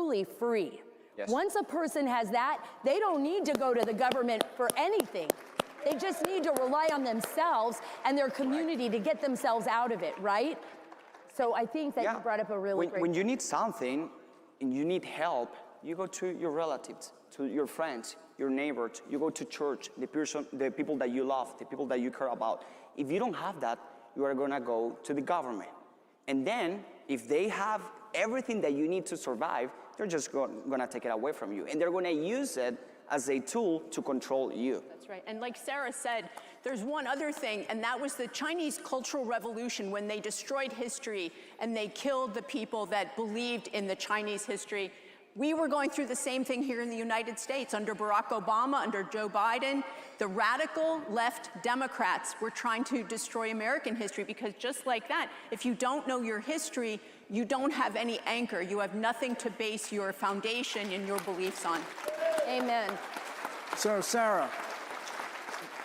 truly free. Yes. Once a person has that, they don't need to go to the government for anything. They just need to rely on themselves and their community to get themselves out of it, right? So I think that you brought up a really great When you need something and you need help, you go to your relatives, to your friends, your neighbors, you go to church, the people that you love, the people that you care about. If you don't have that, you are gonna go to the government. And then, if they have everything that you need to survive, they're just gonna take it away from you. And they're gonna use it as a tool to control you. That's right. And like Sarah said, there's one other thing, and that was the Chinese Cultural Revolution, when they destroyed history and they killed the people that believed in the Chinese history. We were going through the same thing here in the United States under Barack Obama, under Joe Biden. The radical left Democrats were trying to destroy American history, because just like that, if you don't know your history, you don't have any anchor. You have nothing to base your foundation and your beliefs on. Amen. So, Sarah,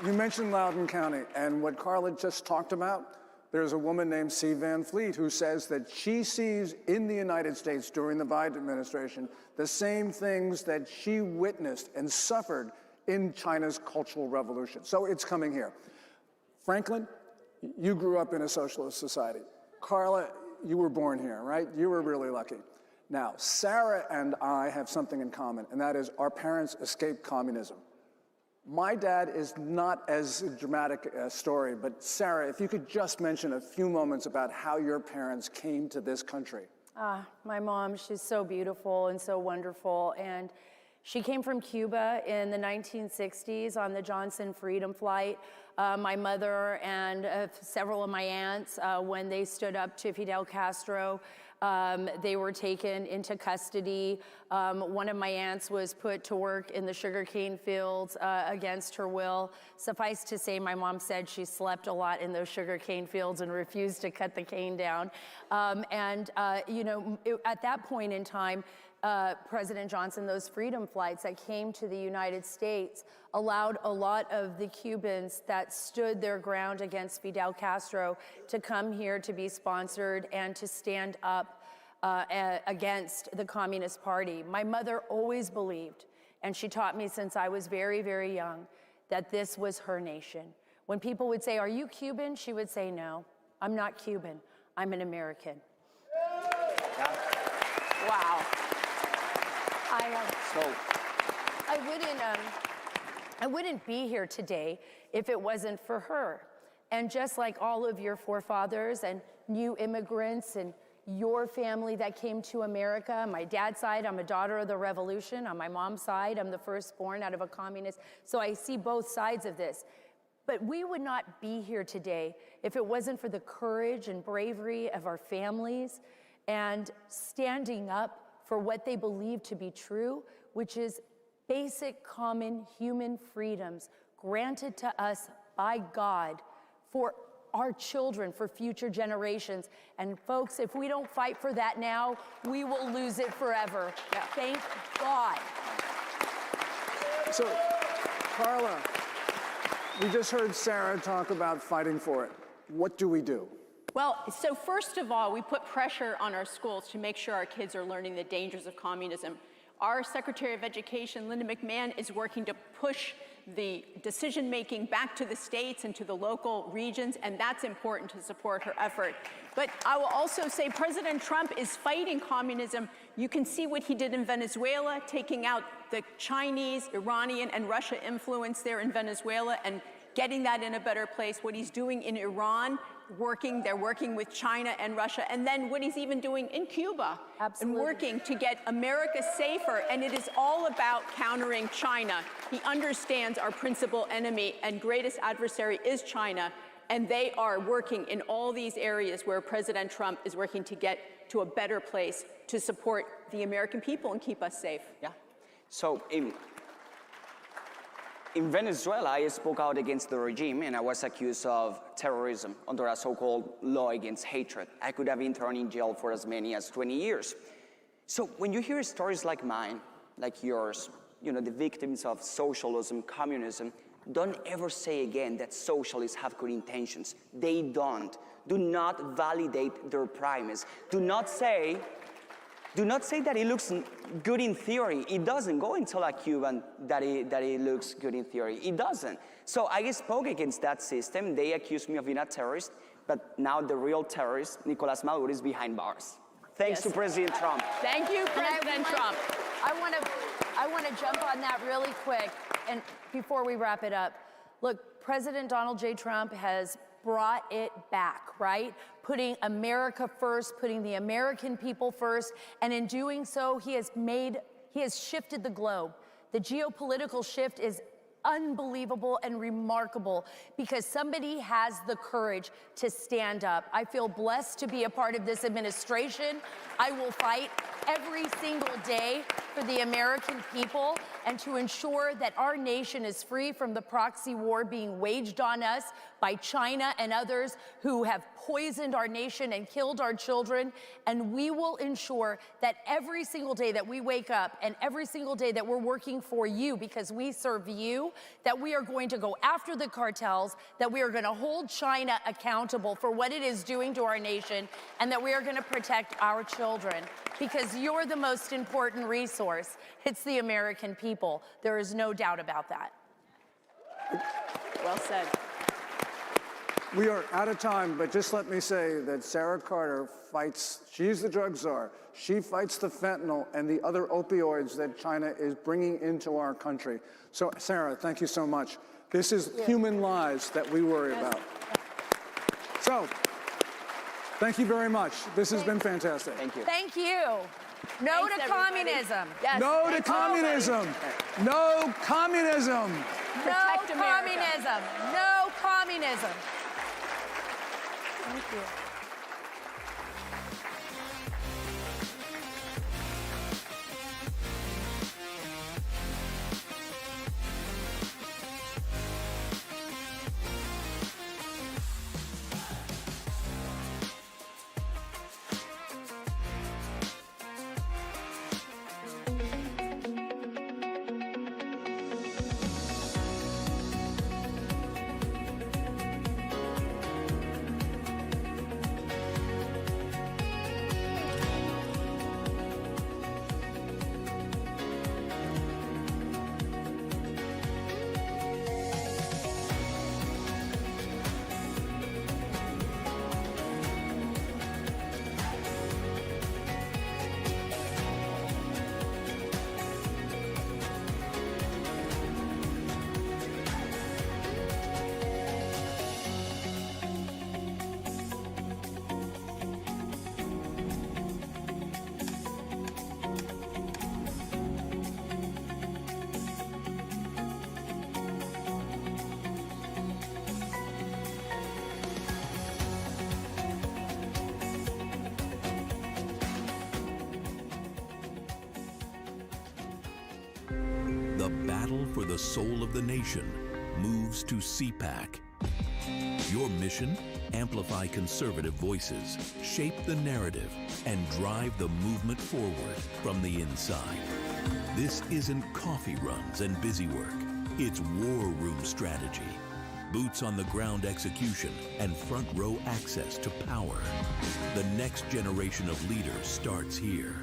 you mentioned Loudoun County, and what Carla just talked about. There's a woman named C. Van Fleet who says that she sees in the United States during the Biden administration the same things that she witnessed and suffered in China's Cultural Revolution. So it's coming here. Franklin, you grew up in a socialist society. Carla, you were born here, right? You were really lucky. Now, Sarah and I have something in common, and that is our parents escaped communism. My dad is not as dramatic a story, but Sarah, if you could just mention a few moments about how your parents came to this country. My mom, she's so beautiful and so wonderful. And she came from Cuba in the 1960s on the Johnson Freedom Flight. My mother and several of my aunts, when they stood up to Fidel Castro, they were taken into custody. One of my aunts was put to work in the sugarcane fields against her will. Suffice to say, my mom said she slept a lot in those sugarcane fields and refused to cut the cane down. You know, at that point in time, President Johnson, those freedom flights that came to the United States allowed a lot of the Cubans that stood their ground against Fidel Castro to come here to be sponsored and to stand up against the Communist Party. My mother always believed, and she taught me since I was very, very young, that this was her nation. When people would say, "Are you Cuban?" she would say, "No, I'm not Cuban. I'm an American." Wow. I wouldn't be here today if it wasn't for her. And just like all of your forefathers and new immigrants and your family that came to America, on my dad's side, I'm a daughter of the revolution. On my mom's side, I'm the firstborn out of a communist. So I see both sides of this. But we would not be here today if it wasn't for the courage and bravery of our families and standing up for what they believe to be true, which is basic common human freedoms granted to us by God for our children, for future generations. And folks, if we don't fight for that now, we will lose it forever. Yeah. Thank God. So, Carla, we just heard Sarah talk about fighting for it. What do we do? Well, so first of all, we put pressure on our schools to make sure our kids are learning the dangers of communism. Our Secretary of Education, Linda McMahon, is working to push the decision-making back to the states and to the local regions, and that's important to support her effort. But I will also say President Trump is fighting communism. You can see what he did in Venezuela, taking out the Chinese, Iranian, and Russia influence there in Venezuela and getting that in a better place. What he's doing in Iran, they're working with China and Russia, and then what he's even doing in Cuba. Absolutely. And working to get America safer, and it is all about countering China. He understands our principal enemy and greatest adversary is China, and they are working in all these areas where President Trump is working to get to a better place to support the American people and keep us safe. Yeah. So in Venezuela, I spoke out against the regime and I was accused of terrorism under a so-called law against hatred. I could have been thrown in jail for as many as 20 years. So when you hear stories like mine, like yours, you know, the victims of socialism, communism, don't ever say again that socialists have good intentions. They don't. Do not validate their premise. Do not say Do not say that it looks good in theory. It doesn't go until a Cuban that it looks good in theory. It doesn't. So I spoke against that system. They accused me of being a terrorist, but now the real terrorist, Nicolas Maduro, is behind bars. Thanks to President Trump. Thank you, President Trump. I want to jump on that really quick, and before we wrap it up. Look, President Donald J. Trump has brought it back, right? Putting America first, putting the American people first, and in doing so, he has shifted the globe. The geopolitical shift is unbelievable and remarkable because somebody has the courage to stand up. I feel blessed to be a part of this administration. I will fight every single day for the American people and to ensure that our nation is free from the proxy war being waged on us by China and others who have poisoned our nation and killed our children. And we will ensure that every single day that we wake up and every single day that we're working for you because we serve you, that we are going to go after the cartels, that we are going to hold China accountable for what it is doing to our nation, and that we are going to protect our children. Because you're the most important resource. It's the American people. There is no doubt about that. Well said. We are out of time, but just let me say that Sarah Carter fights, she's the drug czar. She fights the fentanyl and the other opioids that China is bringing into our country. So, Sarah, thank you so much. This is human lives that we worry about. So, thank you very much. This has been fantastic. Thank you. Thank you. No Thanks, to everybody. communism. Yes. No to Thanks, communism. No communism. No Protect America. communism. No communism. Thank you. The battle for the soul of the nation moves to CPAC. Your mission? Amplify conservative voices, shape the narrative, and drive the movement forward from the inside. This isn't coffee runs and busy work. It's war room strategy. Boots on the ground execution and front row access to power. The next generation of leaders starts here.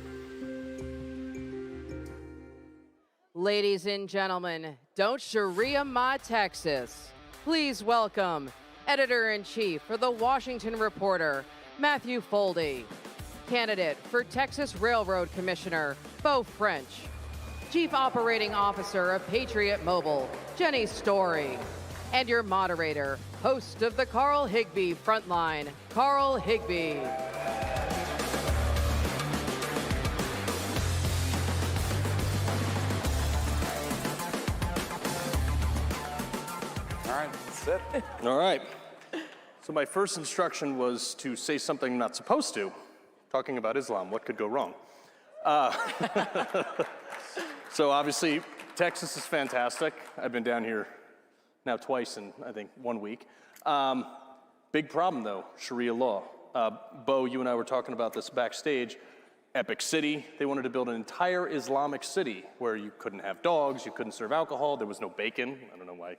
Ladies and gentlemen, don't Sharia my Texas. Please welcome Editor-in-Chief for the Washington Reporter, Matthew Foldy. Candidate for Texas Railroad Commissioner, Beau French. Chief Operating Officer of Patriot Mobile, Jenny Story. And your moderator, host of the Carl Higbie Frontline, Carl Higbie. All right, that's it. All right. So my first instruction was to say something I'm not supposed to, talking about Islam. What could go wrong? So obviously, Texas is fantastic. I've been down here now twice in, I think, 1 week. Big problem, though, Sharia law. Beau, you and I were talking about this backstage. Epic City, they wanted to build an entire Islamic city where you couldn't have dogs, you couldn't serve alcohol, there was no bacon. I don't know why.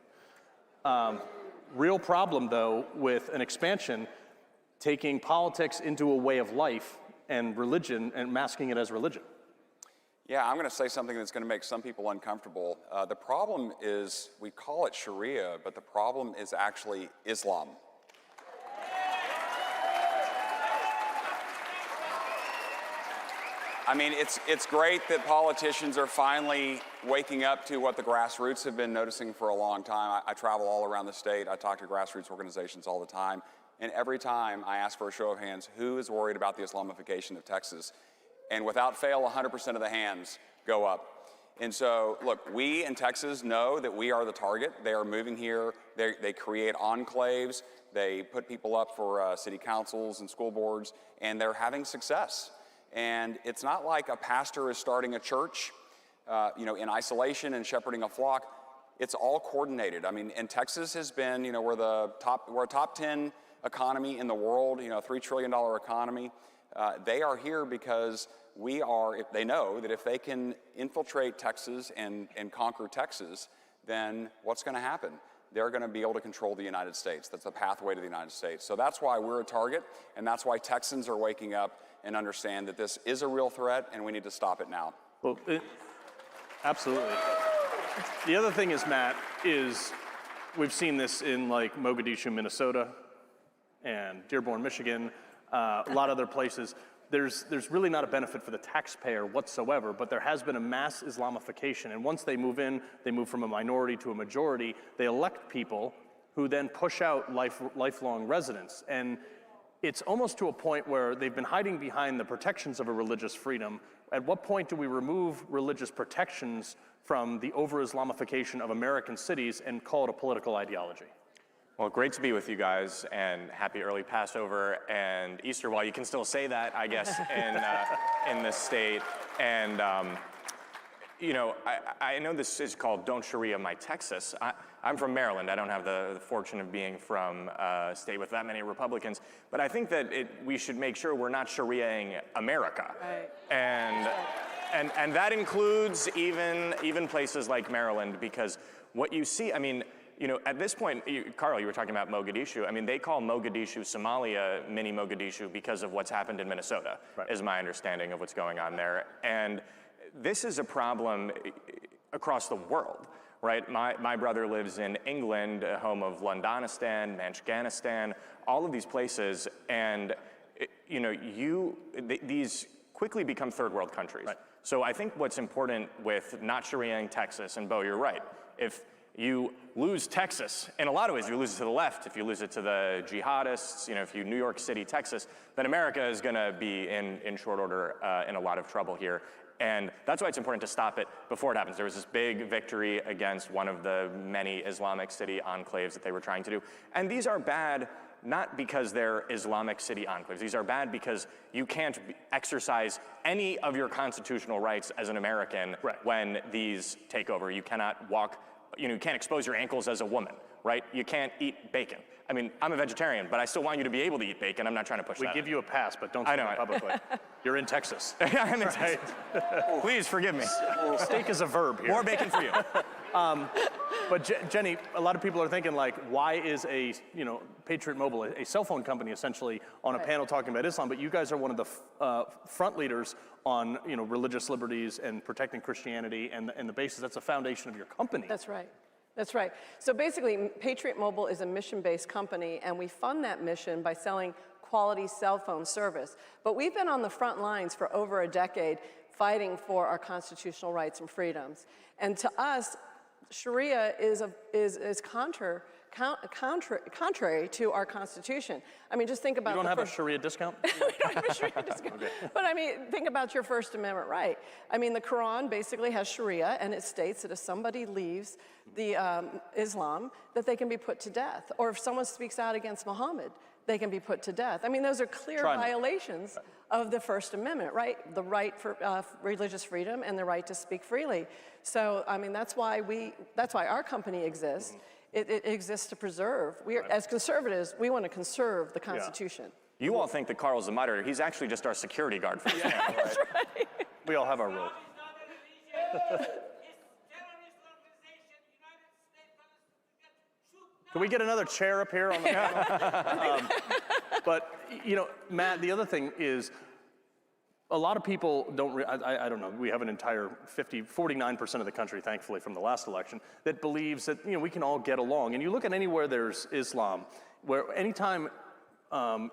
Real problem, though, with an expansion, taking politics into a way of life and religion and masking it as religion. Yeah, I'm going to say something that's going to make some people uncomfortable. The problem is we call it Sharia, but the problem is actually Islam. I mean, it's great that politicians are finally waking up to what the grassroots have been noticing for a long time. I travel all around the state. I talk to grassroots organizations all the time. And every time I ask for a show of hands, who is worried about the Islamification of Texas? And without fail, 100% of the hands go up. And so, look, we in Texas know that we are the target. They are moving here. They create enclaves. They put people up for city councils and school boards, and they're having success. And it's not like a pastor is starting a church, in isolation and shepherding a flock. It's all coordinated. I mean, and Texas has been, we're a top 10 economy in the world, $3 trillion economy. They are here because they know that if they can infiltrate Texas and conquer Texas, then what's going to happen? They're going to be able to control the United States. That's the pathway to the United States. So that's why we're a target, and that's why Texans are waking up and understand that this is a real threat, and we need to stop it now. Well, absolutely. The other thing is, Matt, is we've seen this in like Mogadishu, Minnesota, and Dearborn, Michigan, a lot of other places. There's really not a benefit for the taxpayer whatsoever, but there has been a mass Islamification, and once they move in, they move from a minority to a majority. They elect people who then push out lifelong residents, and it's almost to a point where they've been hiding behind the protections of a religious freedom. At what point do we remove religious protections from the over-Islamification of American cities and call it a political ideology? Well, great to be with you guys, and happy early Passover and Easter, while you can still say that, I guess, in this state. And, I know this is called Don't Sharia My Texas. I'm from Maryland. I don't have the fortune of being from a state with that many Republicans, but I think that we should make sure we're not Shariaing America. Right. And that includes even places like Maryland, because what you see, at this point, Carl, you were talking about Mogadishu. I mean, they call Mogadishu Somalia mini Mogadishu because of what's happened in Minnesota, right, is my understanding of what's going on there. And this is a problem across the world, right? My brother lives in England, home of Londonistan, Manchganistan, all of these places, and these quickly become third world countries. Right. So I think what's important with not Shariaing Texas, and Bo, you're right, if you lose Texas, in a lot of ways, you lose it to the left. If you lose it to the jihadists, if you New York City, Texas, then America is going to be in short order in a lot of trouble here. And that's why it's important to stop it before it happens. There was this big victory against one of the many Islamic city enclaves that they were trying to do. And these are bad, not because they're Islamic city enclaves. These are bad because you can't exercise any of your constitutional rights as an American, right, when these take over. You cannot walk. You can't expose your ankles as a woman, right? You can't eat bacon. I mean, I'm a vegetarian, but I still want you to be able to eat bacon. I'm not trying to push that. We give you a pass, but don't say it publicly. You're in Texas. I'm in Texas. Please forgive me. Steak is a verb here. More bacon for you. But Jenny, a lot of people are thinking, like, why is a Patriot Mobile, a cell phone company, essentially, on a panel talking about Islam? But you guys are one of the front leaders on religious liberties and protecting Christianity and the basis. That's the foundation of your company. That's right. That's right. So basically, Patriot Mobile is a mission-based company, and we fund that mission by selling quality cell phone service. But we've been on the front lines for over a decade fighting for our constitutional rights and freedoms. And to us, Sharia is contrary to our Constitution. I mean, just think about. You don't have a Sharia discount? We don't have a Sharia discount. Okay. But I mean, think about your First Amendment right. I mean, the Quran basically has Sharia, and it states that if somebody leaves the Islam, that they can be put to death. Or if someone speaks out against Muhammad, they can be put to death. I mean, those are clear violations of the First Amendment, right? The right for religious freedom and the right to speak freely. So, I mean, that's why our company exists. It exists to preserve. As conservatives, we want to conserve the Constitution. Yeah. You all think that Carl's a moderator. He's actually just our security guard for this panel, right? That's right. We all have our role. Can we get another chair up here on the panel? But, Matt, the other thing is, a lot of people don't, I don't know, we have an entire 49% of the country, thankfully, from the last election, that believes that, you know, we can all get along. And you look at anywhere there's Islam, where anytime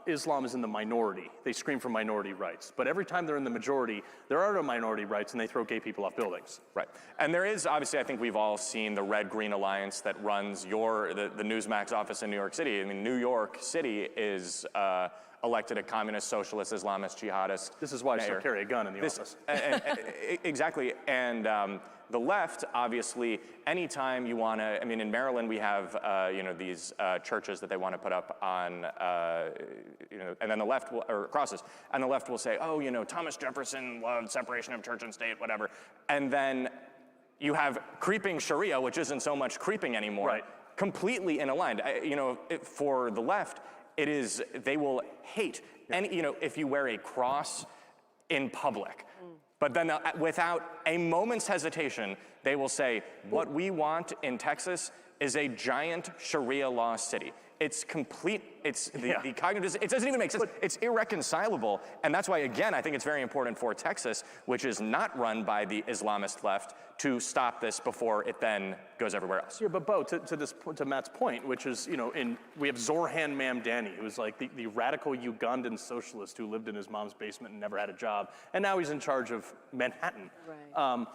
Islam is in the minority, they scream for minority rights. But every time they're in the majority, there are no minority rights, and they throw gay people off buildings. Right. And there is, obviously, I think we've all seen the Red-Green Alliance that runs the Newsmax office in New York City. I mean, New York City is elected a communist, socialist, Islamist, jihadist. This is why I still carry a gun in the office. Exactly. And the left, obviously, anytime you want to, I mean, in Maryland, we have, you know, these churches that they want to put up on, you know, and then the left will, or crosses, and the left will say, oh, you know, Thomas Jefferson loved separation of church and state, whatever. And then you have creeping Sharia, which isn't so much creeping anymore, right, completely unaligned. You know, for the left, it is, they will hate any, you know, if you wear a cross in public. But then without a moment's hesitation, they will say, what we want in Texas is a giant Sharia law city. It's complete, it's the cognitive, it doesn't even make sense. It's irreconcilable. And that's why, again, I think it's very important for Texas, which is not run by the Islamist left, to stop this before it then goes everywhere else. Yeah, but Bo, to Matt's point, which is, you know, we have Zorhan Mamdani, who's like the radical Ugandan socialist who lived in his mom's basement and never had a job, and now he's in charge of Manhattan. Right.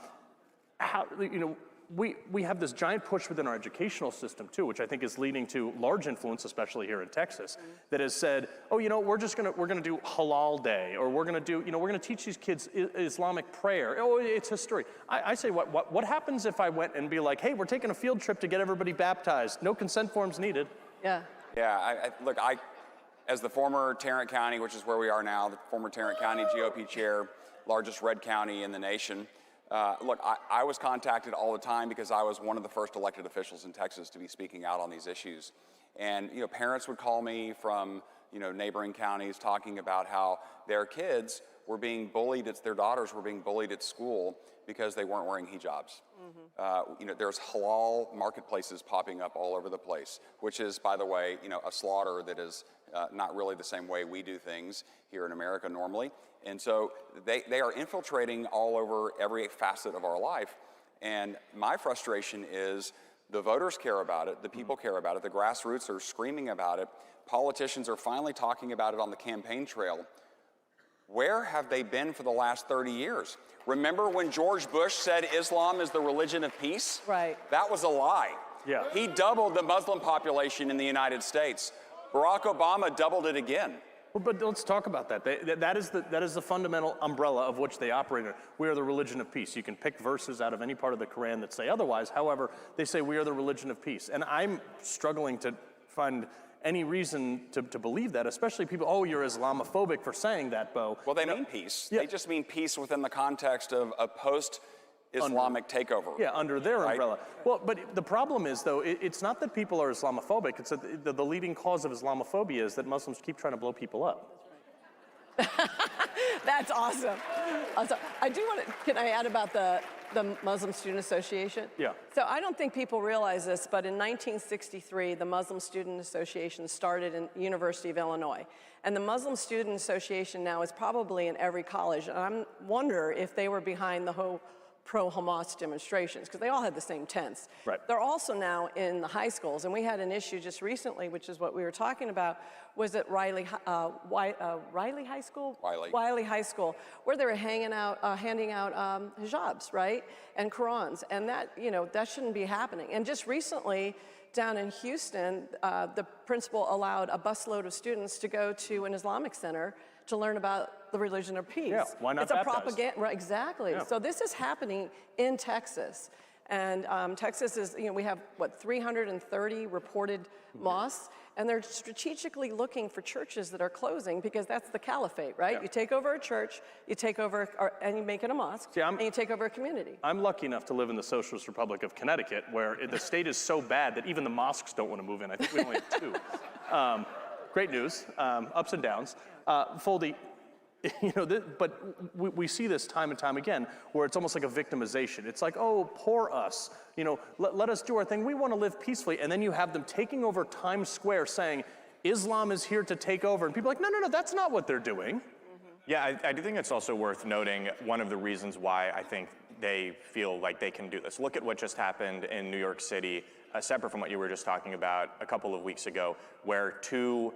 How, you know, we have this giant push within our educational system too, which I think is leading to large influence, especially here in Texas, that has said, oh, you know, we're gonna do Halal Day, or we're gonna teach these kids Islamic prayer. Oh, it's history. I say, what happens if I went and be like, hey, we're taking a field trip to get everybody baptized, no consent forms needed? Yeah. Yeah, look, as the former Tarrant County, which is where we are now, the former Tarrant County GOP chair, largest red county in the nation. Look, I was contacted all the time because I was one of the first elected officials in Texas to be speaking out on these issues. And, you know, parents would call me from, you know, neighboring counties talking about how their kids were being bullied, their daughters were being bullied at school because they weren't wearing hijabs. You know, there's halal marketplaces popping up all over the place, which is, by the way, you know, a slaughter that is not really the same way we do things here in America normally. And so they are infiltrating all over every facet of our life. And my frustration is the voters care about it, the people care about it, the grassroots are screaming about it, politicians are finally talking about it on the campaign trail. Where have they been for the last 30 years? Remember when George Bush said Islam is the religion of peace? Right. That was a lie. Yeah. He doubled the Muslim population in the United States. Barack Obama doubled it again. Well, but let's talk about that. That is the fundamental umbrella of which they operate. We are the religion of peace. You can pick verses out of any part of the Quran that say otherwise. However, they say we are the religion of peace. And I'm struggling to find any reason to believe that, especially people, oh, you're Islamophobic for saying that, Bo. Well, they mean peace. Yeah. They just mean peace within the context of a post-Islamic takeover. Yeah, under their umbrella. Well, but the problem is, though, it's not that people are Islamophobic. It's that the leading cause of Islamophobia is that Muslims keep trying to blow people up. That's awesome. I do want to, can I add about the Muslim Student Association? Yeah. So I don't think people realize this, but in 1963, the Muslim Student Association started in University of Illinois. And the Muslim Student Association now is probably in every college. And I wonder if they were behind the whole pro-Hamas demonstrations, because they all had the same tents. Right. They're also now in the high schools, and we had an issue just recently, which is what we were talking about, was at Riley High School? Wiley High School, where they were handing out hijabs, right, and Qurans, and that, you know, that shouldn't be happening. And just recently, down in Houston, the principal allowed a busload of students to go to an Islamic center to learn about the religion of peace. Yeah, why not It's a baptize? propaganda, right, exactly. Yeah. So this is happening in Texas. And Texas is, you know, we have, what, 330 reported mosques, and they're strategically looking for churches that are closing because that's the caliphate, right? Yeah. You take over a church, you take over, and you make it a mosque, and you take over a community. I'm lucky enough to live in the Socialist Republic of Connecticut, where the state is so bad that even the mosques don't want to move in. I think we only have two. Great news, ups and downs. Foldy, you know, but we see this time and time again, where it's almost like a victimization. It's like, oh, poor us. You know, let us do our thing. We want to live peacefully. And then you have them taking over Times Square saying, Islam is here to take over. And people are like, no, that's not what they're doing. Yeah, I do think it's also worth noting one of the reasons why I think they feel like they can do this. Look at what just happened in New York City, separate from what you were just talking about a couple of weeks ago, where two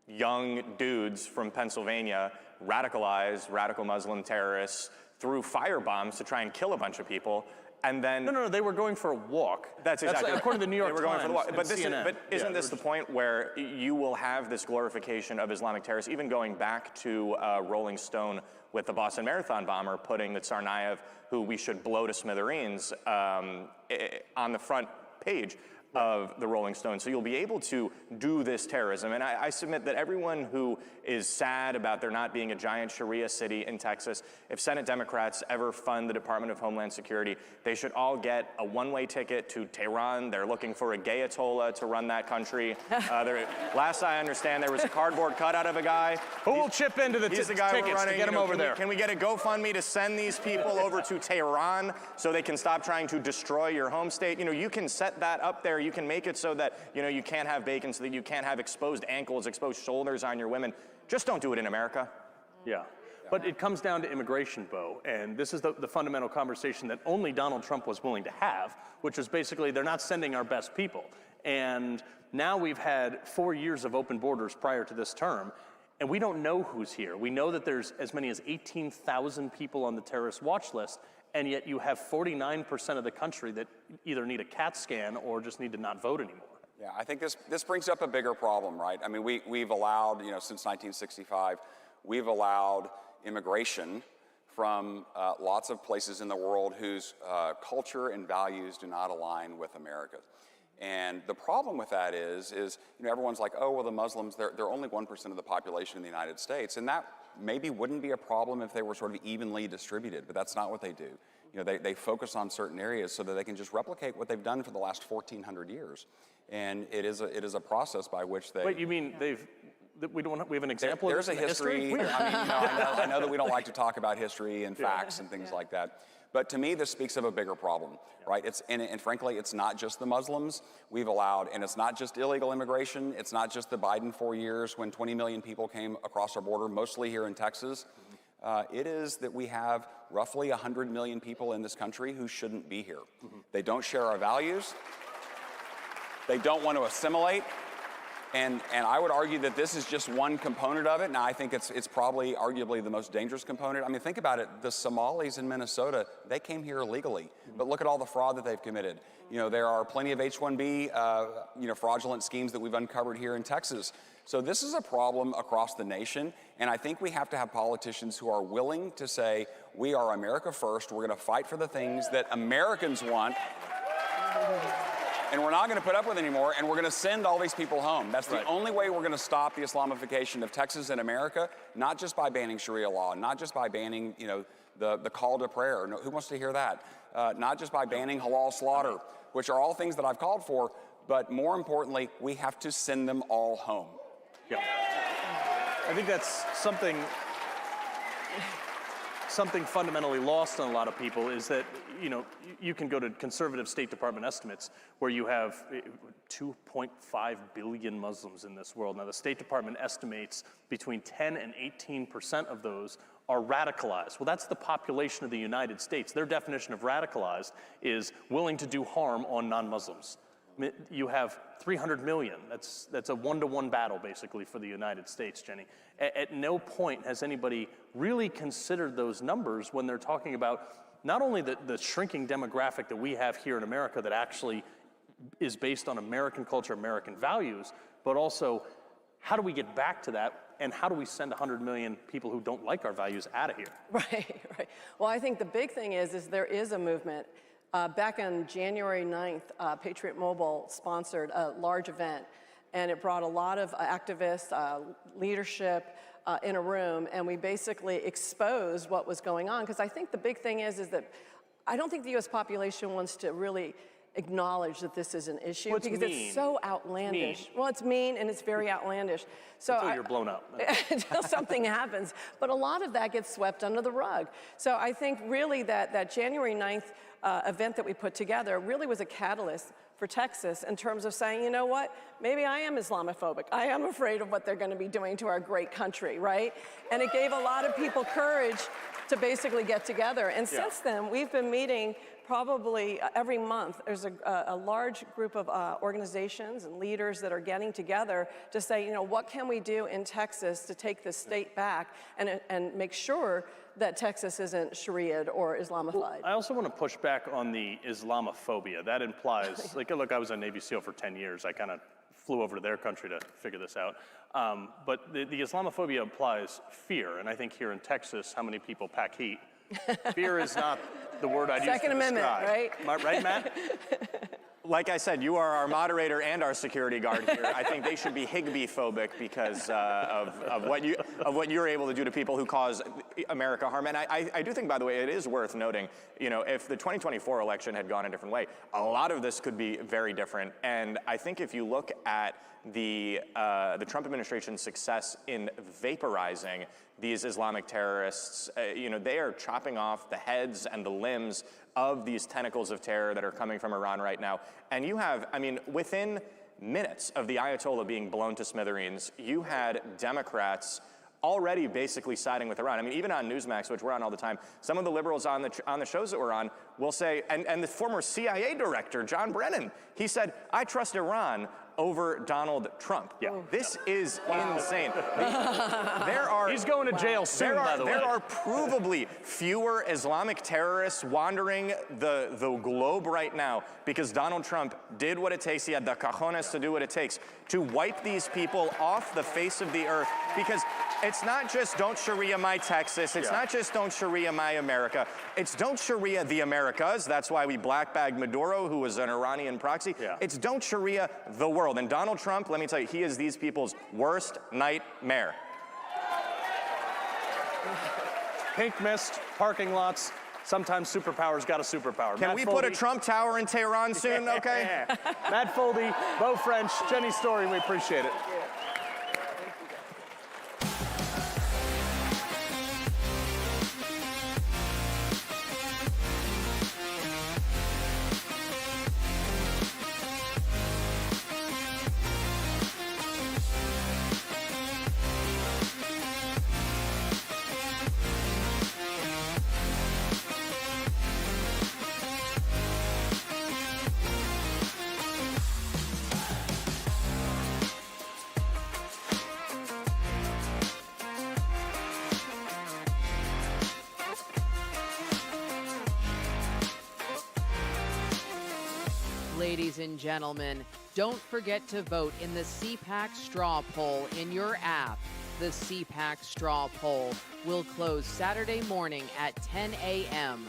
young dudes from Pennsylvania radicalized radical Muslim terrorists, threw firebombs to try and kill a bunch of people, and then... No, they were going for a walk. That's exactly right. According to the New York Times. They were going for the walk. But isn't this the point where you will have this glorification of Islamic terrorists, even going back to Rolling Stone with the Boston Marathon bomber putting the Tsarnaev, who we should blow to smithereens, on the front page of the Rolling Stone. So you'll be able to do this terrorism. And I submit that everyone who is sad about there not being a giant Sharia city in Texas, if Senate Democrats ever fund the Department of Homeland Security, they should all get a one-way ticket to Tehran. They're looking for a gay Ayatollah to run that country. Last I understand, there was a cardboard cutout of a guy. Who will chip into the He's the guy we're tickets running, to get him over there? Can we get a GoFundMe to send these people over to Tehran so they can stop trying to destroy your home state? You can set that up there. You can make it so that, you can't have bacon, so that you can't have exposed ankles, exposed shoulders on your women. Just don't do it in America. Yeah. But it comes down to immigration, Bo, and this is the fundamental conversation that only Donald Trump was willing to have, which is basically they're not sending our best people. And now we've had 4 years of open borders prior to this term, and we don't know who's here. We know that there's as many as 18,000 people on the terrorist watch list, and yet you have 49% of the country that either need a CAT scan or just need to not vote anymore. Yeah, I think this brings up a bigger problem, right? I mean, we've allowed, since 1965, we've allowed immigration from lots of places in the world whose culture and values do not align with America's. And the problem with that is everyone's like, oh, well, the Muslims, they're only 1% of the population in the United States. And that maybe wouldn't be a problem if they were sort of evenly distributed, but that's not what they do. They focus on certain areas so that they can just replicate what they've done for the last 1,400 years. And it is a process by which they... Wait, you mean we have an example? There's a history. I know that we don't like to talk about history and facts and things like that. But to me, this speaks of a bigger problem, right? And frankly, it's not just the Muslims we've allowed, and it's not just illegal immigration. It's not just the Biden 4 years when 20 million people came across our border, mostly here in Texas. It is that we have roughly 100 million people in this country who shouldn't be here. They don't share our values. They don't want to assimilate. And I would argue that this is just one component of it. Now, I think it's probably arguably the most dangerous component. I mean, think about it. The Somalis in Minnesota, they came here illegally. But look at all the fraud that they've committed. There are plenty of H-1B, fraudulent schemes that we've uncovered here in Texas. So this is a problem across the nation. And I think we have to have politicians who are willing to say, we are America first. We're going to fight for the things that Americans want. And we're not going to put up with anymore, and we're going to send all these people home. That's the only way we're going to stop the Islamification of Texas and America, not just by banning Sharia law, not just by banning, the call to prayer. No, who wants to hear that? Not just by banning halal slaughter, which are all things that I've called for, but more importantly, we have to send them all home. Yeah. I think that's something fundamentally lost on a lot of people is that, you can go to conservative State Department estimates where you have 2.5 billion Muslims in this world. Now, the State Department estimates between 10 and 18% of those are radicalized. Well, that's the population of the United States. Their definition of radicalized is willing to do harm on non-Muslims. You have 300 million. That's a one-to-one battle, basically, for the United States, Jenny. At no point has anybody really considered those numbers when they're talking about not only the shrinking demographic that we have here in America that actually is based on American culture, American values, but also how do we get back to that, and how do we send 100 million people who don't like our values out of here? Right. Well, I think the big thing is there is a movement. Back on January 9th, Patriot Mobile sponsored a large event, and it brought a lot of activists, leadership in a room, and we basically exposed what was going on. Because I think the big thing is that I don't think the U.S. population wants to really acknowledge that this is an issue Well, it's because mean. it's so outlandish. Mean. Well, it's mean and it's very outlandish. So Until you're blown up. until something happens. But a lot of that gets swept under the rug. So I think really that January 9th event that we put together really was a catalyst for Texas in terms of saying, you know what, maybe I am Islamophobic. I am afraid of what they're going to be doing to our great country, right? And it gave a lot of people courage to basically get together. And since then, we've been meeting probably every month. There's a large group of organizations and leaders that are getting together to say, you know, what can we do in Texas to take the state back and make sure that Texas isn't Sharia'd or Islamified. Well, I also want to push back on the Islamophobia. That implies, like, look, I was a Navy SEAL for 10 years. I kind of flew over to their country to figure this out. But the Islamophobia implies fear. And I think here in Texas, how many people pack heat? Fear is not the word I'd use to Second Amendment, describe. right? Am I right, Matt? Like I said, you are our moderator and our security guard here. I think they should be Higbee-phobic because of what you're able to do to people who cause America harm. And I do think, by the way, it is worth noting, you know, if the 2024 election had gone a different way, a lot of this could be very different. And I think if you look at the Trump administration's success in vaporizing these Islamic terrorists, you know, they are chopping off the heads and the limbs of these tentacles of terror that are coming from Iran right now. And you have, I mean, within minutes of the Ayatollah being blown to smithereens, you had Democrats already basically siding with Iran. I mean, even on Newsmax, which we're on all the time, some of the liberals on the shows that we're on will say, and the former CIA director, John Brennan, he said, I trust Iran over Donald Trump. Yeah. This is insane. He's going to jail soon, by the way. There are provably fewer Islamic terrorists wandering the globe right now because Donald Trump did what it takes. He had the cojones to do what it takes to wipe these people off the face of the earth, because it's not just don't Sharia my Texas. It's not just don't Sharia my America. It's don't Sharia the Americas. That's why we blackbagged Maduro, who was an Iranian proxy. Yeah. It's don't Sharia the world. And Donald Trump, let me tell you, he is these people's worst nightmare. Pink mist, parking lots. Sometimes superpower's got a superpower. Can we put a Trump Tower in Tehran soon, okay? Matt Foldy, Beau French, Jenny Story, we appreciate it. Ladies and gentlemen, don't forget to vote in the CPAC straw poll in your app. The CPAC straw poll will close Saturday morning at 10 a.m.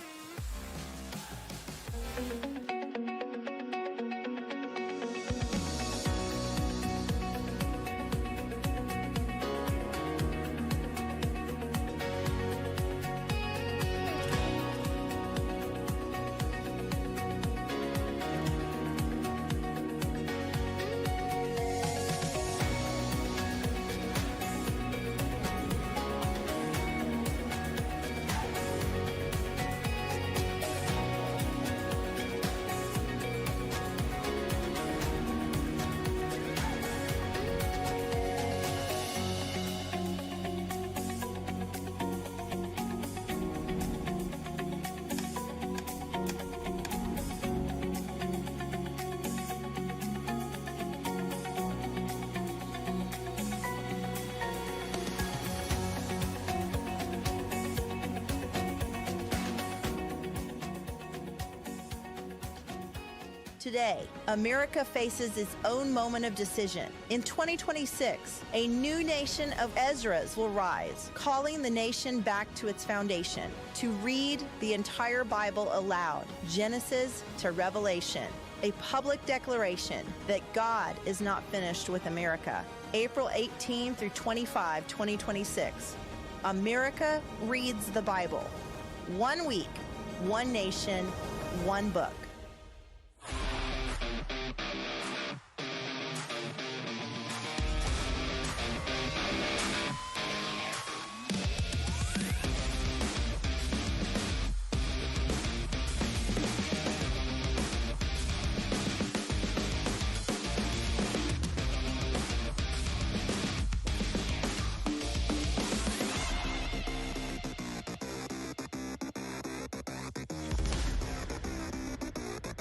Today, America faces its own moment of decision. In 2026, a new nation of Ezras will rise, calling the nation back to its foundation, to read the entire Bible aloud, Genesis to Revelation, a public declaration that God is not finished with America. April 18 through 25, 2026. America reads the Bible. 1 week, one nation, one book.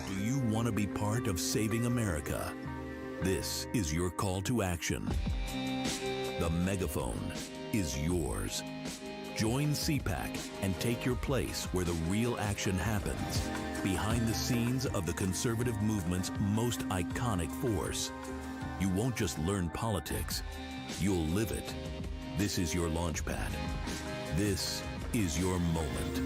Do you want to be part of saving America? This is your call to action. The megaphone is yours. Join CPAC and take your place where the real action happens, behind the scenes of the conservative movement's most iconic force. You won't just learn politics, you'll live it. This is your launch pad. This is your moment.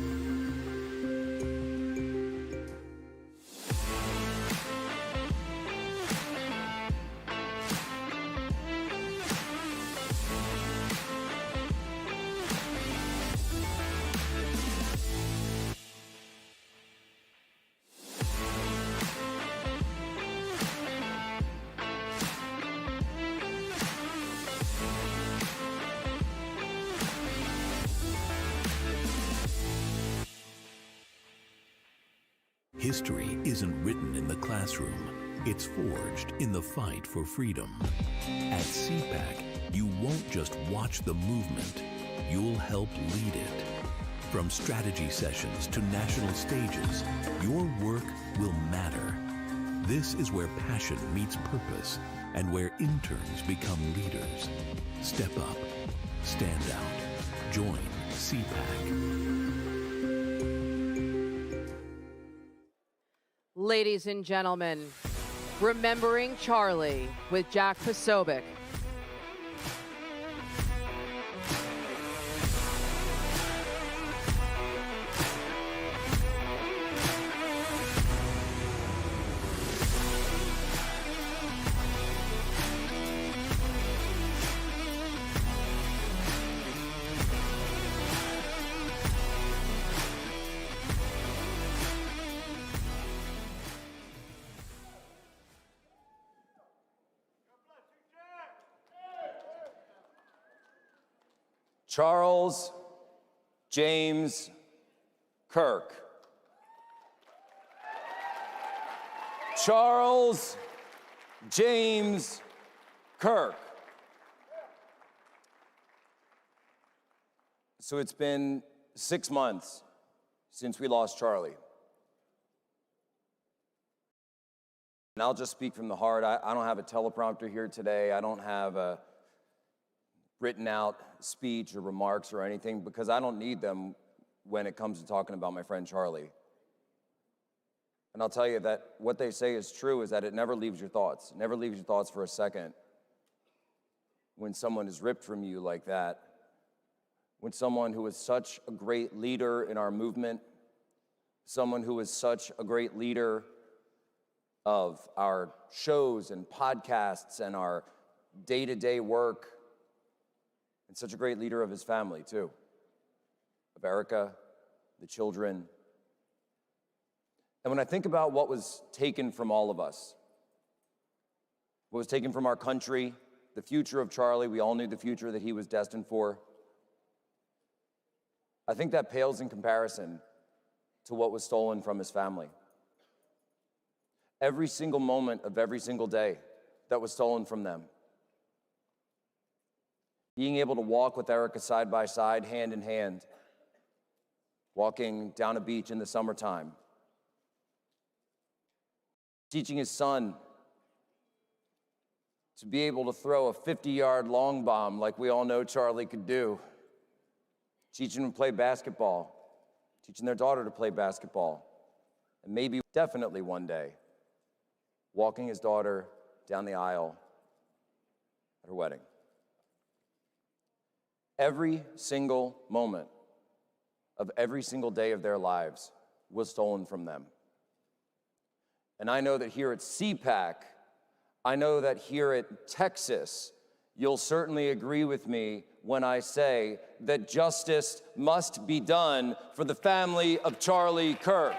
History isn't written in the classroom. It's forged in the fight for freedom. At CPAC, you won't just watch the movement, you'll help lead it. From strategy sessions to national stages, your work will matter. This is where passion meets purpose and where interns become leaders. Step up, stand out, join CPAC. Ladies and gentlemen, Remembering Charlie with Jack Posobiec. Charles James Kirk. Charles James Kirk. So it's been 6 months since we lost Charlie. And I'll just speak from the heart. I don't have a teleprompter here today. I don't have a written out speech or remarks or anything, because I don't need them when it comes to talking about my friend Charlie. And I'll tell you that what they say is true, is that it never leaves your thoughts. It never leaves your thoughts for a second when someone is ripped from you like that, when someone who is such a great leader in our movement, someone who is such a great leader of our shows and podcasts and our day-to-day work, and such a great leader of his family, too, of Erica, the children. And when I think about what was taken from all of us, what was taken from our country, the future of Charlie, we all knew the future that he was destined for, I think that pales in comparison to what was stolen from his family. Every single moment of every single day that was stolen from them. Being able to walk with Erica side by side, hand in hand, walking down a beach in the summertime, teaching his son to be able to throw a 50-yard long bomb like we all know Charlie could do, teaching him to play basketball, teaching their daughter to play basketball, and maybe, definitely one day, walking his daughter down the aisle at her wedding. Every single moment of every single day of their lives was stolen from them. And I know that here at CPAC, I know that here at Texas, you'll certainly agree with me when I say that justice must be done for the family of Charlie Kirk.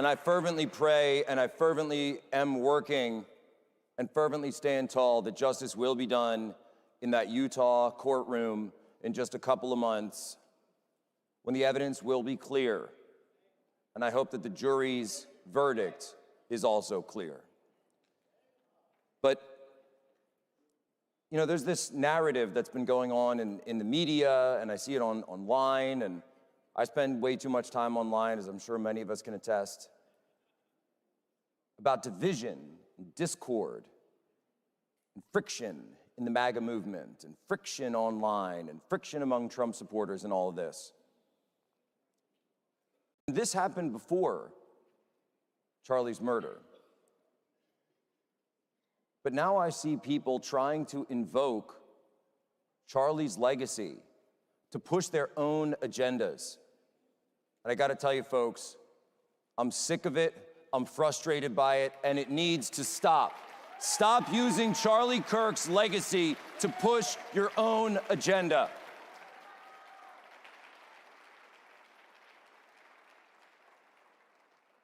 And I fervently pray, and I fervently am working and fervently stand tall that justice will be done in that Utah courtroom in just a couple of months, when the evidence will be clear. And I hope that the jury's verdict is also clear. But, you know, there's this narrative that's been going on in the media, and I see it online, and I spend way too much time online, as I'm sure many of us can attest, about division and discord and friction in the MAGA movement, and friction online, and friction among Trump supporters, and all of this. This happened before Charlie's murder. But now I see people trying to invoke Charlie's legacy to push their own agendas. And I gotta tell you folks, I'm sick of it, I'm frustrated by it, and it needs to stop. Stop using Charlie Kirk's legacy to push your own agenda.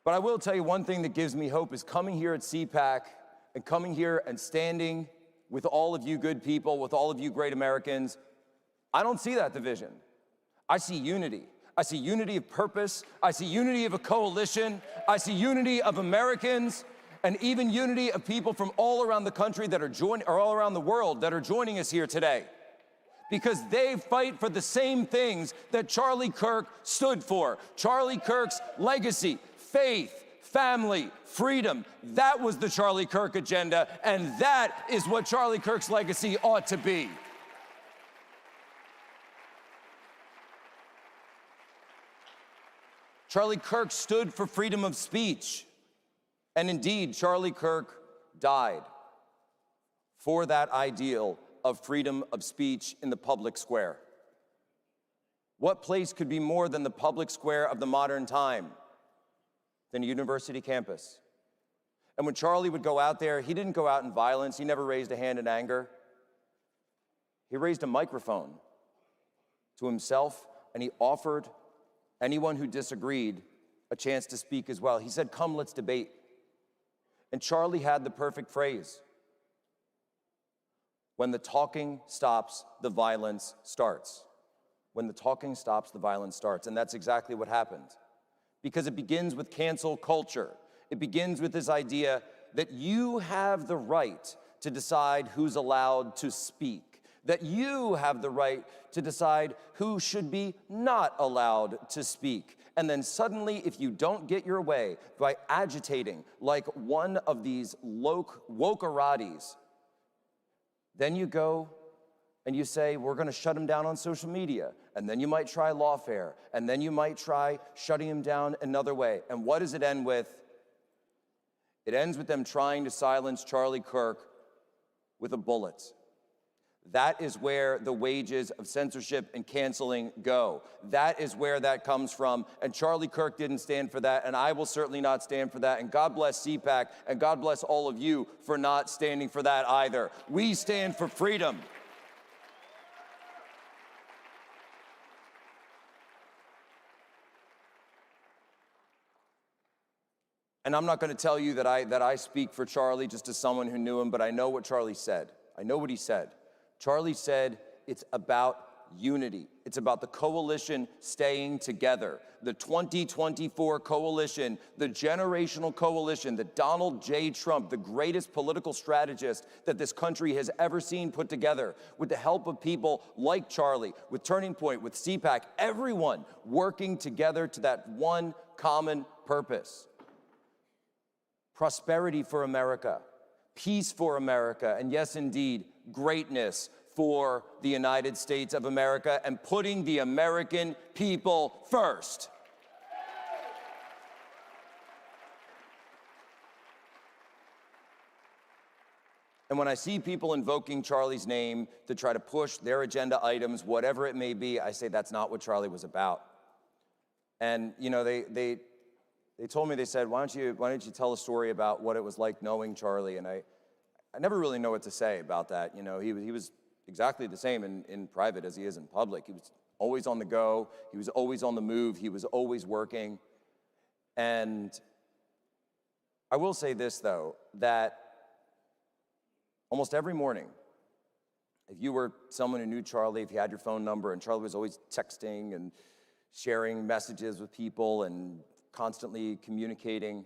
But I will tell you one thing that gives me hope is coming here at CPAC and coming here and standing with all of you good people, with all of you great Americans. I don't see that division. I see unity. I see unity of purpose. I see unity of a coalition. I see unity of Americans, and even unity of people from all around the country that are or all around the world that are joining us here today. Because they fight for the same things that Charlie Kirk stood for. Charlie Kirk's legacy, faith, family, freedom. That was the Charlie Kirk agenda, and that is what Charlie Kirk's legacy ought to be. Charlie Kirk stood for freedom of speech. And indeed, Charlie Kirk died for that ideal of freedom of speech in the public square. What place could be more than the public square of the modern time than a university campus? And when Charlie would go out there, he didn't go out in violence. He never raised a hand in anger. He raised a microphone to himself, and he offered anyone who disagreed a chance to speak as well. He said, "Come, let's debate." And Charlie had the perfect phrase: when the talking stops, the violence starts. When the talking stops, the violence starts. And that's exactly what happened. Because it begins with cancel culture. It begins with this idea that you have the right to decide who's allowed to speak, that you have the right to decide who should be not allowed to speak. And then suddenly, if you don't get your way by agitating like one of these woke-eratis, then you go and you say, we're gonna shut him down on social media. And then you might try lawfare. And then you might try shutting him down another way. And what does it end with? It ends with them trying to silence Charlie Kirk with a bullet. That is where the wages of censorship and canceling go. That is where that comes from. And Charlie Kirk didn't stand for that, and I will certainly not stand for that. And God bless CPAC, and God bless all of you for not standing for that either. We stand for freedom. And I'm not going to tell you that I speak for Charlie just as someone who knew him, but I know what Charlie said. I know what he said. Charlie said it's about unity. It's about the coalition staying together. The 2024 coalition, the generational coalition that Donald J. Trump, the greatest political strategist that this country has ever seen, put together with the help of people like Charlie, with Turning Point, with CPAC, everyone working together to that one common purpose. Prosperity for America, peace for America, and yes, indeed, greatness for the United States of America, and putting the American people first. And when I see people invoking Charlie's name to try to push their agenda items, whatever it may be, I say that's not what Charlie was about. And you know, they told me, they said, why don't you tell a story about what it was like knowing Charlie? And I never really know what to say about that. You know, he was exactly the same in private as he is in public. He was always on the go. He was always on the move. He was always working. And I will say this, though, that almost every morning, if you were someone who knew Charlie, if you had your phone number, and Charlie was always texting and sharing messages with people and constantly communicating,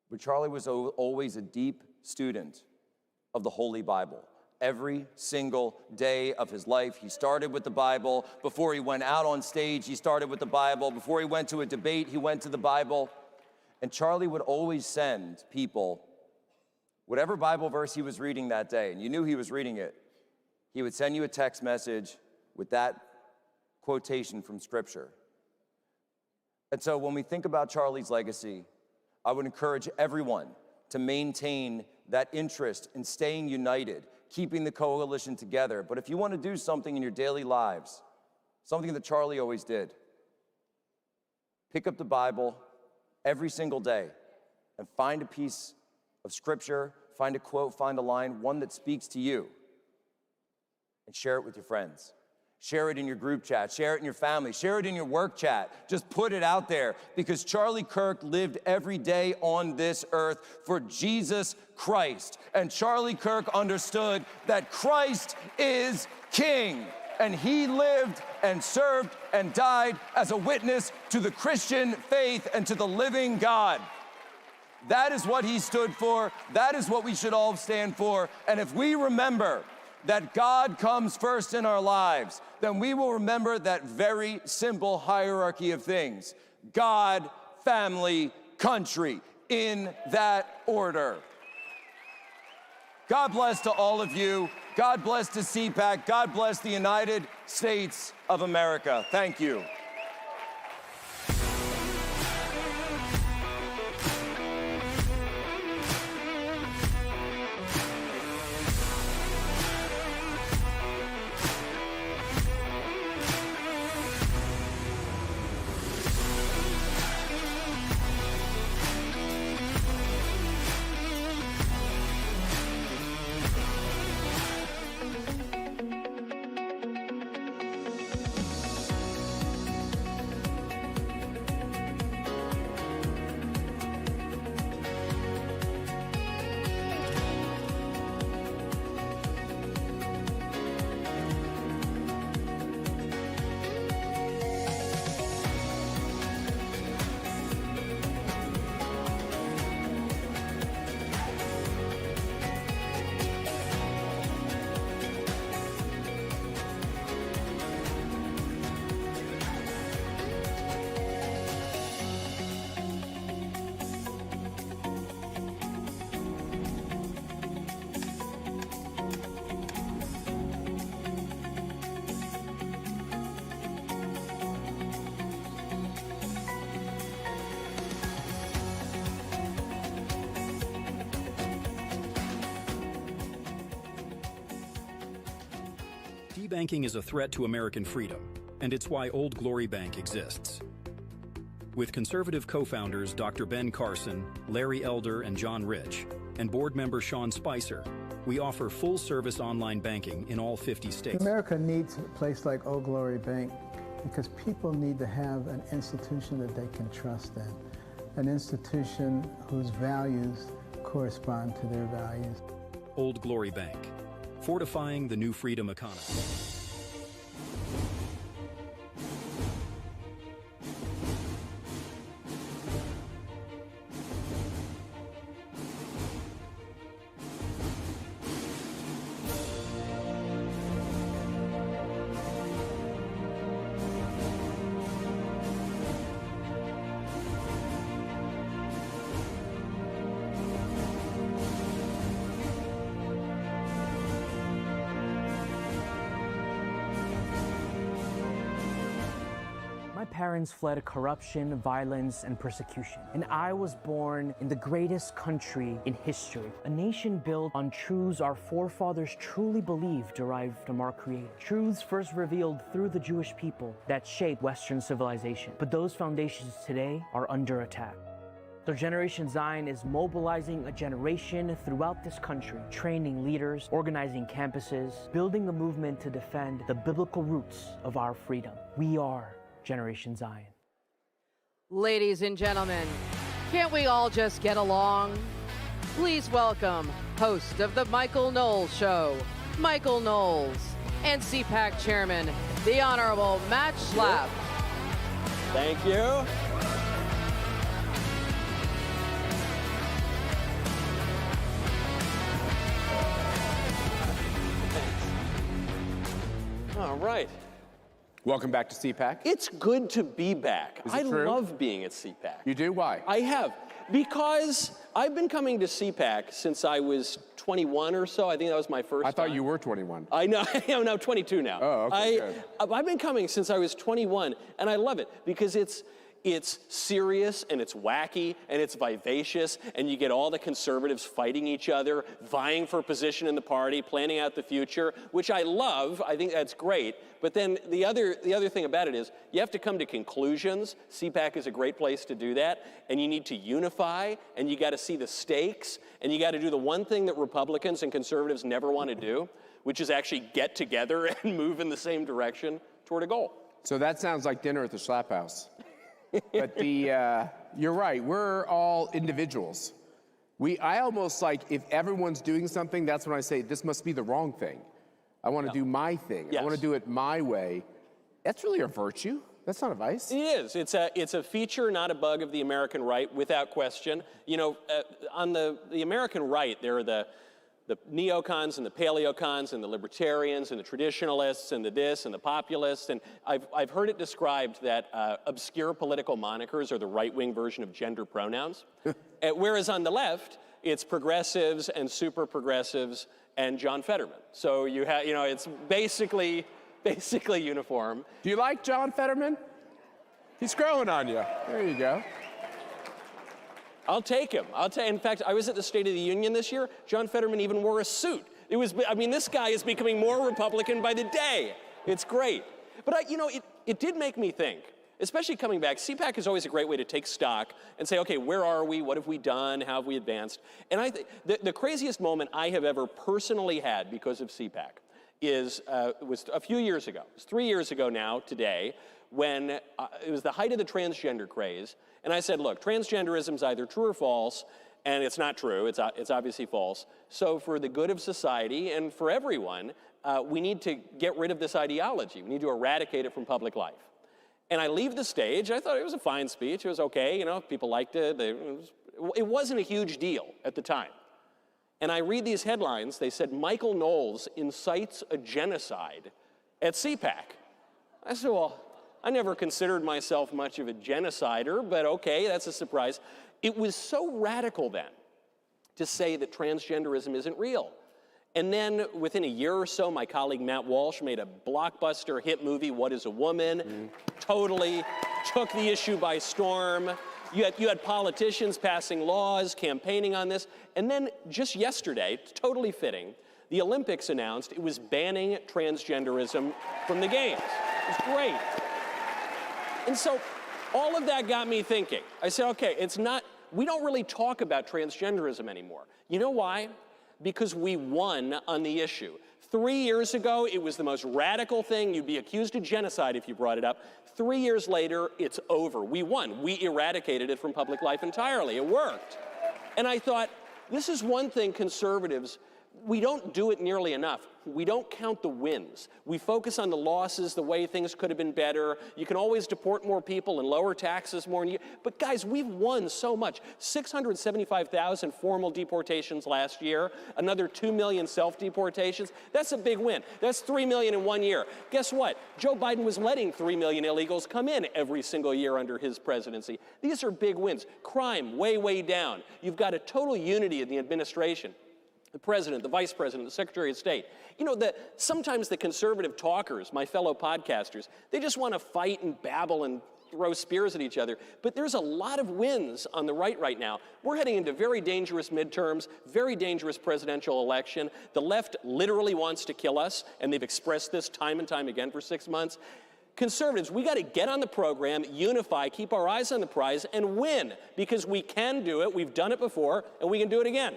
but Charlie was always a deep student of the Holy Bible. Every single day of his life, he started with the Bible. Before he went out on stage, he started with the Bible. Before he went to a debate, he went to the Bible. And Charlie would always send people whatever Bible verse he was reading that day, and you knew he was reading it, he would send you a text message with that quotation from Scripture. And so when we think about Charlie's legacy, I would encourage everyone to maintain that interest in staying united, keeping the coalition together. But if you want to do something in your daily lives, something that Charlie always did, pick up the Bible every single day and find a piece of Scripture, find a quote, find a line, one that speaks to you, and share it with your friends. Share it in your group chat, share it in your family, share it in your work chat. Just put it out there, because Charlie Kirk lived every day on this earth for Jesus Christ. And Charlie Kirk understood that Christ is King, and he lived and served and died as a witness to the Christian faith and to the living God. That is what he stood for. That is what we should all stand for. And if we remember that God comes first in our lives, then we will remember that very simple hierarchy of things: God, family, country, in that order. God bless to all of you. God bless to CPAC. God bless the United States of America. Thank you. Debanking is a threat to American freedom, and it's why Old Glory Bank exists. With conservative co-founders Dr. Ben Carson, Larry Elder, and John Rich, and board member Sean Spicer, we offer full-service online banking in all 50 states. America needs a place like Old Glory Bank because people need to have an institution that they can trust in, an institution whose values correspond to their values. Old Glory Bank, fortifying the new freedom economy. My parents fled corruption, violence, and persecution, and I was born in the greatest country in history, a nation built on truths our forefathers truly believed derived from our Creator, truths first revealed through the Jewish people that shaped Western civilization. But those foundations today are under attack. So Generation Zion is mobilizing a generation throughout this country, training leaders, organizing campuses, building a movement to defend the biblical roots of our freedom. We are Generation Zion. Ladies and gentlemen, Can't we all just get along? Please welcome host of the Michael Knowles Show, Michael Knowles, and CPAC Chairman, the Honorable Matt Schlapp. Thank you. All right. Welcome back to CPAC. It's good to be back. Is it true? Love being at CPAC. You do? Why? I have. Because I've been coming to CPAC since I was 21 or so. I think that was my first I thought time. you were 21. I know. I'm now 22 now. Oh, okay, good. I've been coming since I was 21, and I love it because it's serious and it's wacky and it's vivacious, and you get all the conservatives fighting each other, vying for position in the party, planning out the future, which I love. I think that's great. But then the other thing about it is you have to come to conclusions. CPAC is a great place to do that, and you need to unify, and you got to see the stakes, and you got to do the one thing that Republicans and conservatives never want to do, which is actually get together and move in the same direction toward a goal. So that sounds like dinner at the Schlapp House. But you're right, we're all individuals. I almost like, if everyone's doing something, that's when I say, this must be the wrong thing. I want to do my thing. Yes. I want to do it my way. That's really a virtue. That's not a vice. It is. It's a feature, not a bug of the American right, without question. You know, on the American right, there are the neocons and the paleocons and the libertarians and the traditionalists and the this and the populists. And I've heard it described that obscure political monikers are the right-wing version of gender pronouns. Whereas on the left, it's progressives and super progressives and John Fetterman. So you have, you know, it's basically uniform. Do you like John Fetterman? He's growing on you. There you go. I'll take him. In fact, I was at the State of the Union this year. John Fetterman even wore a suit. I mean, this guy is becoming more Republican by the day. It's great. But it did make me think, especially coming back. CPAC is always a great way to take stock and say, okay, where are we? What have we done? How have we advanced? And I think the craziest moment I have ever personally had because of CPAC was a few years ago. It was 3 years ago now today, when it was the height of the transgender craze. And I said, look, transgenderism is either true or false, and it's not true. It's obviously false. So for the good of society and for everyone, we need to get rid of this ideology. We need to eradicate it from public life. And I leave the stage. I thought it was a fine speech. It was okay. You know, people liked it. It wasn't a huge deal at the time. And I read these headlines. They said, Michael Knowles incites a genocide at CPAC. I said, well, I never considered myself much of a genocider, but okay, that's a surprise. It was so radical then to say that transgenderism isn't real. And then within a year or so, my colleague Matt Walsh made a blockbuster hit movie, What is a Woman? Totally took the issue by storm. You had politicians passing laws, campaigning on this. And then just yesterday, totally fitting, the Olympics announced it was banning transgenderism from the games. It was great. And so all of that got me thinking. I said, okay, we don't really talk about transgenderism anymore. You know why? Because we won on the issue. 3 years ago, it was the most radical thing. You'd be accused of genocide if you brought it up. 3 years later, it's over. We won. We eradicated it from public life entirely. It worked. And I thought, this is one thing conservatives, we don't do it nearly enough. We don't count the wins. We focus on the losses, the way things could have been better. You can always deport more people and lower taxes more. But guys, we've won so much. 675,000 formal deportations last year, another 2 million self-deportations. That's a big win. That's 3 million in 1 year. Guess what? Joe Biden was letting 3 million illegals come in every single year under his presidency. These are big wins. Crime, way, way down. You've got a total unity in the administration. The president, the vice president, the secretary of state. You know, sometimes the conservative talkers, my fellow podcasters, they just want to fight and babble and throw spears at each other. But there's a lot of wins on the right now. We're heading into very dangerous midterms, very dangerous presidential election. The left literally wants to kill us, and they've expressed this time and time again for 6 months. Conservatives, we got to get on the program, unify, keep our eyes on the prize, and win, because we can do it. We've done it before, and we can do it again.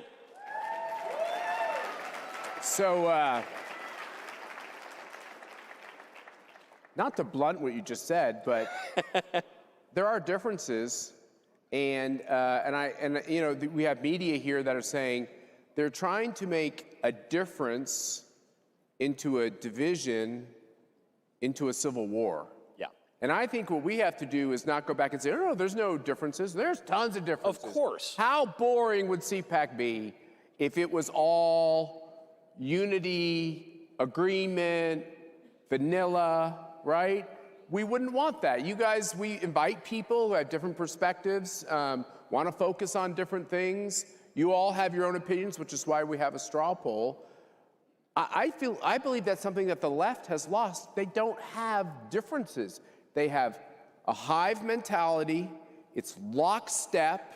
So, not to blunt what you just said, but there are differences And you know, we have media here that are saying they're trying to make a difference into a division, into a civil war. Yeah. And I think what we have to do is not go back and say, oh, no, there's no differences. There's tons of differences. Of course. How boring would CPAC be if it was all unity, agreement, vanilla, right? We wouldn't want that. You guys, we invite people who have different perspectives, want to focus on different things. You all have your own opinions, which is why we have a straw poll. I believe that's something that the left has lost. They don't have differences. They have a hive mentality. It's lockstep.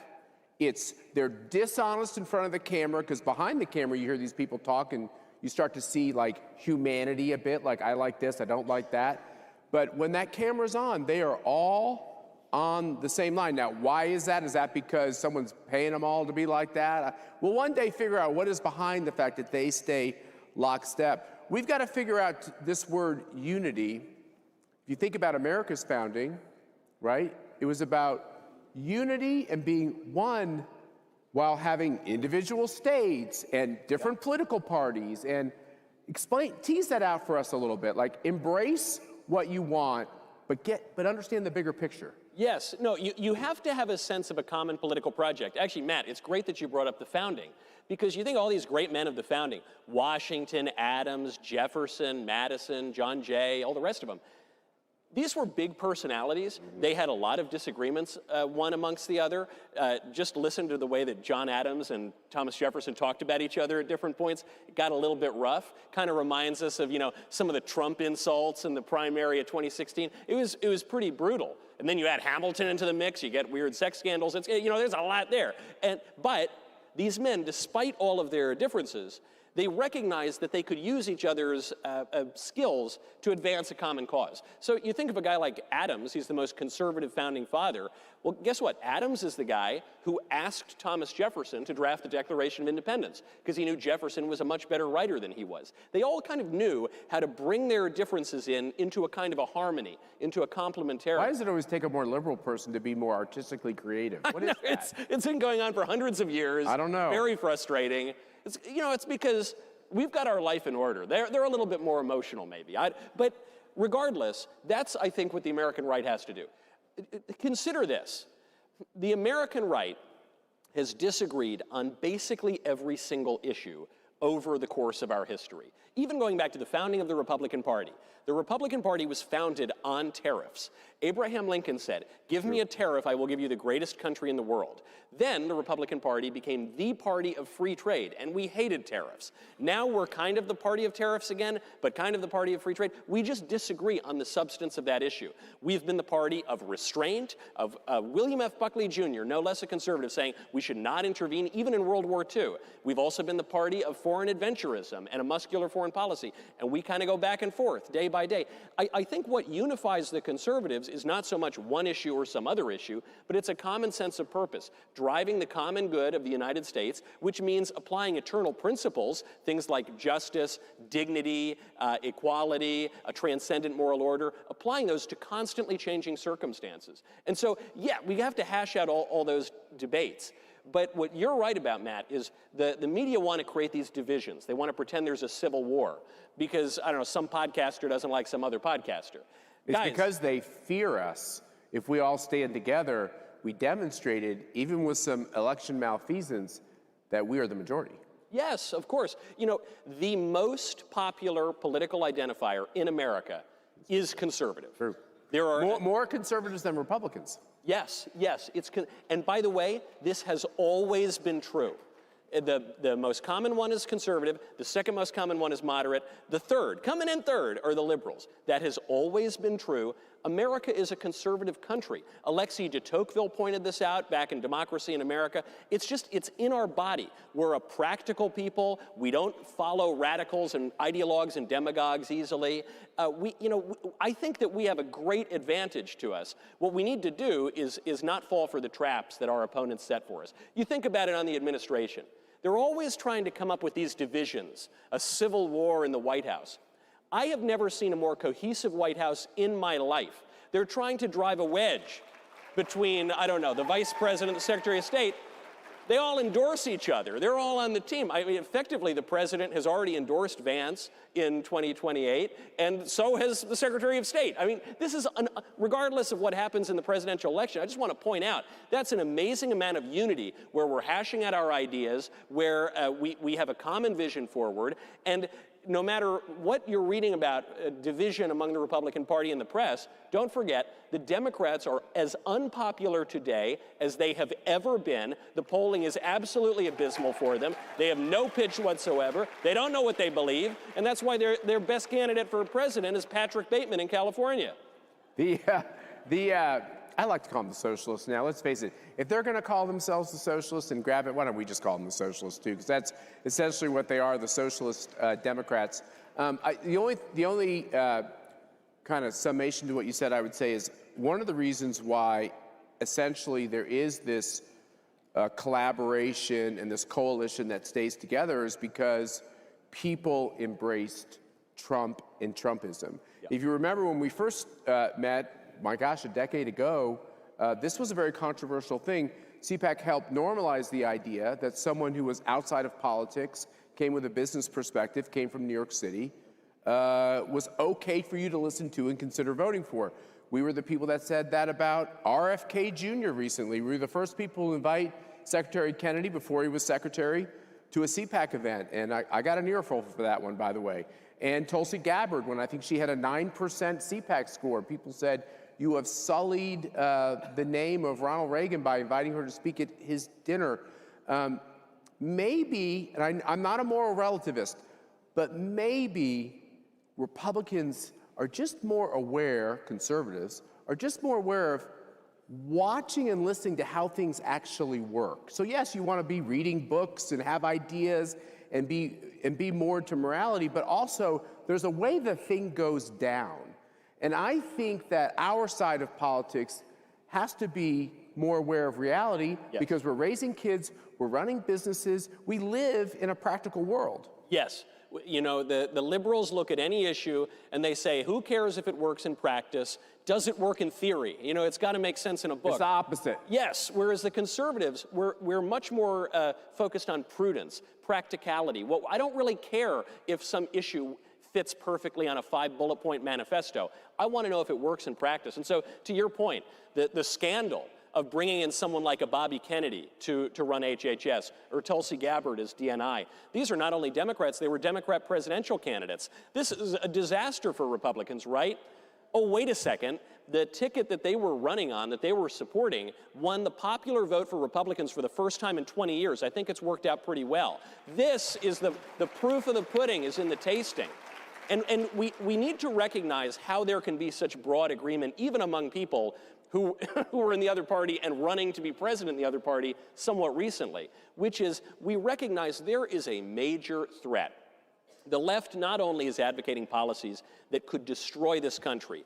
They're dishonest in front of the camera, because behind the camera you hear these people talk and you start to see like humanity a bit, like I like this, I don't like that. But when that camera's on, they are all on the same line. Now, why is that? Is that because someone's paying them all to be like that? We'll one day figure out what is behind the fact that they stay lockstep. We've got to figure out this word unity. If you think about America's founding, right? It was about unity and being one while having individual states and different political parties. And tease that out for us a little bit. Like, embrace what you want, but understand the bigger picture. Yes, no, you have to have a sense of a common political project. Actually, Matt, it's great that you brought up the founding, because you think all these great men of the founding, Washington, Adams, Jefferson, Madison, John Jay, all the rest of them, these were big personalities. They had a lot of disagreements, one amongst the other. Just listen to the way that John Adams and Thomas Jefferson talked about each other at different points. It got a little bit rough. Kind of reminds us of, you know, some of the Trump insults in the primary of 2016. It was pretty brutal. And then you add Hamilton into the mix, you get weird sex scandals. It's, you know, there's a lot there. But these men, despite all of their differences, they recognized that they could use each other's skills to advance a common cause. So you think of a guy like Adams, he's the most conservative founding father. Well, guess what? Adams is the guy who asked Thomas Jefferson to draft the Declaration of Independence, because he knew Jefferson was a much better writer than he was. They all kind of knew how to bring their differences into a kind of a harmony, into a complementarity. Why does it always take a more liberal person to be more artistically creative? What is that? It's been going on for hundreds of years. I don't know. Very frustrating. It's because we've got our life in order. They're a little bit more emotional, maybe. But regardless, that's, I think, what the American right has to do. Consider this. The American right has disagreed on basically every single issue over the course of our history. Even going back to the founding of the Republican Party. The Republican Party was founded on tariffs. Abraham Lincoln said, "Give me a tariff, I will give you the greatest country in the world." Then the Republican Party became the party of free trade, and we hated tariffs. Now we're kind of the party of tariffs again, but kind of the party of free trade. We just disagree on the substance of that issue. We've been the party of restraint, of William F. Buckley Jr., no less a conservative, saying we should not intervene even in World War II. We've also been the party of foreign adventurism and a muscular foreign policy, and we kind of go back and forth day by day. I think what unifies the conservatives is not so much one issue or some other issue, but it's a common sense of purpose, driving the common good of the United States, which means applying eternal principles, things like justice, dignity, equality, a transcendent moral order, applying those to constantly changing circumstances. And so, yeah, we have to hash out all those debates. But what you're right about, Matt, is the media want to create these divisions. They want to pretend there's a civil war because, I don't know, some podcaster doesn't like some other podcaster. It's because they fear us. If we all stand together, we demonstrated, even with some election malfeasance, that we are the majority. Yes, of course. You know, the most popular political identifier in America is conservative. True. There are more conservatives than Republicans. Yes. And by the way, this has always been true. The most common one is conservative. The second most common one is moderate. The third, coming in third, are the liberals. That has always been true. America is a conservative country. Alexis de Tocqueville pointed this out back in Democracy in America. It's in our body. We're a practical people. We don't follow radicals and ideologues and demagogues easily. I think that we have a great advantage to us. What we need to do is not fall for the traps that our opponents set for us. You think about it on the administration. They're always trying to come up with these divisions, a civil war in the White House. I have never seen a more cohesive White House in my life. They're trying to drive a wedge between, I don't know, the vice president, the secretary of state. They all endorse each other. They're all on the team. I mean, effectively, the president has already endorsed Vance in 2028, and so has the Secretary of State. I mean, this is, regardless of what happens in the presidential election, I just want to point out, that's an amazing amount of unity where we're hashing out our ideas, where we have a common vision forward, and no matter what you're reading about division among the Republican Party and the press, don't forget the Democrats are as unpopular today as they have ever been. The polling is absolutely abysmal for them. They have no pitch whatsoever. They don't know what they believe, and that's why their best candidate for president is Patrick Bateman in California. I like to call them the socialists now. Let's face it. If they're going to call themselves the socialists and grab it, why don't we just call them the socialists too? Because that's essentially what they are, the socialist Democrats. The only kind of summation to what you said, I would say, is one of the reasons why essentially there is this collaboration and this coalition that stays together is because people embraced Trump and Trumpism. Yeah. If you remember when we first met, my gosh, a decade ago, this was a very controversial thing. CPAC helped normalize the idea that someone who was outside of politics, came with a business perspective, came from New York City, was okay for you to listen to and consider voting for. We were the people that said that about RFK Jr. recently. We were the first people to invite Secretary Kennedy, before he was secretary, to a CPAC event. And I got an earful for that one, by the way. And Tulsi Gabbard, when I think she had a 9% CPAC score, people said, you have sullied the name of Ronald Reagan by inviting her to speak at his dinner. Maybe, and I'm not a moral relativist, but maybe Republicans are just more aware, conservatives, are just more aware of watching and listening to how things actually work. So yes, you want to be reading books and have ideas and be more to morality, but also there's a way the thing goes down. And I think that our side of politics has to be more aware of reality, yes, because we're raising kids, we're running businesses, we live in a practical world. Yes. You know, the liberals look at any issue and they say, who cares if it works in practice? Does it work in theory? You know, it's got to make sense in a book. It's the opposite. Yes, whereas the conservatives, we're much more focused on prudence, practicality. Well, I don't really care if some issue fits perfectly on a 5-bullet point manifesto. I want to know if it works in practice. And so, to your point, the scandal of bringing in someone like a Bobby Kennedy to run HHS, or Tulsi Gabbard as DNI. These are not only Democrats, they were Democrat presidential candidates. This is a disaster for Republicans, right? Oh, wait a second. The ticket that they were running on, that they were supporting, won the popular vote for Republicans for the first time in 20 years. I think it's worked out pretty well. This is the proof of the pudding is in the tasting. And we need to recognize how there can be such broad agreement, even among people who were in the other party and running to be president in the other party somewhat recently, which is we recognize there is a major threat. The left not only is advocating policies that could destroy this country,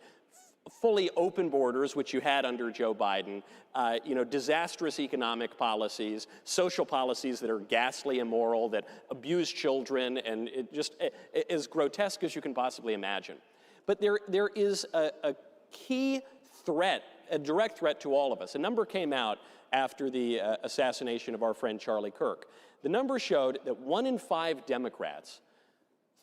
fully open borders, which you had under Joe Biden, disastrous economic policies, social policies that are ghastly immoral, that abuse children, and it just as grotesque as you can possibly imagine. But there is a key threat, a direct threat to all of us. A number came out after the assassination of our friend Charlie Kirk. The number showed that 1 in 5 Democrats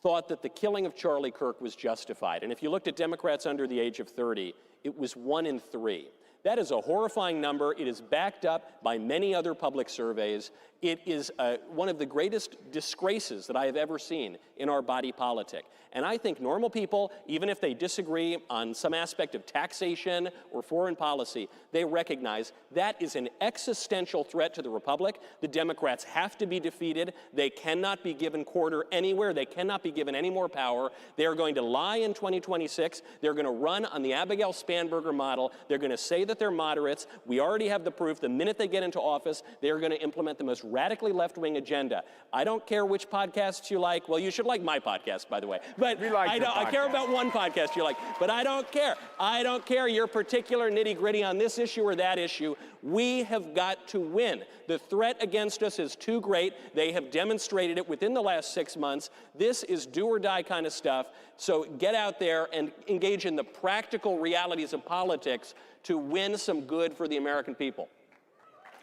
thought that the killing of Charlie Kirk was justified. And if you looked at Democrats under the age of 30, it was 1 in 3. That is a horrifying number. It is backed up by many other public surveys. It is one of the greatest disgraces that I have ever seen in our body politic. And I think normal people, even if they disagree on some aspect of taxation or foreign policy, they recognize that is an existential threat to the republic. The Democrats have to be defeated. They cannot be given quarter anywhere. They cannot be given any more power. They are going to lie in 2026. They're going to run on the Abigail Spanberger model. They're going to say that they're moderates. We already have the proof. The minute they get into office, they're going to implement the most radically left-wing agenda. I don't care which podcasts you like. Well, you should like my podcast, by the way. But I care about one podcast you like. But I don't care. I don't care your particular nitty-gritty on this issue or that issue. We have got to win. The threat against us is too great. They have demonstrated it within the last 6 months. This is do or die kind of stuff. So get out there and engage in the practical realities of politics to win some good for the American people.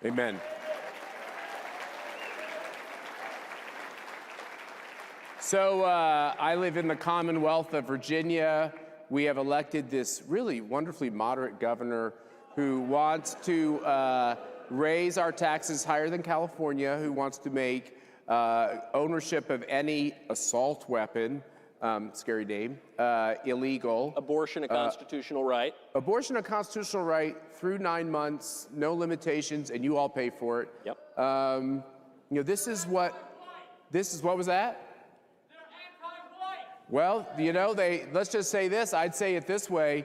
Amen. So I live in the Commonwealth of Virginia. We have elected this really wonderfully moderate governor who wants to raise our taxes higher than California, who wants to make ownership of any assault weapon, scary name, illegal. Abortion a constitutional right. Abortion a constitutional right through 9 months, no limitations, and you all pay for it. Yep. You know, this is what was that? Well, you know, let's just say this. I'd say it this way.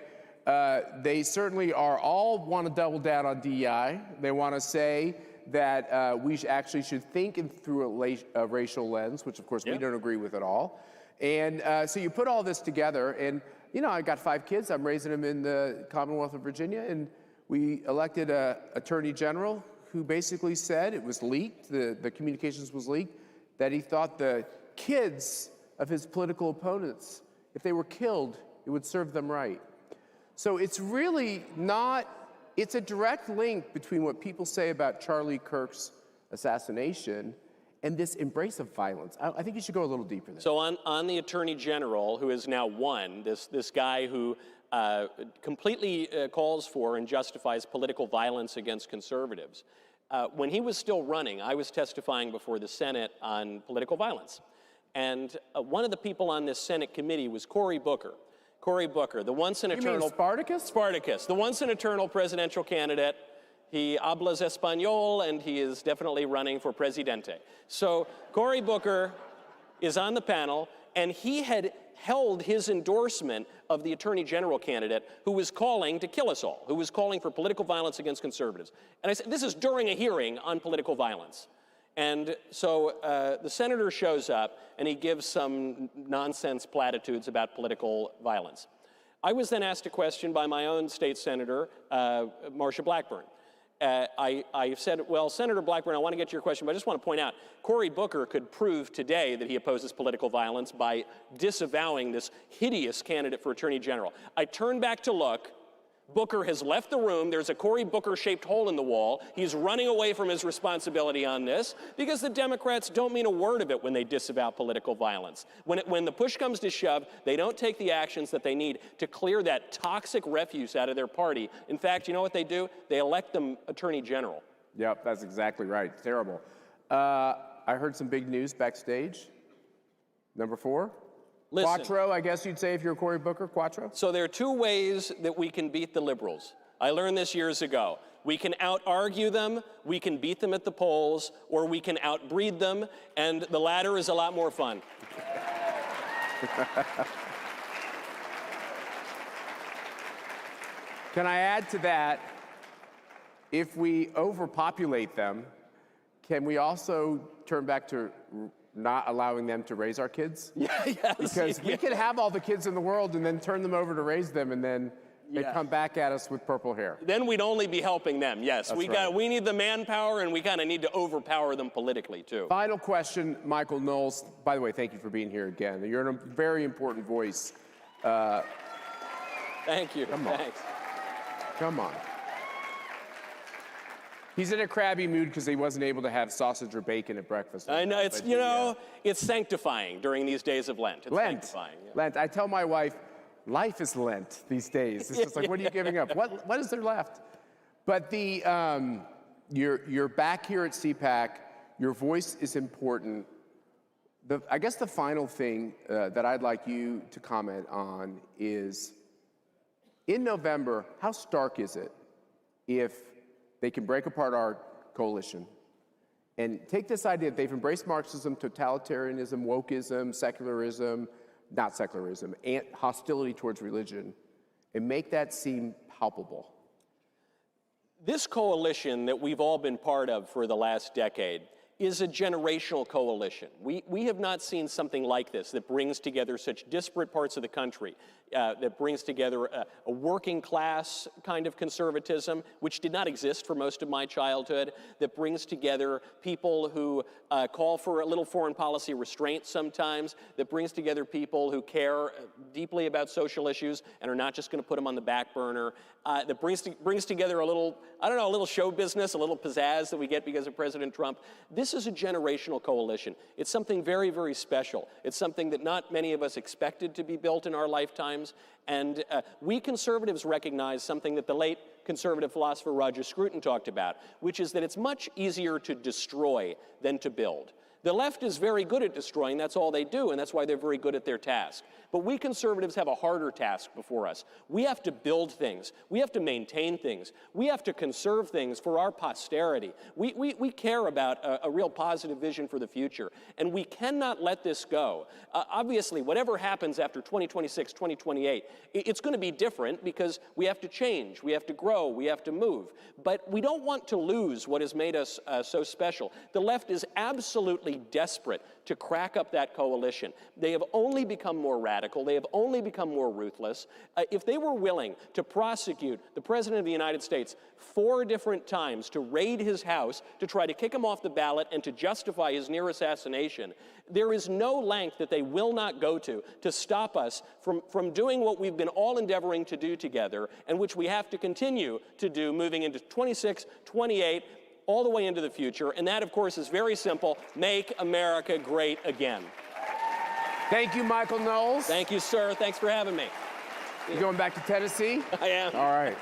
They certainly all want to double down on DEI. They want to say that we actually should think through a racial lens, which of course we don't agree with at all. And so you put all this together, and you know, I got 5 kids. I'm raising them in the Commonwealth of Virginia, and we elected an attorney general who basically said, it was leaked, the communications was leaked, that he thought the kids of his political opponents, if they were killed, it would serve them right. So it's really not, it's a direct link between what people say about Charlie Kirk's assassination and this embrace of violence. I think you should go a little deeper there. So on the Attorney General, who has now won, this guy who completely calls for and justifies political violence against conservatives. When he was still running, I was testifying before the Senate on political violence. And one of the people on this Senate committee was Cory Booker. Cory Booker, the once and eternal... You mean Spartacus? Spartacus, the once and eternal presidential candidate. He hablas español, and he is definitely running for presidente. So Cory Booker is on the panel, and he had held his endorsement of the Attorney General candidate who was calling to kill us all, who was calling for political violence against conservatives. And I said, this is during a hearing on political violence. And so the senator shows up, and he gives some nonsense platitudes about political violence. I was then asked a question by my own state senator, Marsha Blackburn. I said, well, Senator Blackburn, I want to get to your question, but I just want to point out, Cory Booker could prove today that he opposes political violence by disavowing this hideous candidate for Attorney General. I turned back to look. Booker has left the room. There's a Cory Booker-shaped hole in the wall. He's running away from his responsibility on this because the Democrats don't mean a word of it when they disavow political violence. When the push comes to shove, they don't take the actions that they need to clear that toxic refuse out of their party. In fact, you know what they do? They elect them Attorney General. Yep, that's exactly right. It's terrible. I heard some big news backstage. Number 4. Listen, Quattro, I guess you'd say if you're Cory Booker, Quattro? So there are 2 ways that we can beat the liberals. I learned this years ago. We can out-argue them, we can beat them at the polls, or we can outbreed them, and the latter is a lot more fun. Can I add to that, if we overpopulate them, can we also turn back to not allowing them to raise our kids? Yes. Because we could have all the kids in the world and then turn them over to raise them, and then they come back at us with purple hair. Then we'd only be helping them, yes. We need the manpower, and we kind of need to overpower them politically, too. Final question, Michael Knowles. By the way, thank you for being here again. You're a very important voice. Thank you. Thanks. Come on. He's in a crabby mood because he wasn't able to have sausage or bacon at breakfast. I know, it's, it's sanctifying during these days of Lent. It's sanctifying. Yeah. Lent. I tell my wife, life is Lent these days. It's just like, what are you giving up? What is there left? But you're back here at CPAC. Your voice is important. I guess the final thing that I'd like you to comment on is, in November, how stark is it if they can break apart our coalition and take this idea that they've embraced Marxism, totalitarianism, wokeism, secularism, not secularism, and hostility towards religion, and make that seem palpable? This coalition that we've all been part of for the last decade is a generational coalition. We have not seen something like this that brings together such disparate parts of the country, that brings together a working class kind of conservatism, which did not exist for most of my childhood, that brings together people who call for a little foreign policy restraint sometimes, that brings together people who care deeply about social issues and are not just going to put them on the back burner, that brings together a little, I don't know, a little show business, a little pizzazz that we get because of President Trump. This is a generational coalition. It's something very, very special. It's something that not many of us expected to be built in our lifetimes. And we conservatives recognize something that the late conservative philosopher Roger Scruton talked about, which is that it's much easier to destroy than to build. The left is very good at destroying. That's all they do, and that's why they're very good at their task. But we conservatives have a harder task before us. We have to build things. We have to maintain things. We have to conserve things for our posterity. We care about a real positive vision for the future, and we cannot let this go. Obviously, whatever happens after 2026, 2028, it's going to be different because we have to change, we have to grow, we have to move. But we don't want to lose what has made us so special. The left is absolutely desperate to crack up that coalition. They have only become more radical. They have only become more ruthless. If they were willing to prosecute the President of the United States 4 different times to raid his house, to try to kick him off the ballot and to justify his near assassination, there is no length that they will not go to stop us from doing what we've been all endeavoring to do together, and which we have to continue to do moving into 26, 28, all the way into the future. And that, of course, is very simple: make America great again. Thank you, Michael Knowles. Thank you, sir. Thanks for having me. You going back to Tennessee? I am. All right.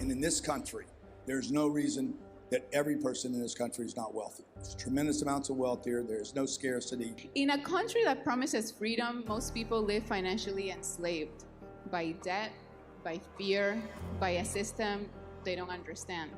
In this country, there's no reason that every person in this country is not wealthy. There's tremendous amounts of wealth here. There's no scarcity. In a country that promises freedom, most people live financially enslaved by debt, by fear, by a system they don't understand.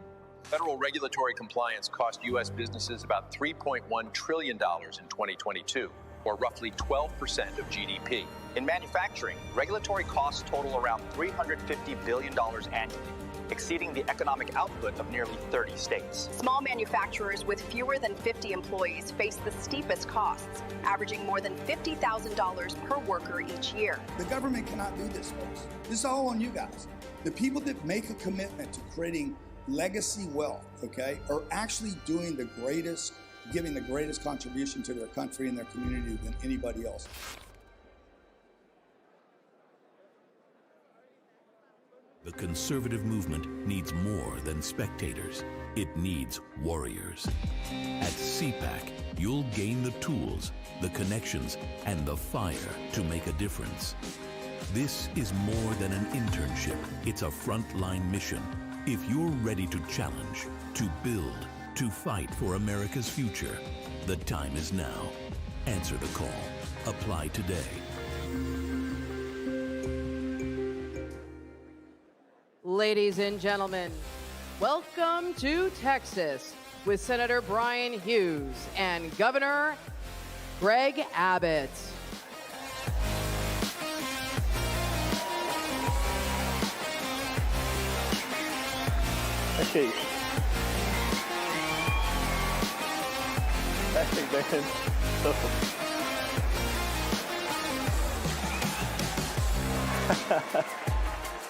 Federal regulatory compliance cost U.S. businesses about $3.1 trillion in 2022, or roughly 12% of GDP. In manufacturing, regulatory costs total around $350 billion annually, exceeding the economic output of nearly 30 states. Small manufacturers with fewer than 50 employees face the steepest costs, averaging more than $50,000 per worker each year. The government cannot do this, folks. This is all on you guys. The people that make a commitment to creating legacy wealth, okay, are actually doing the greatest, giving the greatest contribution to their country and their community than anybody else. The conservative movement needs more than spectators. It needs warriors. At CPAC, you'll gain the tools, the connections, and the fire to make a difference. This is more than an internship. It's a frontline mission. If you're ready to challenge, to build, to fight for America's future, the time is now. Answer the call. Apply today. Ladies and gentlemen, welcome to Texas with Senator Brian Hughes and Governor Greg Abbott. Hey, man.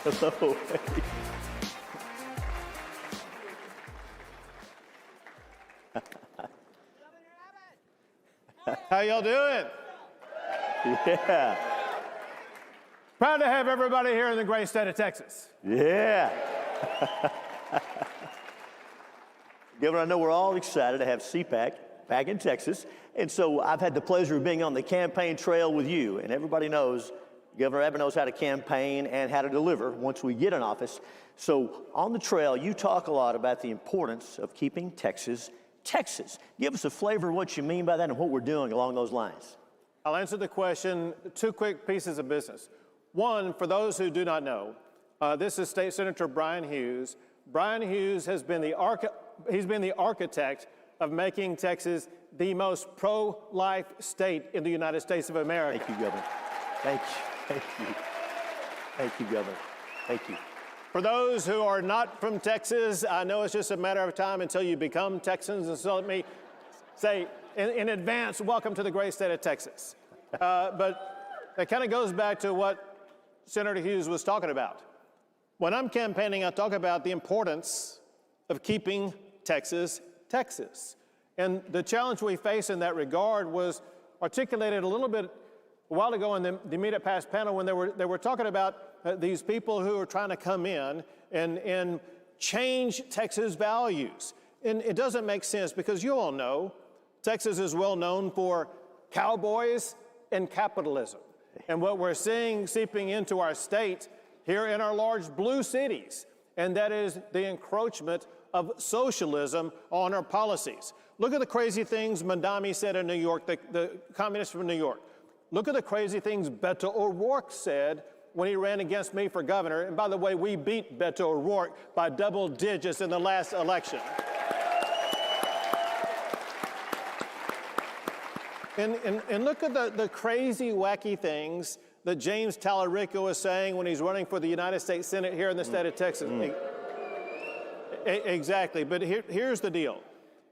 Hello. How y'all doing? Yeah. Proud to have everybody here in the great state of Texas. Yeah. Governor, I know we're all excited to have CPAC back in Texas. And so I've had the pleasure of being on the campaign trail with you. And everybody knows Governor Abbott knows how to campaign and how to deliver once we get in office. So on the trail, you talk a lot about the importance of keeping Texas, Texas. Give us a flavor of what you mean by that and what we're doing along those lines. I'll answer the question, two quick pieces of business. One, for those who do not know, this is State Senator Brian Hughes. Brian Hughes has been the architect of making Texas the most pro-life state in the United States of America. Thank you, Governor. Thank you. Thank you. Thank you, Governor. Thank you. For those who are not from Texas, I know it's just a matter of time until you become Texans, and so let me say in advance, welcome to the great state of Texas. But that kind of goes back to what Senator Hughes was talking about. When I'm campaigning, I talk about the importance of keeping Texas, Texas. And the challenge we face in that regard was articulated a little bit a while ago in the immediate past panel when they were talking about these people who are trying to come in and change Texas values. And it doesn't make sense because you all know Texas is well known for cowboys and capitalism. And what we're seeing seeping into our state here in our large blue cities, and that is the encroachment of socialism on our policies. Look at the crazy things Mandami said in New York, the communist from New York. Look at the crazy things Beto O'Rourke said when he ran against me for governor. And by the way, we beat Beto O'Rourke by double digits in the last election. And look at the crazy, wacky things that James Talarico is saying when he's running for the United States Senate here in the state of Texas. Exactly, but here's the deal.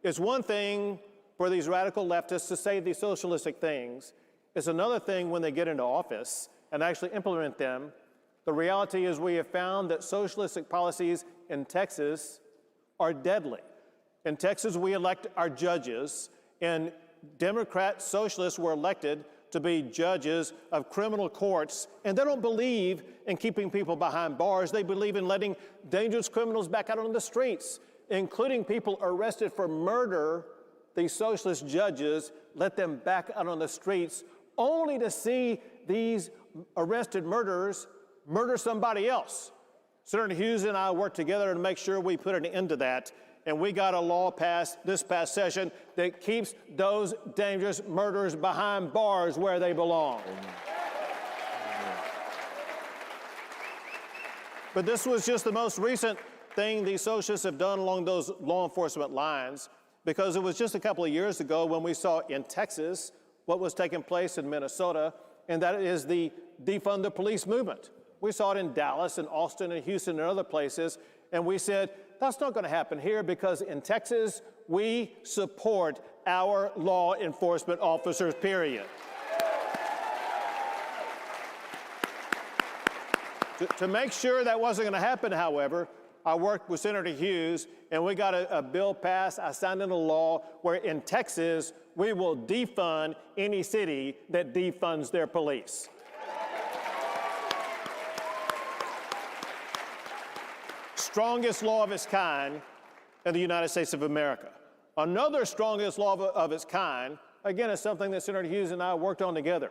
It's one thing for these radical leftists to say these socialistic things. It's another thing when they get into office and actually implement them. The reality is we have found that socialistic policies in Texas are deadly. In Texas, we elect our judges, and Democrat socialists were elected to be judges of criminal courts, and they don't believe in keeping people behind bars. They believe in letting dangerous criminals back out on the streets, including people arrested for murder. These socialist judges let them back out on the streets only to see these arrested murderers murder somebody else. Senator Hughes and I worked together to make sure we put an end to that, and we got a law passed this past session that keeps those dangerous murderers behind bars where they belong. But this was just the most recent thing these socialists have done along those law enforcement lines, because it was just a couple of years ago when we saw in Texas what was taking place in Minnesota, and that is the defund the police movement. We saw it in Dallas and Austin and Houston and other places, and we said, that's not going to happen here because in Texas, we support our law enforcement officers, period. To make sure that wasn't going to happen, however, I worked with Senator Hughes, and we got a bill passed. I signed into law where in Texas, we will defund any city that defunds their police. Strongest law of its kind in the United States of America. Another strongest law of its kind, again, is something that Senator Hughes and I worked on together.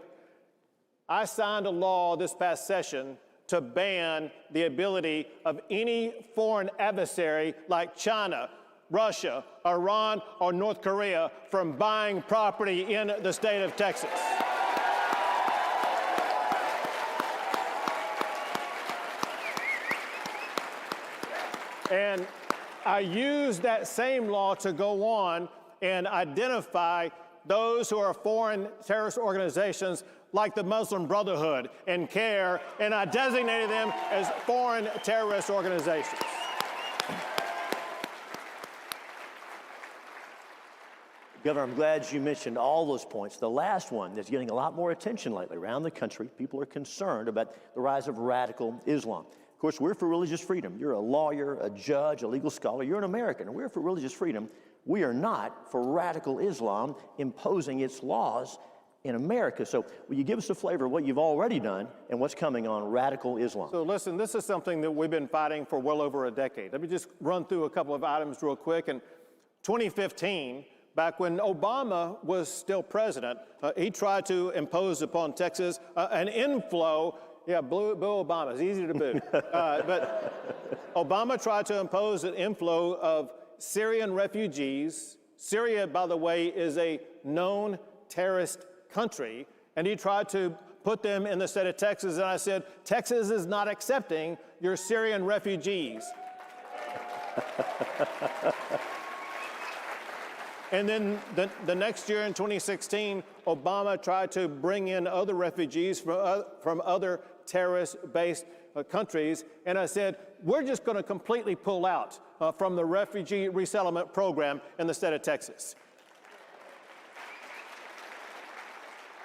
I signed a law this past session to ban the ability of any foreign adversary like China, Russia, Iran, or North Korea from buying property in the state of Texas. And I use that same law to go on and identify those who are foreign terrorist organizations like the Muslim Brotherhood and CARE, and I designated them as foreign terrorist organizations. Governor, I'm glad you mentioned all those points. The last one that's getting a lot more attention lately around the country. People are concerned about the rise of radical Islam. Of course, we're for religious freedom. You're a lawyer, a judge, a legal scholar. You're an American, and we're for religious freedom. We are not for radical Islam imposing its laws in America. So will you give us a flavor of what you've already done and what's coming on radical Islam? So listen, this is something that we've been fighting for well over a decade. Let me just run through a couple of items real quick. In 2015, back when Obama was still president, he tried to impose upon Texas an inflow. Yeah, boo Obama. It's easy to boo. But Obama tried to impose an inflow of Syrian refugees. Syria, by the way, is a known terrorist country, and he tried to put them in the state of Texas, and I said, Texas is not accepting your Syrian refugees. And then the next year in 2016, Obama tried to bring in other refugees from other terrorist-based countries, and I said, we're just going to completely pull out from the refugee resettlement program in the state of Texas.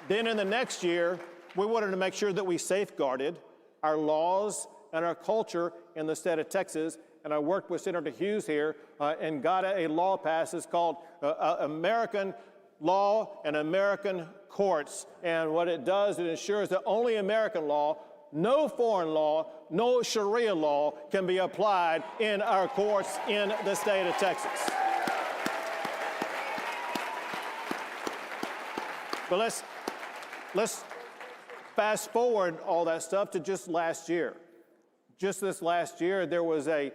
Then in the next year, we wanted to make sure that we safeguarded our laws and our culture in the state of Texas, and I worked with Senator Hughes here and got a law passed. It's called American Law and American Courts, and what it does, it ensures that only American law, no foreign law, no Sharia law can be applied in our courts in the state of Texas. But let's fast forward all that stuff to just last year. Just this last year, there was a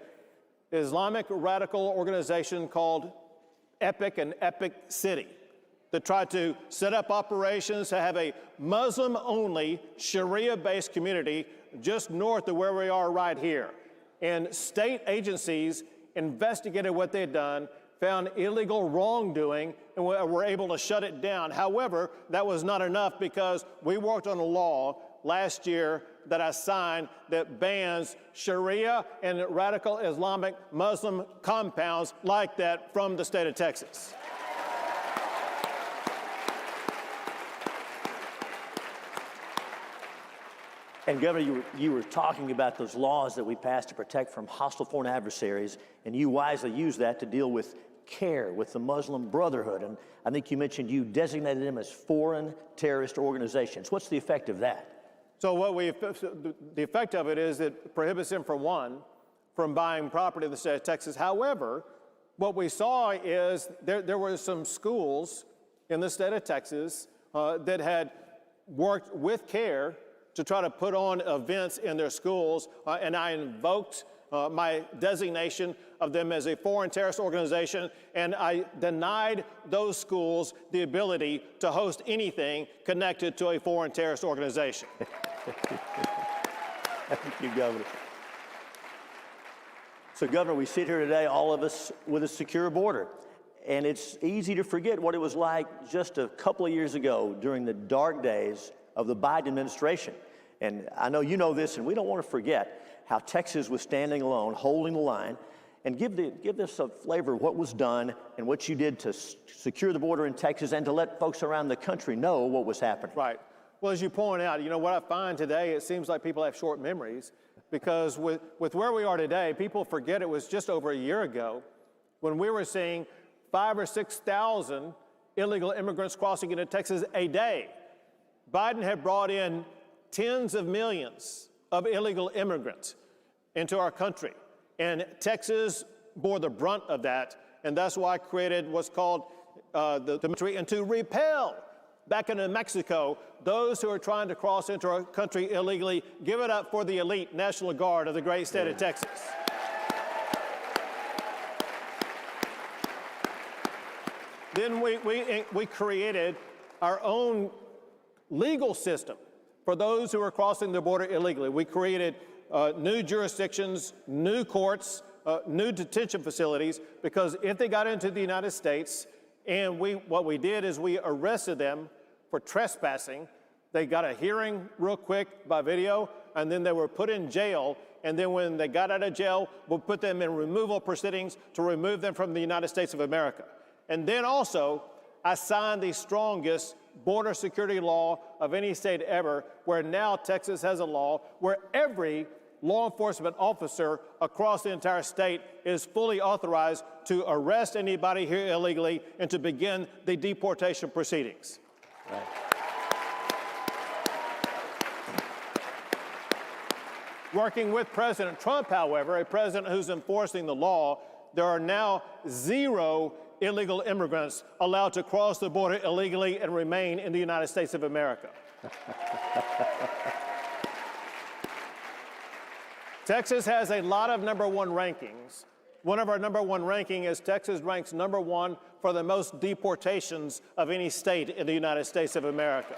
Islamic radical organization called Epic and Epic City that tried to set up operations to have a Muslim-only Sharia-based community just north of where we are right here. And state agencies investigated what they'd done, found illegal wrongdoing, and were able to shut it down. However, that was not enough because we worked on a law last year that I signed that bans Sharia and radical Islamic Muslim compounds like that from the state of Texas. And Governor, you were talking about those laws that we passed to protect from hostile foreign adversaries, and you wisely used that to deal with CARE, with the Muslim Brotherhood. And I think you mentioned you designated them as foreign terrorist organizations. What's the effect of that? So the effect of it is it prohibits them, for one, from buying property in the state of Texas. However, what we saw is there were some schools in the state of Texas that had worked with CARE to try to put on events in their schools, and I invoked my designation of them as a foreign terrorist organization, and I denied those schools the ability to host anything connected to a foreign terrorist organization. Thank you, Governor. So, Governor, we sit here today, all of us, with a secure border. And it's easy to forget what it was like just a couple of years ago during the dark days of the Biden administration. And I know you know this, and we don't want to forget how Texas was standing alone, holding the line. And give us a flavor of what was done and what you did to secure the border in Texas and to let folks around the country know what was happening. Right. Well, as you point out, you know, what I find today, it seems like people have short memories because with where we are today, people forget it was just over a year ago when we were seeing 5,000 or 6,000 illegal immigrants crossing into Texas a day. Biden had brought in tens of millions of illegal immigrants into our country. And Texas bore the brunt of that, and that's why I created what's called the military, and to repel back into Mexico those who are trying to cross into our country illegally. Give it up for the elite National Guard of the great state of Texas. Then we created our own legal system for those who are crossing the border illegally. We created new jurisdictions, new courts, new detention facilities, because if they got into the United States, and what we did is we arrested them for trespassing. They got a hearing real quick by video, and then they were put in jail, and then when they got out of jail, we'll put them in removal proceedings to remove them from the United States of America. And then also, I signed the strongest border security law of any state ever, where now Texas has a law where every law enforcement officer across the entire state is fully authorized to arrest anybody here illegally and to begin the deportation proceedings. Right. Working with President Trump, however, a president who's enforcing the law, there are now 0 illegal immigrants allowed to cross the border illegally and remain in the United States of America. Texas has a lot of #1 rankings. One of our #1 ranking is Texas ranks #1 for the most deportations of any state in the United States of America.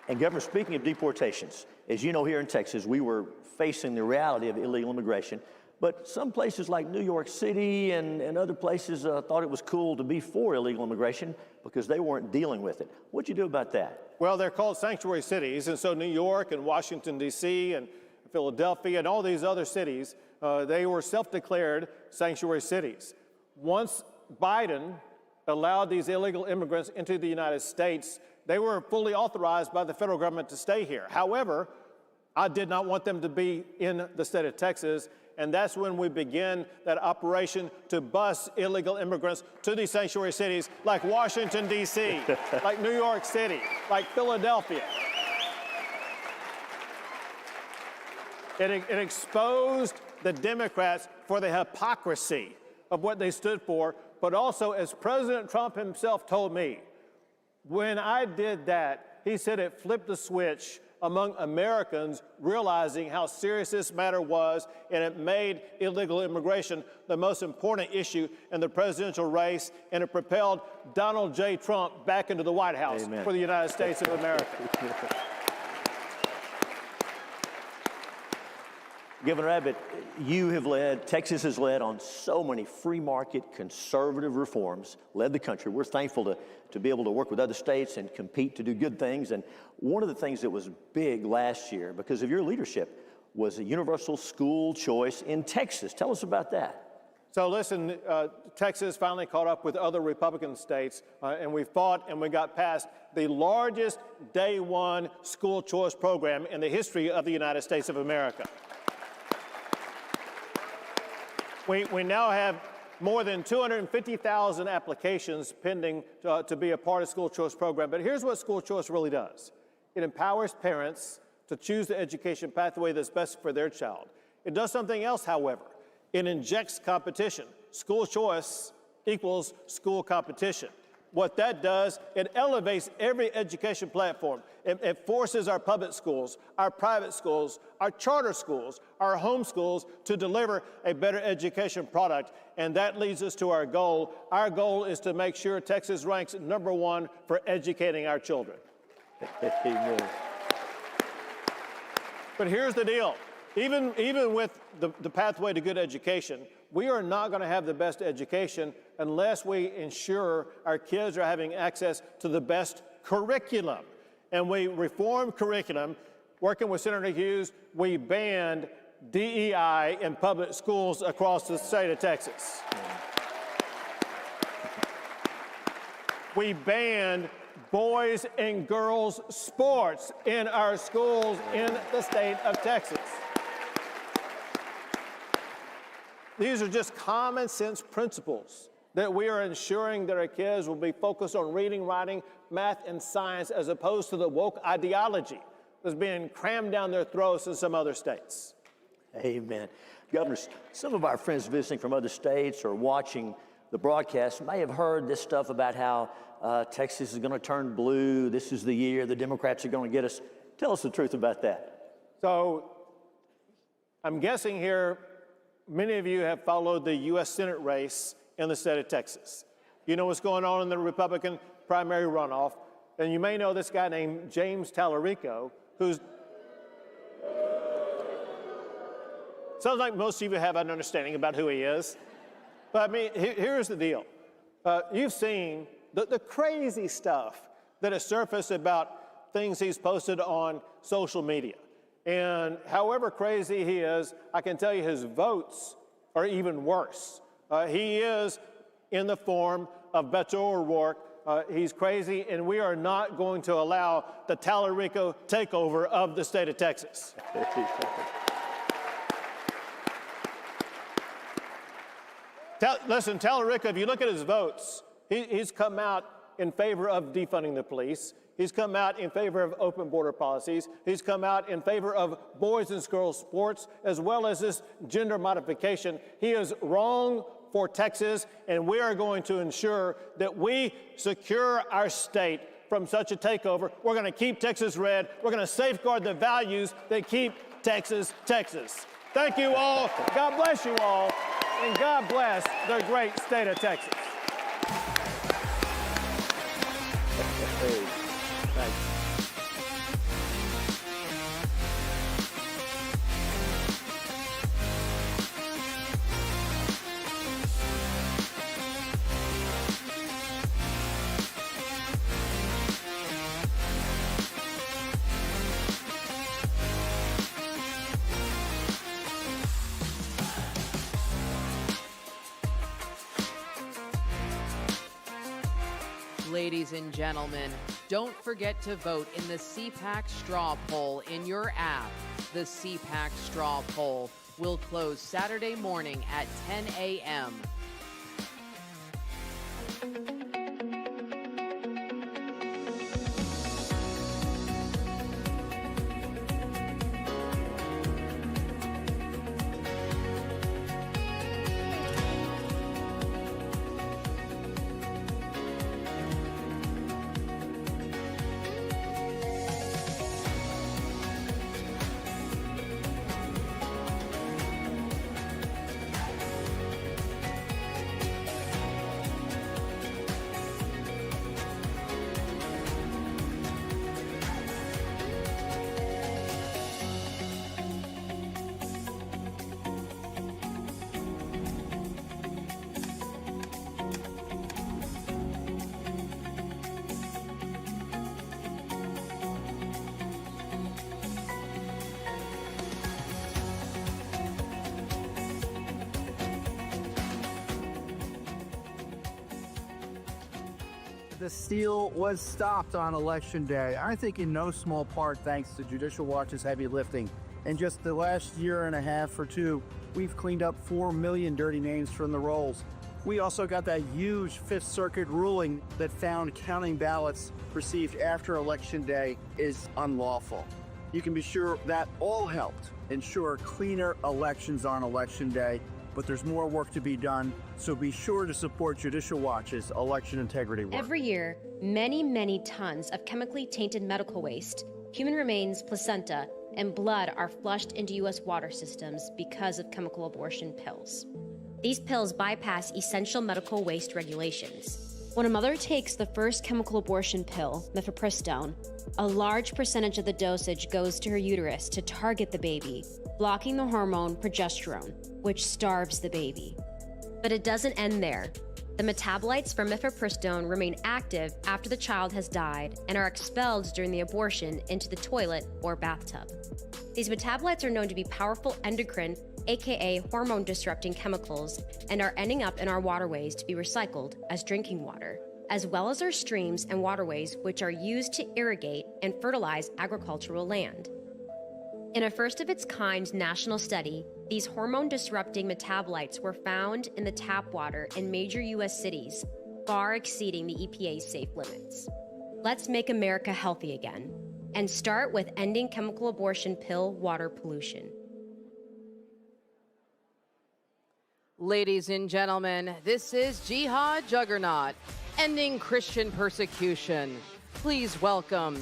And Governor, speaking of deportations, as you know, here in Texas, we were facing the reality of illegal immigration, but some places like New York City and other places thought it was cool to be for illegal immigration because they weren't dealing with it. What'd you do about that? Well, they're called sanctuary cities, and so New York and Washington, D.C., and Philadelphia and all these other cities, they were self-declared sanctuary cities. Once Biden allowed these illegal immigrants into the United States, they were fully authorized by the federal government to stay here. However, I did not want them to be in the state of Texas, and that's when we began that operation to bus illegal immigrants to these sanctuary cities like Washington, D.C., like New York City, like Philadelphia. It exposed the Democrats for the hypocrisy of what they stood for, but also, as President Trump himself told me, when I did that, he said it flipped the switch among Americans realizing how serious this matter was, and it made illegal immigration the most important issue in the presidential race, and it propelled Donald J. Trump back into the White House. Amen. For the United States of America. Governor Abbott, you have led, Texas has led on so many free market conservative reforms, led the country. We're thankful to be able to work with other states and compete to do good things. And one of the things that was big last year because of your leadership was a universal school choice in Texas. Tell us about that. So listen, Texas finally caught up with other Republican states, and we fought and we got past the largest day one school choice program in the history of the United States of America. We now have more than 250,000 applications pending to be a part of school choice program. But here's what school choice really does. It empowers parents to choose the education pathway that's best for their child. It does something else, however. It injects competition. School choice equals school competition. What that does, it elevates every education platform. It forces our public schools, our private schools, our charter schools, our home schools to deliver a better education product, and that leads us to our goal. Our goal is to make sure Texas ranks #1 for educating our children. Amen. But here's the deal. Even with the pathway to good education, we are not going to have the best education unless we ensure our kids are having access to the best curriculum. And we reformed curriculum. Working with Senator Hughes, we banned DEI in public schools across the state of Texas. We banned boys and girls sports in our schools in the state of Texas. These are just common sense principles that we are ensuring that our kids will be focused on reading, writing, math, and science as opposed to the woke ideology that's being crammed down their throats in some other states. Amen. Governor, some of our friends visiting from other states or watching the broadcast may have heard this stuff about how Texas is going to turn blue. This is the year the Democrats are going to get us. Tell us the truth about that. So I'm guessing here many of you have followed the U.S. Senate race in the state of Texas. You know what's going on in the Republican primary runoff, and you may know this guy named James Tallarico, who's... Sounds like most of you have an understanding about who he is. But I mean, here's the deal. You've seen the crazy stuff that has surfaced about things he's posted on social media. And however crazy he is, I can tell you his votes are even worse. He is in the form of Beto O'Rourke. He's crazy, and we are not going to allow the Tallarico takeover of the state of Texas. Listen, Tallarico, if you look at his votes, he's come out in favor of defunding the police. He's come out in favor of open border policies. He's come out in favor of boys and girls sports, as well as this gender modification. He is wrong for Texas, and we are going to ensure that we secure our state from such a takeover. We're going to keep Texas red. We're going to safeguard the values that keep Texas, Texas. Thank you all. God bless you all, and God bless the great state of Texas. Thanks. Ladies and gentlemen, don't forget to vote in the CPAC straw poll in your app. The CPAC straw poll will close Saturday morning at 10 a.m. The steal was stopped on Election Day, I think in no small part thanks to Judicial Watch's heavy lifting. In just the last year and a half or two, we've cleaned up 4 million dirty names from the rolls. We also got that huge Fifth Circuit ruling that found counting ballots received after Election Day is unlawful. You can be sure that all helped ensure cleaner elections on Election Day, but there's more work to be done, so be sure to support Judicial Watch's election integrity work. Every year, many tons of chemically tainted medical waste, human remains, placenta, and blood are flushed into U.S. water systems because of chemical abortion pills. These pills bypass essential medical waste regulations. When a mother takes the first chemical abortion pill, mifepristone, a large percentage of the dosage goes to her uterus to target the baby, blocking the hormone progesterone, which starves the baby. But it doesn't end there. The metabolites from mifepristone remain active after the child has died and are expelled during the abortion into the toilet or bathtub. These metabolites are known to be powerful endocrine, aka hormone-disrupting chemicals, and are ending up in our waterways to be recycled as drinking water, as well as our streams and waterways, which are used to irrigate and fertilize agricultural land. In a first-of-its-kind national study, these hormone-disrupting metabolites were found in the tap water in major U.S. cities, far exceeding the EPA's safe limits. Let's make America healthy again, and start with ending chemical abortion pill water pollution. Ladies and gentlemen, this is Jihad Juggernaut, ending Christian persecution. Please welcome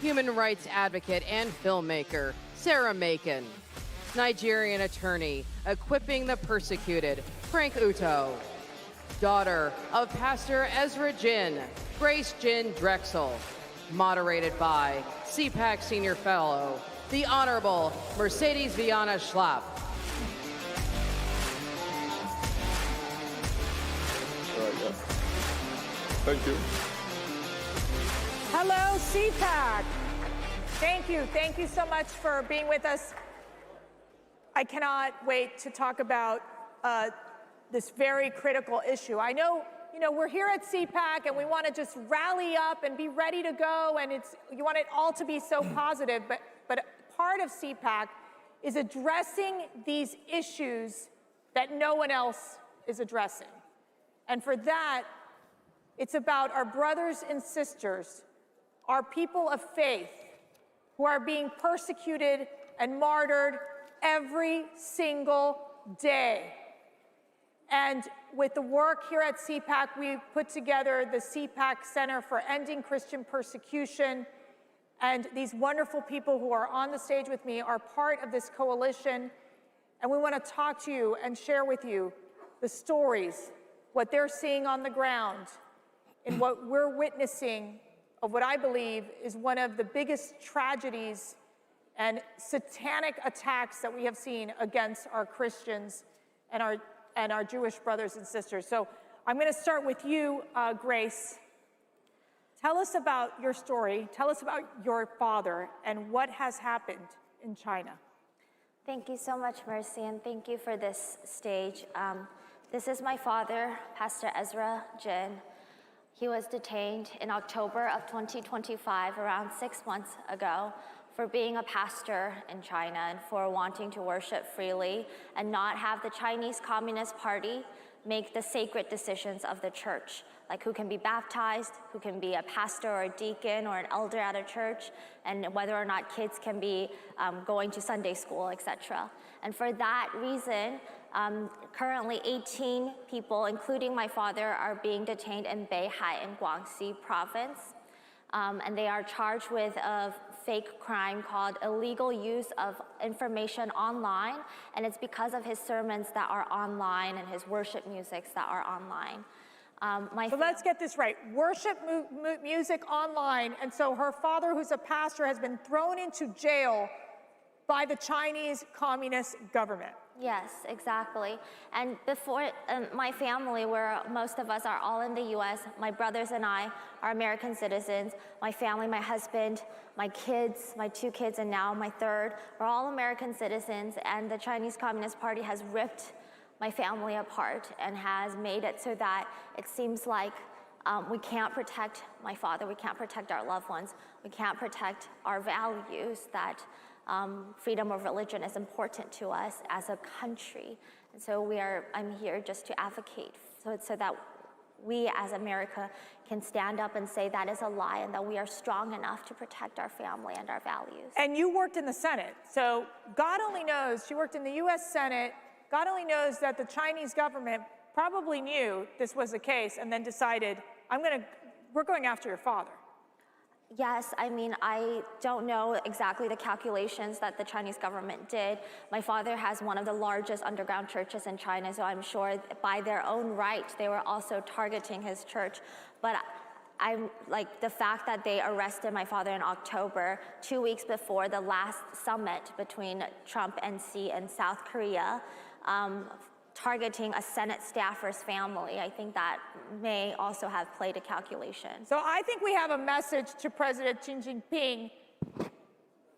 human rights advocate and filmmaker, Sarah Macon. Nigerian attorney, equipping the persecuted, Frank Uto. Daughter of Pastor Ezra Jin, Grace Jin Drexel. Moderated by CPAC Senior Fellow, the Honorable Mercedes Viana Schlapp. Thank you. Hello, CPAC. Thank you so much for being with us. I cannot wait to talk about this very critical issue. I know, we're here at CPAC and we want to just rally up and be ready to go, and you want it all to be so positive, but part of CPAC is addressing these issues that no one else is addressing. And for that, it's about our brothers and sisters, our people of faith, who are being persecuted and martyred every single day. And with the work here at CPAC, we put together the CPAC Center for Ending Christian Persecution. And these wonderful people who are on the stage with me are part of this coalition. And we want to talk to you and share with you the stories, what they're seeing on the ground, and what we're witnessing of what I believe is one of the biggest tragedies and satanic attacks that we have seen against our Christians and our Jewish brothers and sisters. So I'm going to start with you, Grace. Tell us about your story. Tell us about your father and what has happened in China. Thank you so much, Mercy, and thank you for this stage. This is my father, Pastor Ezra Jin. He was detained in October of 2025, around 6 months ago, for being a pastor in China and for wanting to worship freely and not have the Chinese Communist Party make the sacred decisions of the church, like who can be baptized, who can be a pastor or a deacon or an elder at a church, and whether or not kids can be going to Sunday school, etc. And for that reason, currently 18 people, including my father, are being detained in Beihai in Guangxi province. And they are charged with a fake crime called illegal use of information online, and it's because of his sermons that are online and his worship musics that are online. So let's get this right. Worship music online, and so her father, who's a pastor, has been thrown into jail by the Chinese Communist government. Yes, exactly. And before, my family, where most of us are all in the US, my brothers and I are American citizens. My family, my husband, my kids, my 2 kids, and now my 3rd, are all American citizens, and the Chinese Communist Party has ripped my family apart and has made it so that it seems like we can't protect my father, we can't protect our loved ones, we can't protect our values, that freedom of religion is important to us as a country. And so I'm here just to advocate so that we as America can stand up and say that is a lie and that we are strong enough to protect our family and our values. And you worked in the Senate, so God only knows, she worked in the US Senate, God only knows that the Chinese government probably knew this was the case and then decided, we're going after your father. Yes, I mean, I don't know exactly the calculations that the Chinese government did. My father has one of the largest underground churches in China, so I'm sure by their own right, they were also targeting his church. But I'm like, the fact that they arrested my father in October, 2 weeks before the last summit between Trump and Xi in South Korea, targeting a Senate staffer's family, I think that may also have played a calculation. So I think we have a message to President Xi Jinping.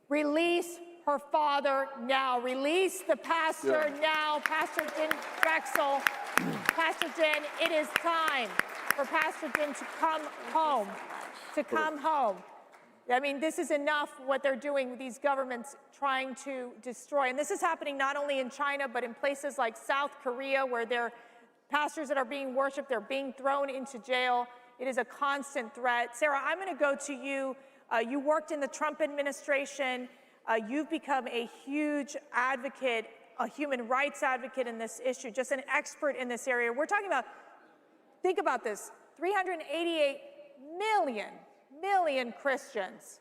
Release her father now. Release the pastor now. Pastor Jin Drexel. Pastor Jin, it is time for Pastor Jin to come home. To come home. I mean, this is enough what they're doing with these governments trying to destroy. And this is happening not only in China, but in places like South Korea, where there are pastors that are being worshiped, they're being thrown into jail. It is a constant threat. Sarah, I'm going to go to you. You worked in the Trump administration. You've become a huge advocate, a human rights advocate in this issue, just an expert in this area. We're talking about, think about this, 388 million Christians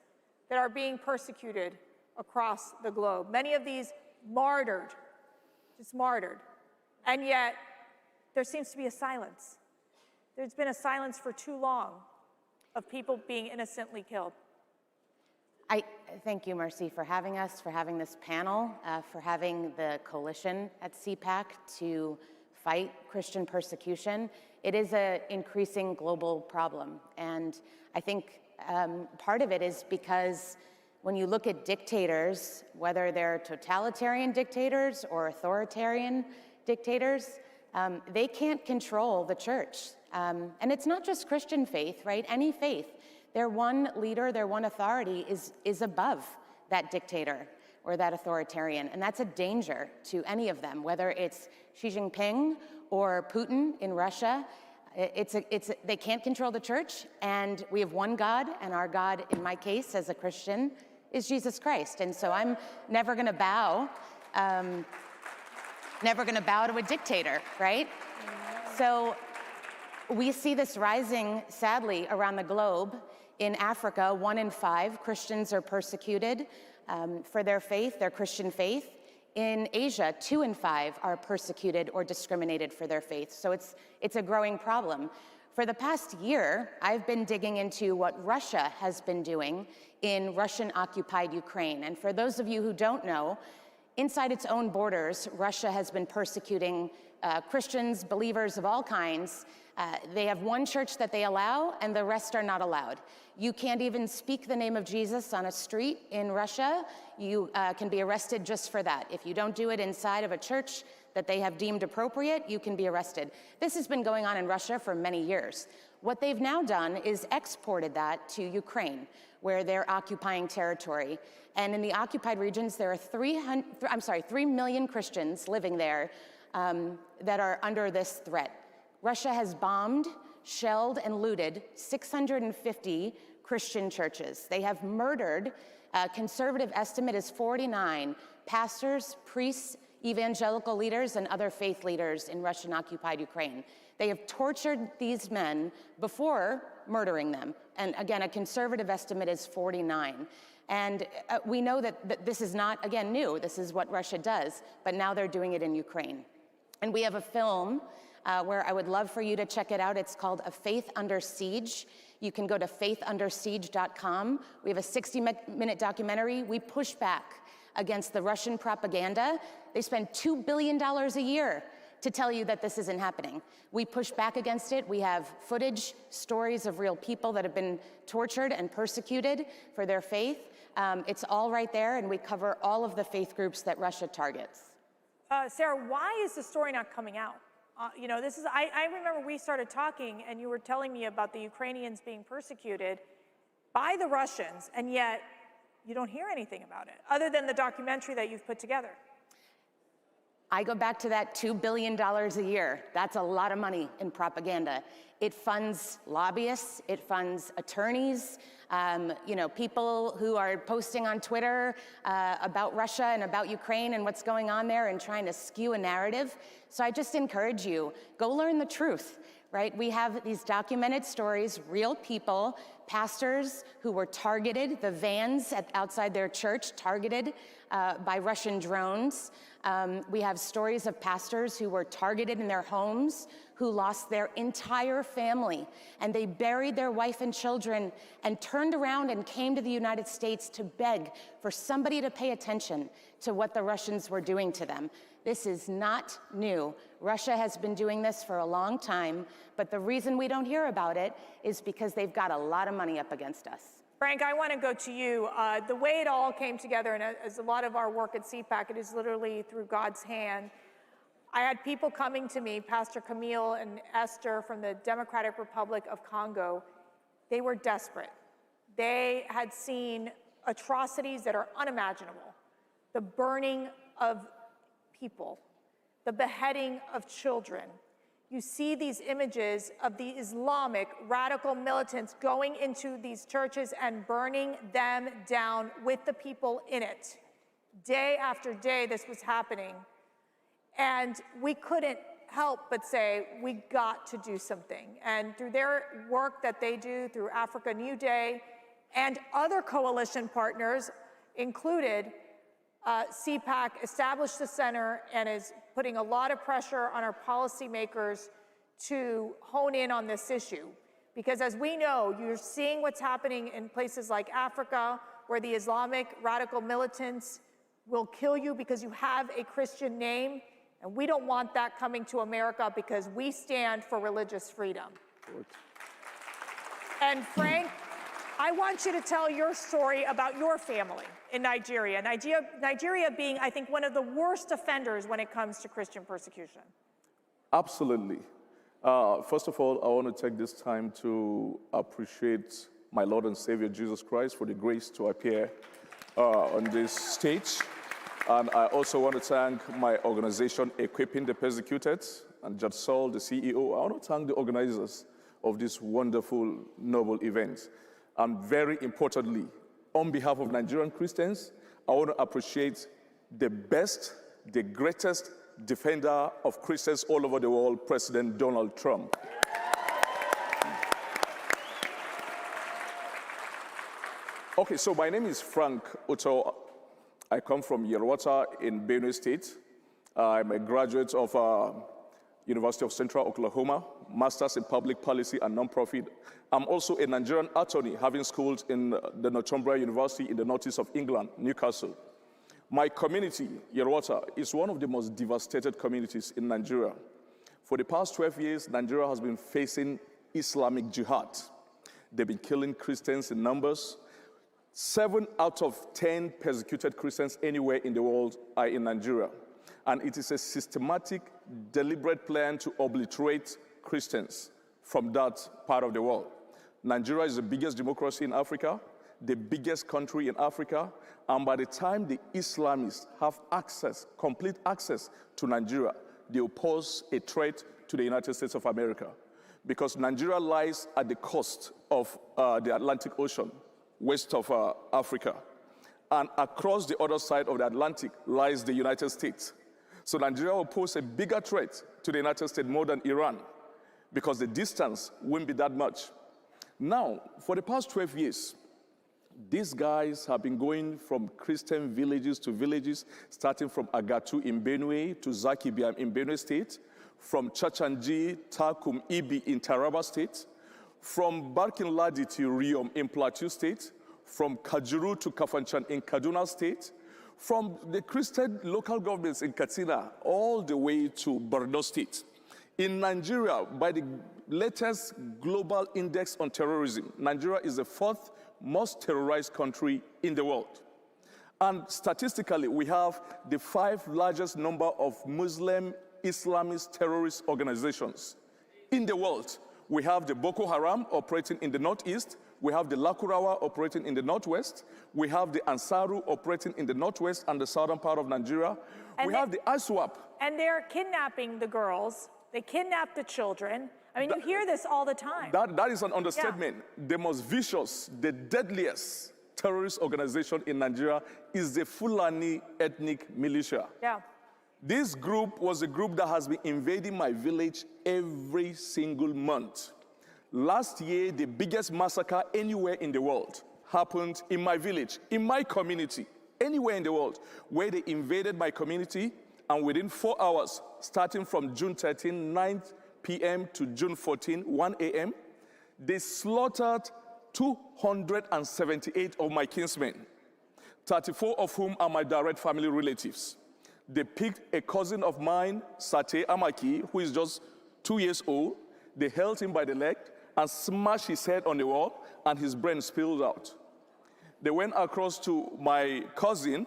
that are being persecuted across the globe. Many of these martyred, just martyred. And yet, there seems to be a silence. There's been a silence for too long of people being innocently killed. I thank you, Mercy, for having us, for having this panel, for having the coalition at CPAC to fight Christian persecution. It is an increasing global problem. And I think part of it is because when you look at dictators, whether they're totalitarian dictators or authoritarian dictators, They can't control the church. And it's not just Christian faith, right? Any faith. Their one leader, their one authority is above that dictator or that authoritarian. And that's a danger to any of them, whether it's Xi Jinping or Putin in Russia. They can't control the church, and we have one God, and our God, in my case, as a Christian, is Jesus Christ. And so I'm never gonna bow, to a dictator, right? So we see this rising, sadly, around the globe. In Africa, 1 in 5 Christians are persecuted for their faith, their Christian faith. In Asia, 2 in 5 are persecuted or discriminated for their faith. So it's a growing problem. For the past year, I've been digging into what Russia has been doing in Russian-occupied Ukraine. And for those of you who don't know, inside its own borders, Russia has been persecuting Christians, believers of all kinds. They have one church that they allow, and the rest are not allowed. You can't even speak the name of Jesus on a street in Russia. You can be arrested just for that. If you don't do it inside of a church that they have deemed appropriate, you can be arrested. This has been going on in Russia for many years. What they've now done is exported that to Ukraine, where they're occupying territory. And in the occupied regions, there are 3 million Christians living there that are under this threat. Russia has bombed, shelled, and looted 650 Christian churches. They have murdered, conservative estimate is 49 pastors, priests, evangelical leaders, and other faith leaders in Russian-occupied Ukraine. They have tortured these men before murdering them. And again, a conservative estimate is 49. And we know that this is not, again, new. This is what Russia does, but now they're doing it in Ukraine. And we have a film where I would love for you to check it out. It's called A Faith Under Siege. You can go to faithundersiege.com. We have a 60-minute documentary. We push back against the Russian propaganda. They spend $2 billion a year to tell you that this isn't happening. We push back against it. We have footage, stories of real people that have been tortured and persecuted for their faith. It's all right there, and we cover all of the faith groups that Russia targets. Sarah, why is the story not coming out? You know, this is, I remember we started talking and you were telling me about the Ukrainians being persecuted by the Russians, and yet you don't hear anything about it, other than the documentary that you've put together. I go back to that $2 billion a year. That's a lot of money in propaganda. It funds lobbyists, it funds attorneys, you know, people who are posting on Twitter about Russia and about Ukraine and what's going on there and trying to skew a narrative. So I just encourage you, go learn the truth, right? We have these documented stories, real people, pastors who were targeted, the vans outside their church targeted by Russian drones. We have stories of pastors who were targeted in their homes, who lost their entire family, and they buried their wife and children and turned around and came to the United States to beg for somebody to pay attention to what the Russians were doing to them. This is not new. Russia has been doing this for a long time, but the reason we don't hear about it is because they've got a lot of money up against us. Frank, I want to go to you. The way it all came together, and as a lot of our work at CPAC, it is literally through God's hand. I had people coming to me, Pastor Camille and Esther from the Democratic Republic of Congo. They were desperate. They had seen atrocities that are unimaginable. The burning of people, the beheading of children. You see these images of the Islamic radical militants going into these churches and burning them down with the people in it. Day after day, this was happening. And we couldn't help but say, we got to do something. And through their work that they do through Africa New Day and other coalition partners, included CPAC, established the center and is putting a lot of pressure on our policymakers to hone in on this issue. Because as we know, you're seeing what's happening in places like Africa, where the Islamic radical militants will kill you because you have a Christian name. And we don't want that coming to America, because we stand for religious freedom. And Frank, I want you to tell your story about your family in Nigeria. Nigeria being, I think, one of the worst offenders when it comes to Christian persecution. Absolutely. First of all, I want to take this time to appreciate my Lord and Savior Jesus Christ for the grace to appear on this stage. And I also want to thank my organization, Equipping the Persecuted, and Judge Saul, the CEO. I want to thank the organizers of this wonderful, noble event. And very importantly, on behalf of Nigerian Christians, I want to appreciate the best, the greatest defender of Christians all over the world, President Donald Trump. Okay, so my name is Frank Uto. I come from Yerwata in Benue State. I'm a graduate of University of Central Oklahoma, Masters in Public Policy and Nonprofit. I'm also a Nigerian attorney, having schooled in the Northumbria University in the northeast of England, Newcastle. My community, Yerwata, is one of the most devastated communities in Nigeria. For the past 12 years, Nigeria has been facing Islamic jihad. They've been killing Christians in numbers. 7 out of 10 persecuted Christians anywhere in the world are in Nigeria. And it is a systematic, deliberate plan to obliterate Christians from that part of the world. Nigeria is the biggest democracy in Africa, the biggest country in Africa, and by the time the Islamists have access, complete access to Nigeria, they will pose a threat to the United States of America. Because Nigeria lies at the coast of the Atlantic Ocean, west of Africa. And across the other side of the Atlantic lies the United States. So Nigeria will pose a bigger threat to the United States more than Iran, because the distance won't be that much. Now, for the past 12 years, these guys have been going from Christian villages to villages, starting from Agatu in Benue to Zakibiam in Benue State, from Chachanji, Takum, Ibi in Taraba State, from Barkin-Ladi to Riom in Plateau State, from Kajuru to Kafanchan in Kaduna State, from the Christian local governments in Katsina all the way to Borno State. In Nigeria, by the latest global index on terrorism, Nigeria is the 4th most terrorized country in the world. And statistically, we have the 5 largest number of Muslim Islamist terrorist organizations in the world. We have the Boko Haram operating in the northeast. We have the Lakurawa operating in the northwest. We have the Ansaru operating in the northwest and the southern part of Nigeria. We have the ISWAP. And they're kidnapping the girls. They kidnap the children. I mean, you hear this all the time. That is an understatement. Yeah. The most vicious, the deadliest terrorist organization in Nigeria is the Fulani ethnic militia. Yeah. This group was a group that has been invading my village every single month. Last year, the biggest massacre anywhere in the world happened in my village, in my community, anywhere in the world, where they invaded my community, and within 4 hours, starting from June 13, 9 p.m. to June 14, 1 a.m., they slaughtered 278 of my kinsmen, 34 of whom are my direct family relatives. They picked a cousin of mine, Sate Amaki, who is just 2 years old. They held him by the leg and smashed his head on the wall, and his brain spilled out. They went across to my cousin,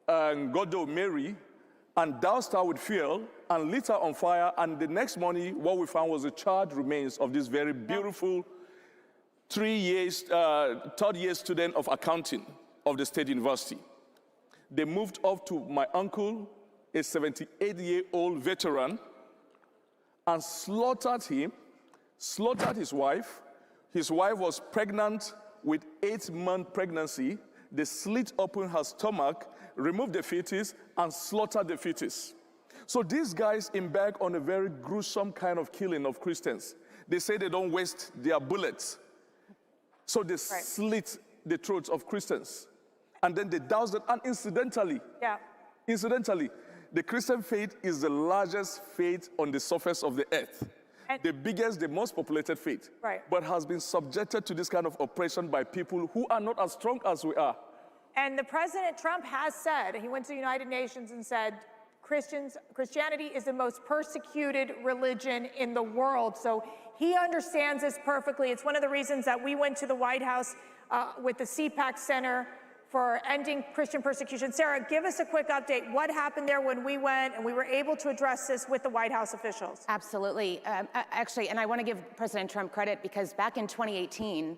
Godo Mary, and doused her with fuel and lit her on fire. And the next morning, what we found was the charred remains of this very beautiful third-year student of accounting of the State University. They moved up to my uncle, a 78-year-old veteran, and slaughtered him, slaughtered his wife. His wife was pregnant with 8-month pregnancy. They slit open her stomach, removed the fetus, and slaughtered the fetus. So these guys embark on a very gruesome kind of killing of Christians. They say they don't waste their bullets. So they slit the throats of Christians. And then they doused it. And incidentally, the Christian faith is the largest faith on the surface of the earth. The biggest, the most populated faith. But has been subjected to this kind of oppression by people who are not as strong as we are. And the President Trump has said, he went to the United Nations and said, Christianity is the most persecuted religion in the world. So he understands this perfectly. It's one of the reasons that we went to the White House with the CPAC Center for ending Christian persecution. Sarah, give us a quick update. What happened there when we went and we were able to address this with the White House officials? Absolutely. Actually, and I want to give President Trump credit because back in 2018,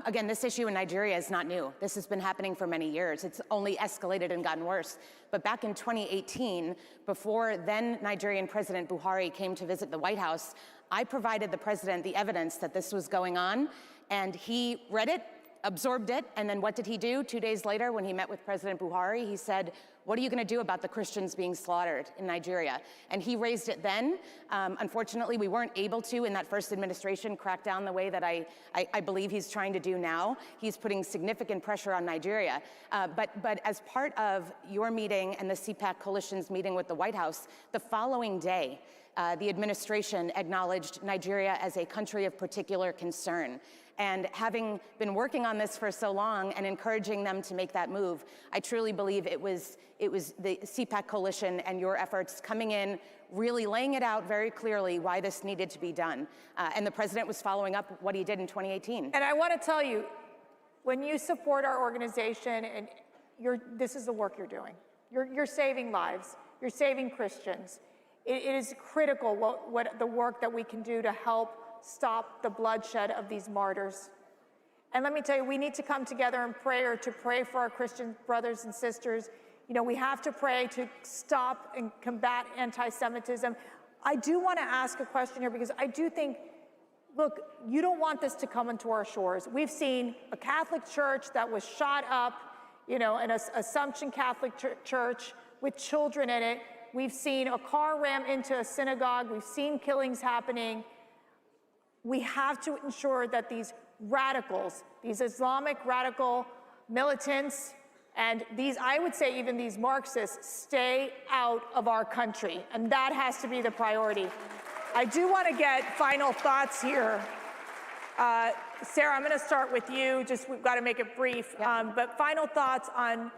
again, this issue in Nigeria is not new. This has been happening for many years. It's only escalated and gotten worse. But back in 2018, before then Nigerian President Buhari came to visit the White House, I provided the president the evidence that this was going on, and he read it, absorbed it, and then what did he do? 2 days later, when he met with President Buhari, he said, what are you going to do about the Christians being slaughtered in Nigeria? And he raised it then. Unfortunately, we weren't able to, in that first administration, crack down the way that I believe he's trying to do now. He's putting significant pressure on Nigeria. But as part of your meeting and the CPAC Coalition's meeting with the White House, the following day, the administration acknowledged Nigeria as a country of particular concern. And having been working on this for so long and encouraging them to make that move, I truly believe it was the CPAC Coalition and your efforts coming in, really laying it out very clearly why this needed to be done. And the president was following up what he did in 2018. And I want to tell you, when you support our organization, and this is the work you're doing. You're saving lives. You're saving Christians. It is critical what the work that we can do to help stop the bloodshed of these martyrs. And let me tell you, we need to come together in prayer to pray for our Christian brothers and sisters. You know, we have to pray to stop and combat anti-Semitism. I do want to ask a question here because I do think, look, you don't want this to come into our shores. We've seen a Catholic church that was shot up, you know, an Assumption Catholic church with children in it. We've seen a car ram into a synagogue. We've seen killings happening. We have to ensure that these radicals, these Islamic radical militants, and these, I would say even these Marxists, stay out of our country. And that has to be the priority. I do want to get final thoughts here. Sarah, I'm going to start with you. Just, we've got to make it brief. But final thoughts on,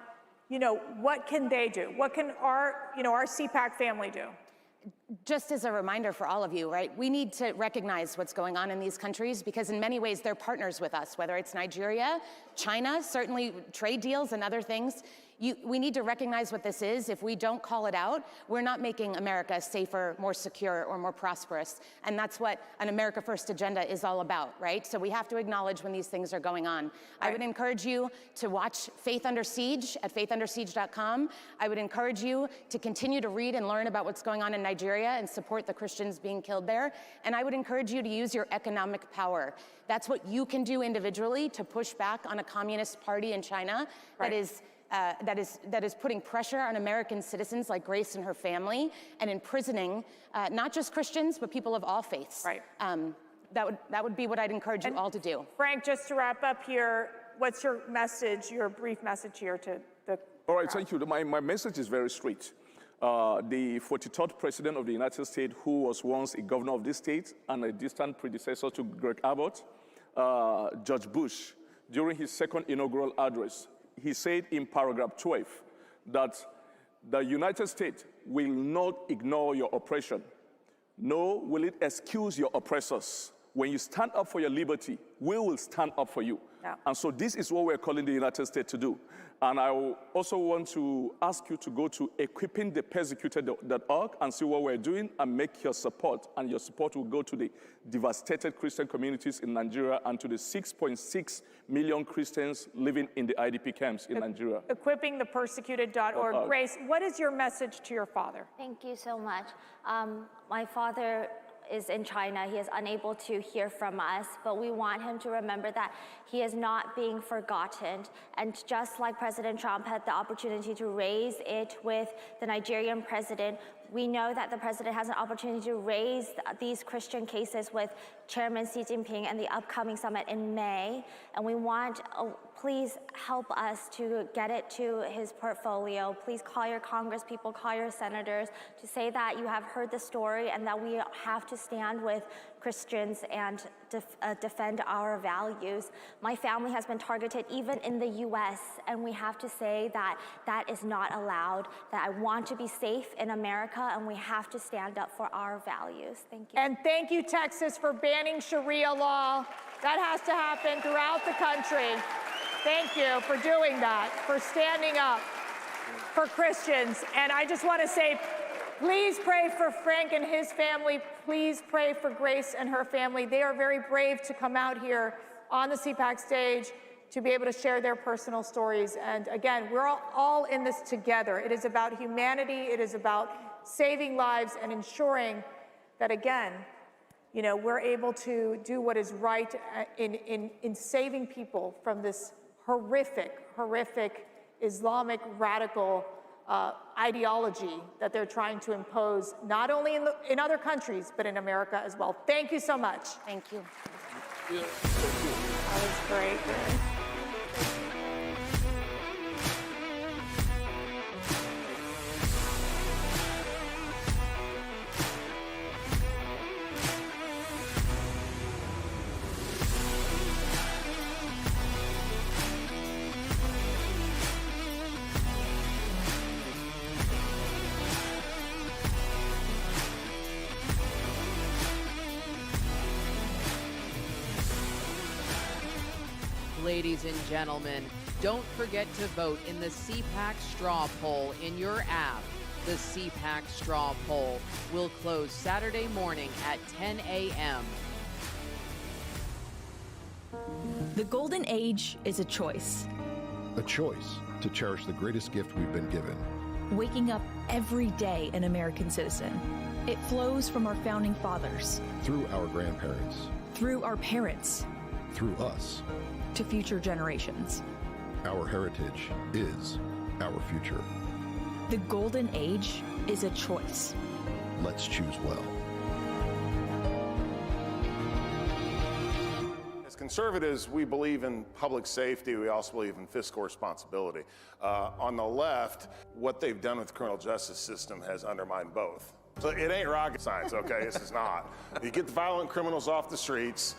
you know, what can they do? What can our CPAC family do? Just as a reminder for all of you, right, we need to recognize what's going on in these countries because in many ways they're partners with us, whether it's Nigeria, China, certainly trade deals and other things. We need to recognize what this is. If we don't call it out, we're not making America safer, more secure, or more prosperous. And that's what an America First agenda is all about, right? So we have to acknowledge when these things are going on. Right. I would encourage you to watch Faith Under Siege at faithundersiege.com. I would encourage you to continue to read and learn about what's going on in Nigeria and support the Christians being killed there. And I would encourage you to use your economic power. That's what you can do individually to push back on a communist party in China that is putting pressure on American citizens like Grace and her family and imprisoning not just Christians, but people of all faiths. Right. That would be what I'd encourage you all to do. Frank, just to wrap up here, what's your message, your brief message here to the All right, thank you. My message is very straight. The 43rd president of the United States, who was once a governor of this state and a distant predecessor to Greg Abbott, George Bush, during his second inaugural address, he said in paragraph 12 that the United States will not ignore your oppression, nor will it excuse your oppressors. When you stand up for your liberty, we will stand up for you. Yeah. And so this is what we're calling the United States to do. And I also want to ask you to go to equippingthepersecuted.org and see what we're doing and make your support. And your support will go to the devastated Christian communities in Nigeria and to the 6.6 million Christians living in the IDP camps in Nigeria. Equippingthepersecuted.org. Grace, what is your message to your father? Thank you so much. My father is in China. He is unable to hear from us, but we want him to remember that he is not being forgotten. And just like President Trump had the opportunity to raise it with the Nigerian president, we know that the president has an opportunity to raise these Christian cases with Chairman Xi Jinping and the upcoming summit in May. And we want, please help us to get it to his portfolio. Please call your Congress people, call your senators to say that you have heard the story and that we have to stand with Christians and defend our values. My family has been targeted even in the US, and we have to say that that is not allowed, that I want to be safe in America, and we have to stand up for our values. Thank you. And thank you, Texas, for banning Sharia law. That has to happen throughout the country. Thank you for doing that, for standing up for Christians. And I just want to say, please pray for Frank and his family. Please pray for Grace and her family. They are very brave to come out here on the CPAC stage to be able to share their personal stories. And again, we're all in this together. It is about humanity. It is about saving lives and ensuring that, again, you know, we're able to do what is right in saving people from this horrific Islamic radical ideology that they're trying to impose, not only in other countries, but in America as well. Thank you so much. Thank you. That was great. Ladies and gentlemen, don't forget to vote in the CPAC straw poll in your app. The CPAC straw poll will close Saturday morning at 10 a.m. The golden age is a choice. A choice to cherish the greatest gift we've been given. Waking up every day an American citizen. It flows from our founding fathers. Through our grandparents. Through our parents. Through us. To future generations. Our heritage is our future. The golden age is a choice. Let's choose well. As conservatives, we believe in public safety. We also believe in fiscal responsibility. On the left, what they've done with the criminal justice system has undermined both. So it ain't rocket science, okay? This is not. You get the violent criminals off the streets,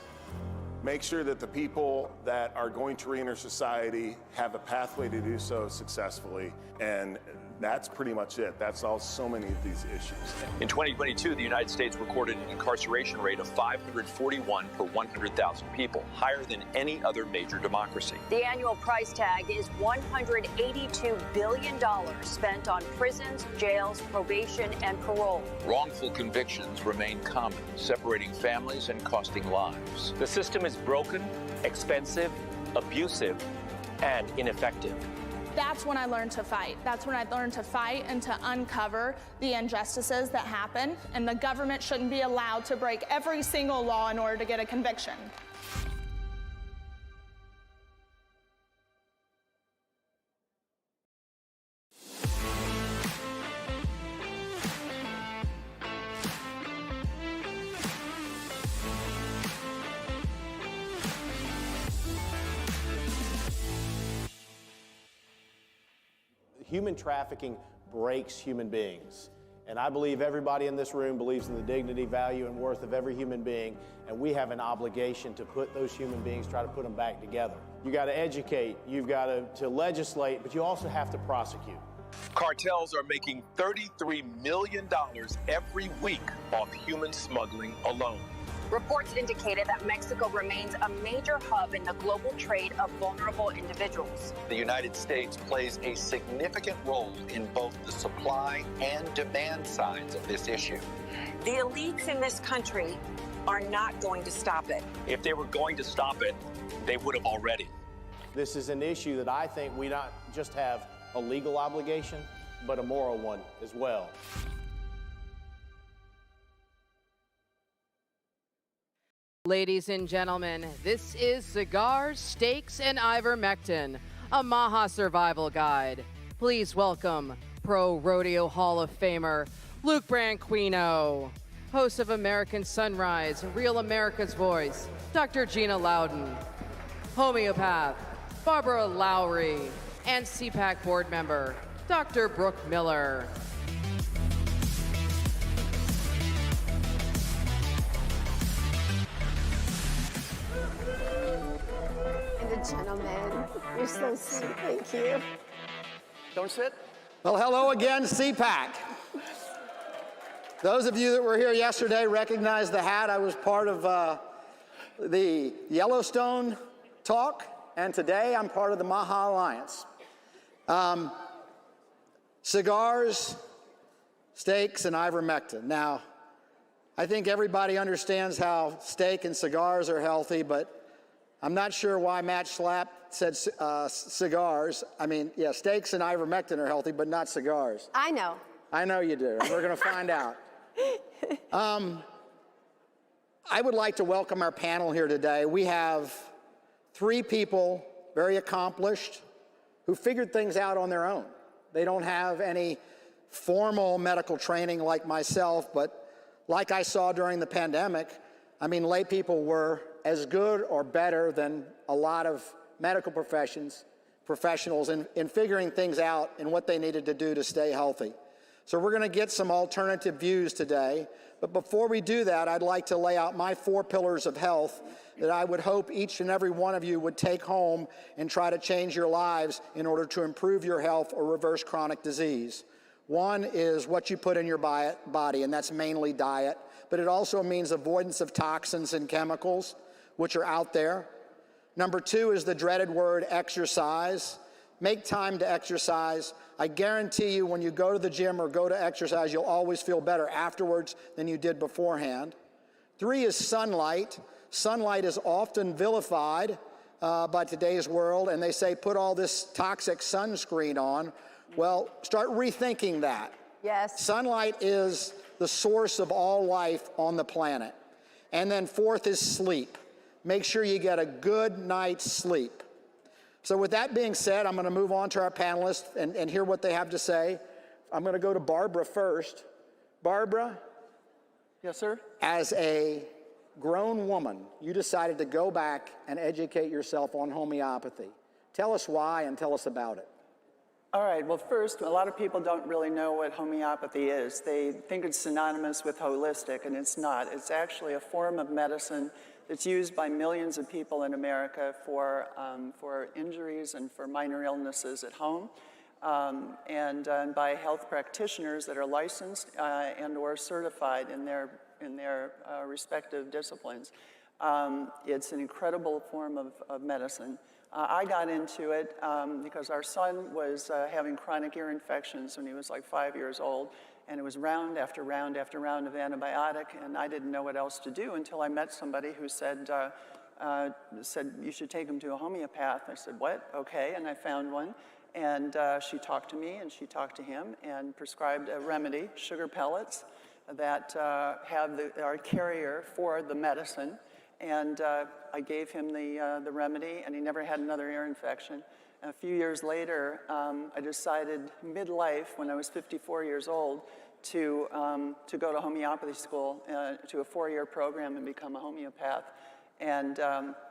make sure that the people that are going to reenter society have a pathway to do so successfully, and that's pretty much it. That solves so many of these issues. In 2022, the United States recorded an incarceration rate of 541 per 100,000 people, higher than any other major democracy. The annual price tag is $182 billion spent on prisons, jails, probation, and parole. Wrongful convictions remain common, separating families and costing lives. The system is broken, expensive, abusive, and ineffective. That's when I learned to fight. That's when I learned to fight and to uncover the injustices that happen. And the government shouldn't be allowed to break every single law in order to get a conviction. Human trafficking breaks human beings. And I believe everybody in this room believes in the dignity, value, and worth of every human being, and we have an obligation to put those human beings, try to put them back together. You got to educate, you've got to legislate, but you also have to prosecute. Cartels are making $33 million every week off human smuggling alone. Reports indicated that Mexico remains a major hub in the global trade of vulnerable individuals. The United States plays a significant role in both the supply and demand sides of this issue. The elites in this country are not going to stop it. If they were going to stop it, they would have already. This is an issue that I think we not just have a legal obligation, but a moral one as well. Ladies and gentlemen, this is Cigars, Steaks, and Ivermectin, a Maha survival guide. Please welcome Pro Rodeo Hall of Famer Luke Branquinho, host of American Sunrise, Real America's Voice, Dr. Gina Loudon, homeopath Barbara Lowry, and CPAC board member Dr. Brooke Miller. Gentlemen, you're so sweet. Thank you. Don't sit. Well, hello again, CPAC. Those of you that were here yesterday recognize the hat. I was part of the Yellowstone talk, and today I'm part of the MAGA Alliance. Cigars, steaks, and ivermectin. Now, I think everybody understands how steak and cigars are healthy, but I'm not sure why Matt Schlapp said cigars. I mean, yeah, steaks and ivermectin are healthy, but not cigars. I know. I know you do. We're going to find out. I would like to welcome our panel here today. We have 3 people, very accomplished, who figured things out on their own. They don't have any formal medical training like myself, but like I saw during the pandemic, I mean, lay people were as good or better than a lot of medical professionals in figuring things out and what they needed to do to stay healthy. So we're going to get some alternative views today. But before we do that, I'd like to lay out my 4 pillars of health that I would hope each and every one of you would take home and try to change your lives in order to improve your health or reverse chronic disease. 1 is what you put in your body, and that's mainly diet. But it also means avoidance of toxins and chemicals, which are out there. Number 2 is the dreaded word exercise. Make time to exercise. I guarantee you when you go to the gym or go to exercise, you'll always feel better afterwards than you did beforehand. 3 is sunlight. Sunlight is often vilified by today's world, and they say put all this toxic sunscreen on. Well, start rethinking that. Yes. Sunlight is the source of all life on the planet. And then 4th is sleep. Make sure you get a good night's sleep. So with that being said, I'm going to move on to our panelists and hear what they have to say. I'm going to go to Barbara first. Barbara? Yes, sir? As a grown woman, you decided to go back and educate yourself on homeopathy. Tell us why and tell us about it. All right, well, first, a lot of people don't really know what homeopathy is. They think it's synonymous with holistic, and it's not. It's actually a form of medicine that's used by millions of people in America for injuries and for minor illnesses at home, and by health practitioners that are licensed and or certified in their respective disciplines. It's an incredible form of medicine. I got into it because our son was having chronic ear infections when he was like 5 years old, and it was round after round after round of antibiotic, and I didn't know what else to do until I met somebody who said you should take him to a homeopath. I said, what? Okay, and I found one, and she talked to me, and she talked to him, and prescribed a remedy, sugar pellets, that are carrier for the medicine. And I gave him the remedy, and he never had another ear infection. And a few years later, I decided midlife, when I was 54 years old, to go to homeopathy school, to a 4-year program and become a homeopath. And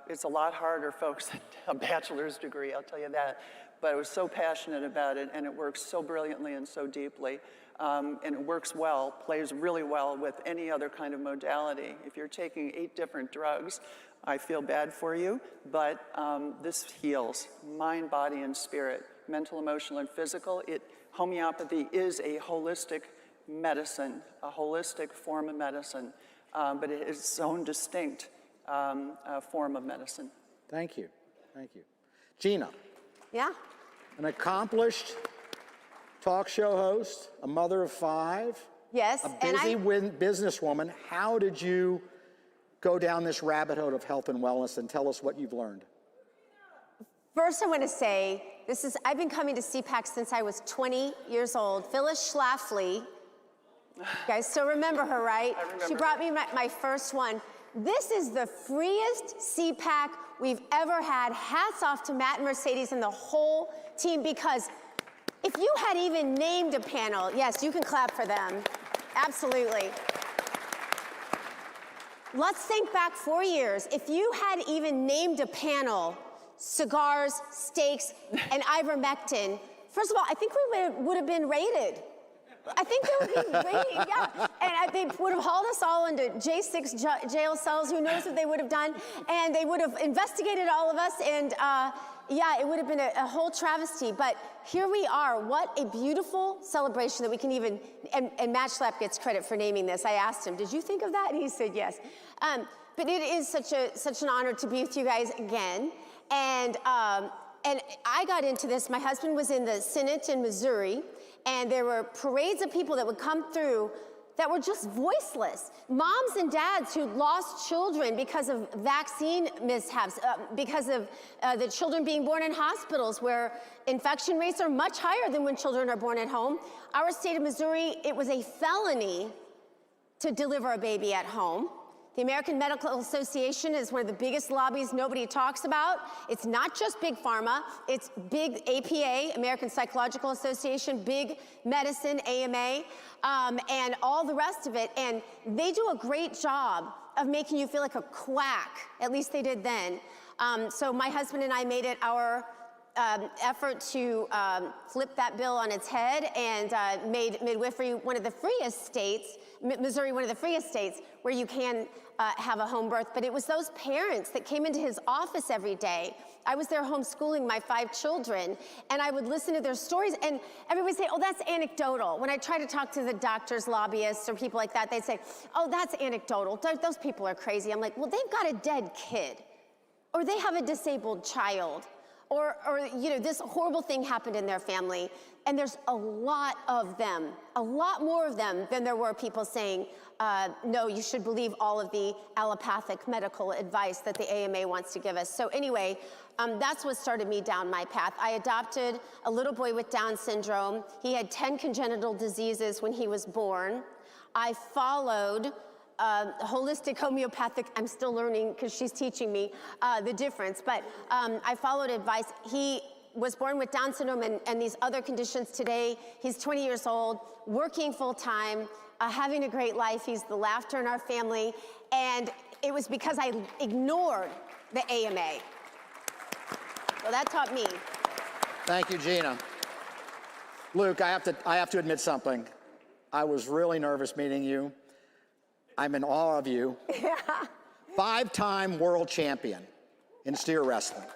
it's a lot harder, folks, than a bachelor's degree, I'll tell you that. But I was so passionate about it, and it works so brilliantly and so deeply. And it works well, plays really well with any other kind of modality. If you're taking 8 different drugs, I feel bad for you, but this heals mind, body, and spirit, mental, emotional, and physical. Homeopathy is a holistic medicine, a holistic form of medicine, but it is its own distinct form of medicine. Thank you. Thank you. Gina. Yeah. An accomplished talk show host, a mother of 5. Yes. A busy businesswoman. How did you go down this rabbit hole of health and wellness, and tell us what you've learned? First, I want to say, I've been coming to CPAC since I was 20 years old. Phyllis Schlafly, you guys still remember her, right? I remember. She brought me my first one. This is the freest CPAC we've ever had. Hats off to Matt and Mercedes and the whole team, because if you had even named a panel, yes, you can clap for them. Absolutely. Let's think back 4 years. If you had even named a panel, cigars, steaks, and ivermectin, first of all, I think we would have been raided. I think they would be raided, yeah. And they would have hauled us all into J6 jail cells. Who knows what they would have done? And they would have investigated all of us, and yeah, it would have been a whole travesty. But here we are. What a beautiful celebration that we can even, and Matt Schlapp gets credit for naming this. I asked him, did you think of that? And he said yes. But it is such an honor to be with you guys again. And I got into this. My husband was in the Senate in Missouri, and there were parades of people that would come through that were just voiceless. Moms and dads who lost children because of vaccine mishaps, because of the children being born in hospitals where infection rates are much higher than when children are born at home. Our state of Missouri, it was a felony to deliver a baby at home. The American Medical Association is one of the biggest lobbies nobody talks about. It's not just big pharma, it's big APA, American Psychological Association, big medicine, AMA, and all the rest of it. And they do a great job of making you feel like a quack. At least they did then. So my husband and I made it our effort to flip that bill on its head and made midwifery one of the freest states, Missouri one of the freest states where you can have a home birth. But it was those parents that came into his office every day. I was there homeschooling my 5 children, and I would listen to their stories, and everybody would say, oh, that's anecdotal. When I try to talk to the doctors, lobbyists, or people like that, they'd say, oh, that's anecdotal. Those people are crazy. I'm like, well, they've got a dead kid, or they have a disabled child, or you know, this horrible thing happened in their family. And there's a lot of them, a lot more of them than there were people saying, no, you should believe all of the allopathic medical advice that the AMA wants to give us. So anyway, that's what started me down my path. I adopted a little boy with Down syndrome. He had 10 congenital diseases when he was born. I followed holistic homeopathic, I'm still learning because she's teaching me the difference, but I followed advice. He was born with Down syndrome and these other conditions today. He's 20 years old, working full time, having a great life. He's the laughter in our family. And it was because I ignored the AMA. So that taught me. Thank you, Gina. Luke, I have to admit something. I was really nervous meeting you. I'm in awe of you. 5-time world champion in steer wrestling.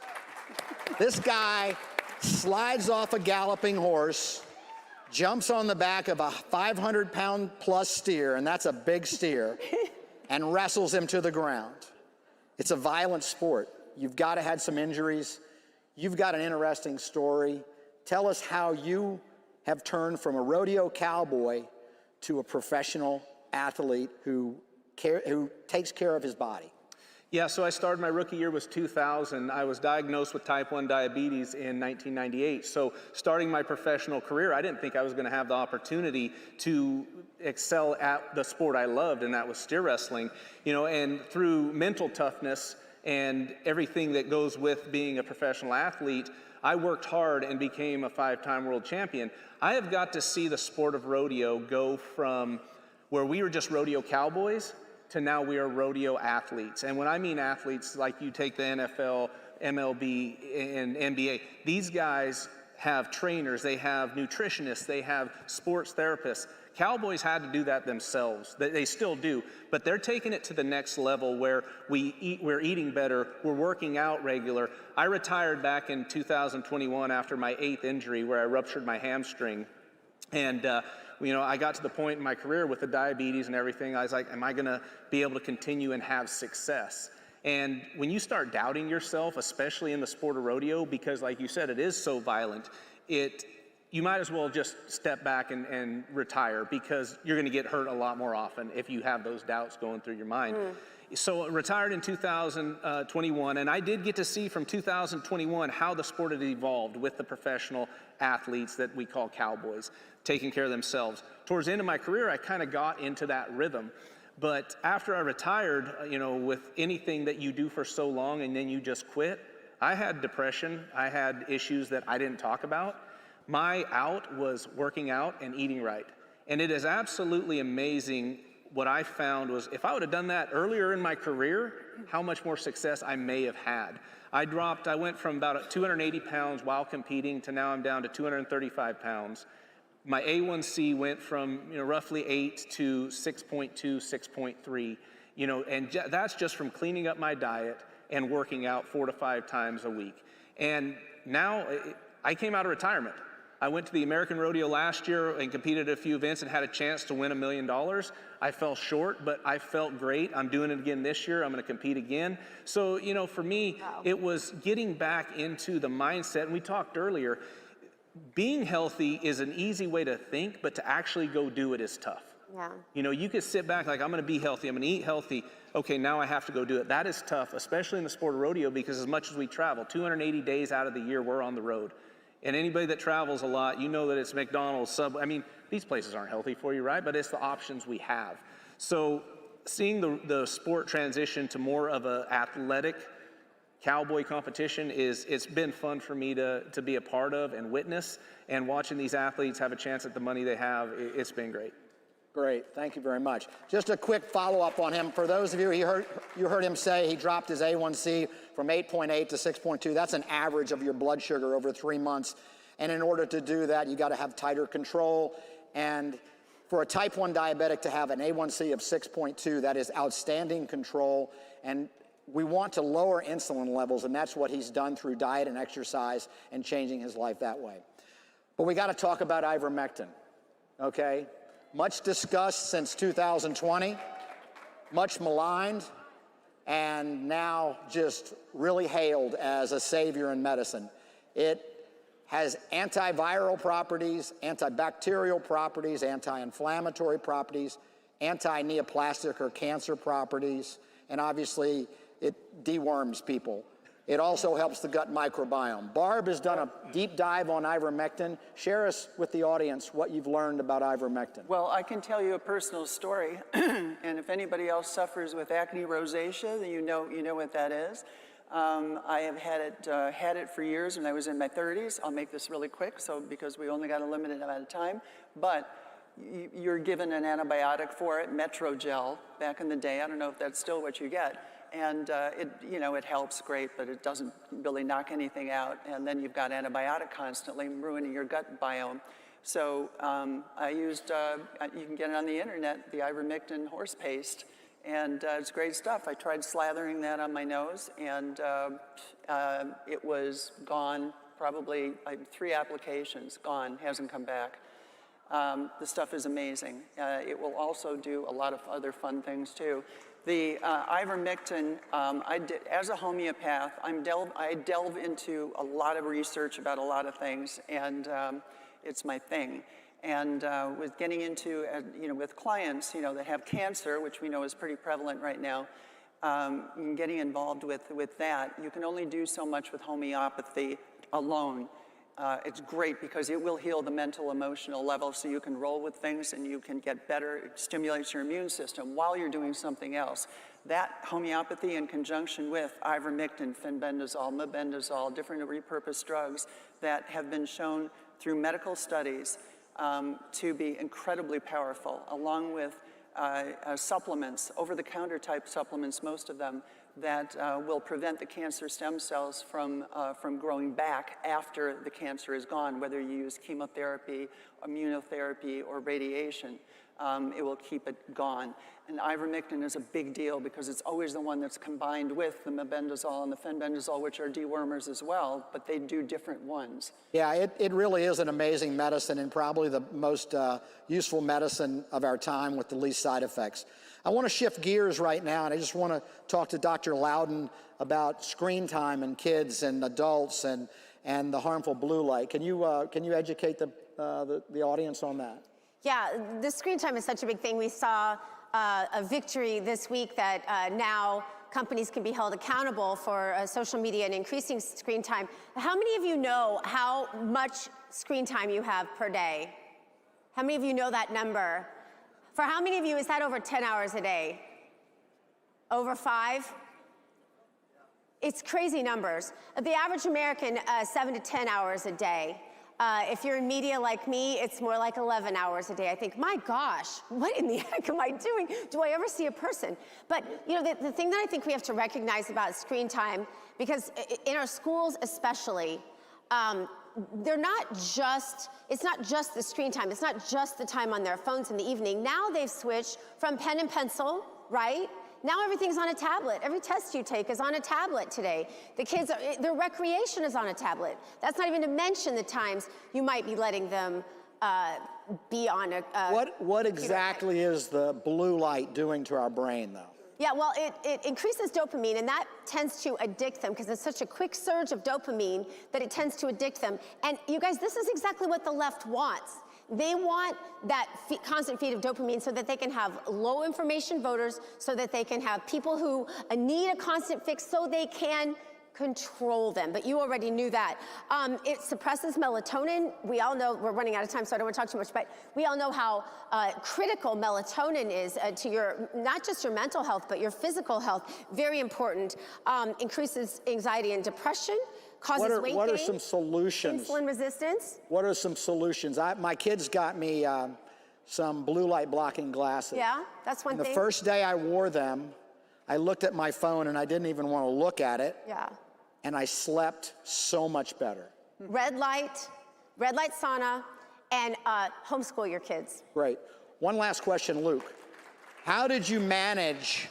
This guy slides off a galloping horse, jumps on the back of a 500-pound plus steer, and that's a big steer, and wrestles him to the ground. It's a violent sport. You've got to have some injuries. You've got an interesting story. Tell us how you have turned from a rodeo cowboy to a professional athlete who takes care of his body. Yeah, so I started, my rookie year was 2000. I was diagnosed with type 1 diabetes in 1998. So starting my professional career, I didn't think I was going to have the opportunity to excel at the sport I loved, and that was steer wrestling. You know, and through mental toughness and everything that goes with being a professional athlete, I worked hard and became a 5-time world champion. I have got to see the sport of rodeo go from where we were just rodeo cowboys to now we are rodeo athletes. And when I mean athletes, like you take the NFL, MLB, and NBA, these guys have trainers, they have nutritionists, they have sports therapists. Cowboys had to do that themselves. They still do, but they're taking it to the next level where we're eating better, we're working out regular. I retired back in 2021 after my 8th injury where I ruptured my hamstring. And you know, I got to the point in my career with the diabetes and everything, I was like, am I gonna be able to continue and have success? And when you start doubting yourself, especially in the sport of rodeo, because like you said, it is so violent, you might as well just step back and retire, because you're gonna get hurt a lot more often if you have those doubts going through your mind. So I retired in 2021, and I did get to see from 2021 how the sport had evolved with the professional athletes that we call cowboys, taking care of themselves. Towards the end of my career, I kind of got into that rhythm. But after I retired, you know, with anything that you do for so long and then you just quit, I had depression, I had issues that I didn't talk about. My out was working out and eating right. And it is absolutely amazing. What I found was if I would have done that earlier in my career, how much more success I may have had. I went from about 280 pounds while competing to now I'm down to 235 pounds. My A1C went from, you know, roughly 8 to 6.2, 6.3, you know, and that's just from cleaning up my diet and working out 4 to 5 times a week. And now I came out of retirement. I went to the American Rodeo last year and competed at a few events and had a chance to win $1 million. I fell short, but I felt great. I'm doing it again this year. I'm going to compete again. So, you know, for me, it was getting back into the mindset. And we talked earlier, being healthy is an easy way to think, but to actually go do it is tough. Yeah. You know, you could sit back like, I'm going to be healthy, I'm going to eat healthy. Okay, now I have to go do it. That is tough, especially in the sport of rodeo, because as much as we travel, 280 days out of the year, we're on the road. And anybody that travels a lot, you know that it's McDonald's, Subway. I mean, these places aren't healthy for you, right? But it's the options we have. So seeing the sport transition to more of an athletic cowboy competition it's been fun for me to be a part of and witness, and watching these athletes have a chance at the money they have, it's been great. Great, thank you very much. Just a quick follow-up on him. For those of you, you heard him say he dropped his A1C from 8.8 to 6.2. That's an average of your blood sugar over 3 months. And in order to do that, you got to have tighter control. And for a type 1 diabetic to have an A1C of 6.2, that is outstanding control. And we want to lower insulin levels, and that's what he's done through diet and exercise and changing his life that way. But we got to talk about ivermectin, okay? Much discussed since 2020, much maligned, and now just really hailed as a savior in medicine. It has antiviral properties, antibacterial properties, anti-inflammatory properties, anti-neoplastic or cancer properties, and obviously it deworms people. It also helps the gut microbiome. Barb has done a deep dive on ivermectin. Share us with the audience what you've learned about ivermectin. Well, I can tell you a personal story, and if anybody else suffers with acne rosacea, then you know what that is. I have had it for years when I was in my 30s. I'll make this really quick, because we only got a limited amount of time. But you're given an antibiotic for it, Metrogel, back in the day. I don't know if that's still what you get. And it helps great, but it doesn't really knock anything out. And then you've got antibiotic constantly ruining your gut biome. So I used, you can get it on the internet, the ivermectin horse paste, and it's great stuff. I tried slathering that on my nose, and it was gone, probably 3 applications, gone, hasn't come back. The stuff is amazing. It will also do a lot of other fun things too. The ivermectin, as a homeopath, I delve into a lot of research about a lot of things, and it's my thing. And with getting into, with clients, that have cancer, which we know is pretty prevalent right now, getting involved with that, you can only do so much with homeopathy alone. It's great because it will heal the mental, emotional level, so you can roll with things and you can get better. It stimulates your immune system while you're doing something else. That homeopathy in conjunction with ivermectin, fenbendazole, mebendazole, different repurposed drugs that have been shown through medical studies to be incredibly powerful, along with supplements, over-the-counter type supplements, most of them, that will prevent the cancer stem cells from growing back after the cancer is gone, whether you use chemotherapy, immunotherapy, or radiation. It will keep it gone. And ivermectin is a big deal because it's always the one that's combined with the mebendazole and the fenbendazole, which are dewormers as well, but they do different ones. Yeah, it really is an amazing medicine, and probably the most useful medicine of our time with the least side effects. I want to shift gears right now, and I just want to talk to Dr. Loudon about screen time in kids and adults and the harmful blue light. Can you educate the audience on that? Yeah, the screen time is such a big thing. We saw a victory this week that now companies can be held accountable for social media and increasing screen time. How many of you know how much screen time you have per day? How many of you know that number? For how many of you is that over 10 hours a day? Over 5? It's crazy numbers. The average American, 7 to 10 hours a day. If you're in media like me, it's more like 11 hours a day. I think, my gosh, what in the heck am I doing? Do I ever see a person? But the thing that I think we have to recognize about screen time, because in our schools especially, it's not just the screen time. It's not just the time on their phones in the evening. Now they've switched from pen and pencil, right, Now everything's on a tablet. Every test you take is on a tablet today. The kids, their recreation is on a tablet. That's not even to mention the times you might be letting them be on a What exactly is the blue light doing to our brain, though? Yeah, well, it increases dopamine, and that tends to addict them because it's such a quick surge of dopamine that it tends to addict them. And you guys, this is exactly what the left wants. They want that constant feed of dopamine so that they can have low information voters, so that they can have people who need a constant fix so they can control them. But you already knew that. It suppresses melatonin. We all know, we're running out of time, so I don't want to talk too much, but we all know how critical melatonin is to your, not just your mental health, but your physical health. Very important. Increases anxiety and depression. Causes weight gain. What are some solutions? Insulin resistance. What are some solutions? My kids got me some blue light blocking glasses. Yeah, that's one thing. The first day I wore them, I looked at my phone and I didn't even want to look at it. Yeah. And I slept so much better. Red light sauna, and homeschool your kids. Great. One last question, Luke. How did you manage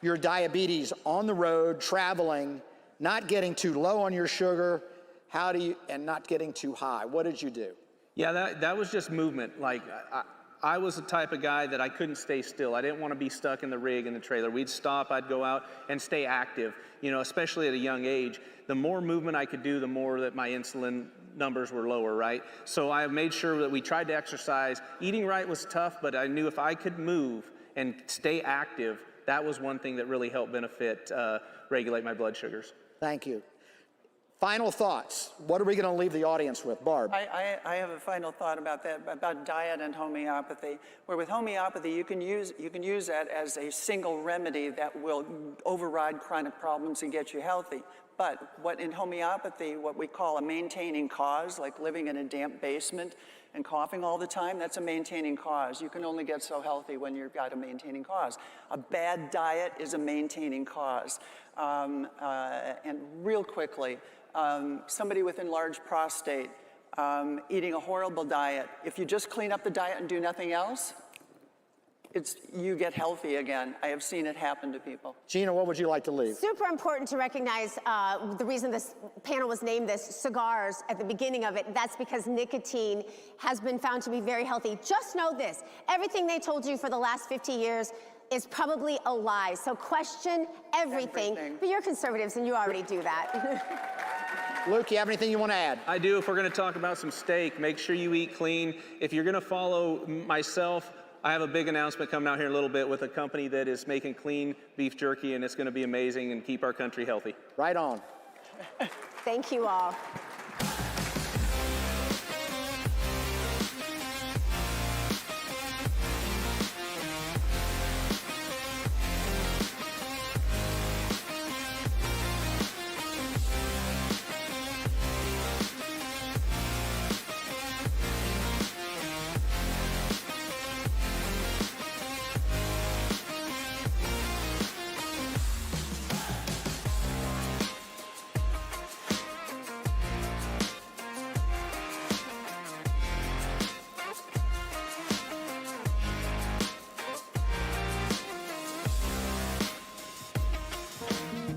your diabetes on the road, traveling, not getting too low on your sugar, and not getting too high? What did you do? Yeah, that was just movement. Like, I was the type of guy that I couldn't stay still. I didn't want to be stuck in the rig in the trailer. We'd stop, I'd go out and stay active, you know, especially at a young age. The more movement I could do, the more that my insulin numbers were lower, right? So I made sure that we tried to exercise. Eating right was tough, but I knew if I could move and stay active, that was one thing that really helped benefit, regulate my blood sugars. Thank you. Final thoughts. What are we going to leave the audience with? Barb? I have a final thought about that, about diet and homeopathy, where with homeopathy you can use that as a single remedy that will override chronic problems and get you healthy. But what in homeopathy, what we call a maintaining cause, like living in a damp basement and coughing all the time, that's a maintaining cause. You can only get so healthy when you've got a maintaining cause. A bad diet is a maintaining cause. And real quickly, somebody with enlarged prostate eating a horrible diet, if you just clean up the diet and do nothing else, you get healthy again. I have seen it happen to people. Gina, what would you like to leave? Super important to recognize the reason this panel was named this, cigars, at the beginning of it. That's because nicotine has been found to be very healthy. Just know this, everything they told you for the last 50 years is probably a lie. So question everything. But you're conservatives and you already do that. Luke, you have anything you want to add? I do. If we're going to talk about some steak, make sure you eat clean. If you're going to follow myself, I have a big announcement coming out here in a little bit with a company that is making clean beef jerky, and it's going to be amazing and keep our country healthy. Right on. Thank you all.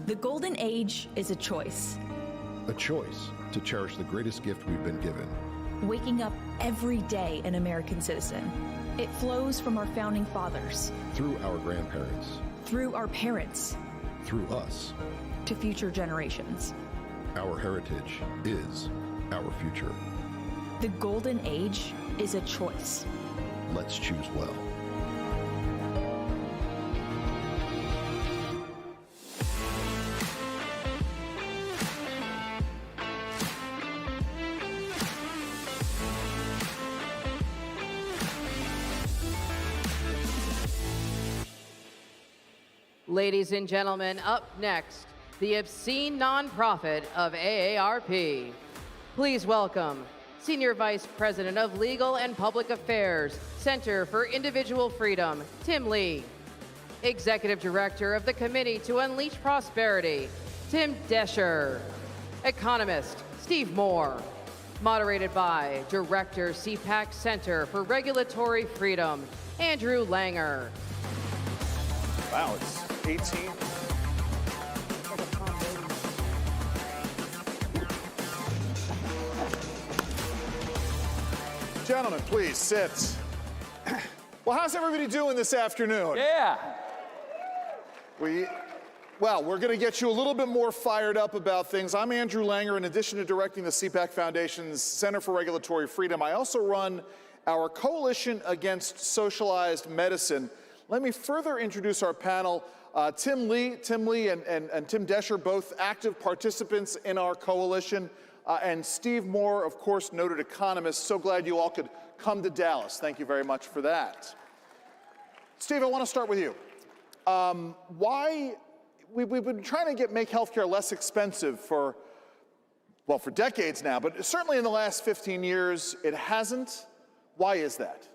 The golden age is a choice. A choice to cherish the greatest gift we've been given. Waking up every day an American citizen. It flows from our founding fathers. Through our grandparents. Through our parents. Through us. To future generations. Our heritage is our future. The golden age is a choice. Let's choose well. Ladies and gentlemen, up next, the obscene nonprofit of AARP. Please welcome Senior Vice President of Legal and Public Affairs, Center for Individual Freedom, Tim Lee. Executive Director of the Committee to Unleash Prosperity, Tim Descher. Economist, Steve Moore. Moderated by Director, CPAC Center for Regulatory Freedom, Andrew Langer. Wow, it's 18. Gentlemen, please sit. Well, how's everybody doing this afternoon? Yeah. Well, we're going to get you a little bit more fired up about things. I'm Andrew Langer. In addition to directing the CPAC Foundation's Center for Regulatory Freedom, I also run our Coalition Against Socialized Medicine. Let me further introduce our panel. Tim Lee and Tim Descher, both active participants in our coalition, and Steve Moore, of course, noted economist. So glad you all could come to Dallas. Thank you very much for that. Steve, I want to start with you. Why we've been trying to make healthcare less expensive for decades now, but certainly in the last 15 years, it hasn't. Why is that?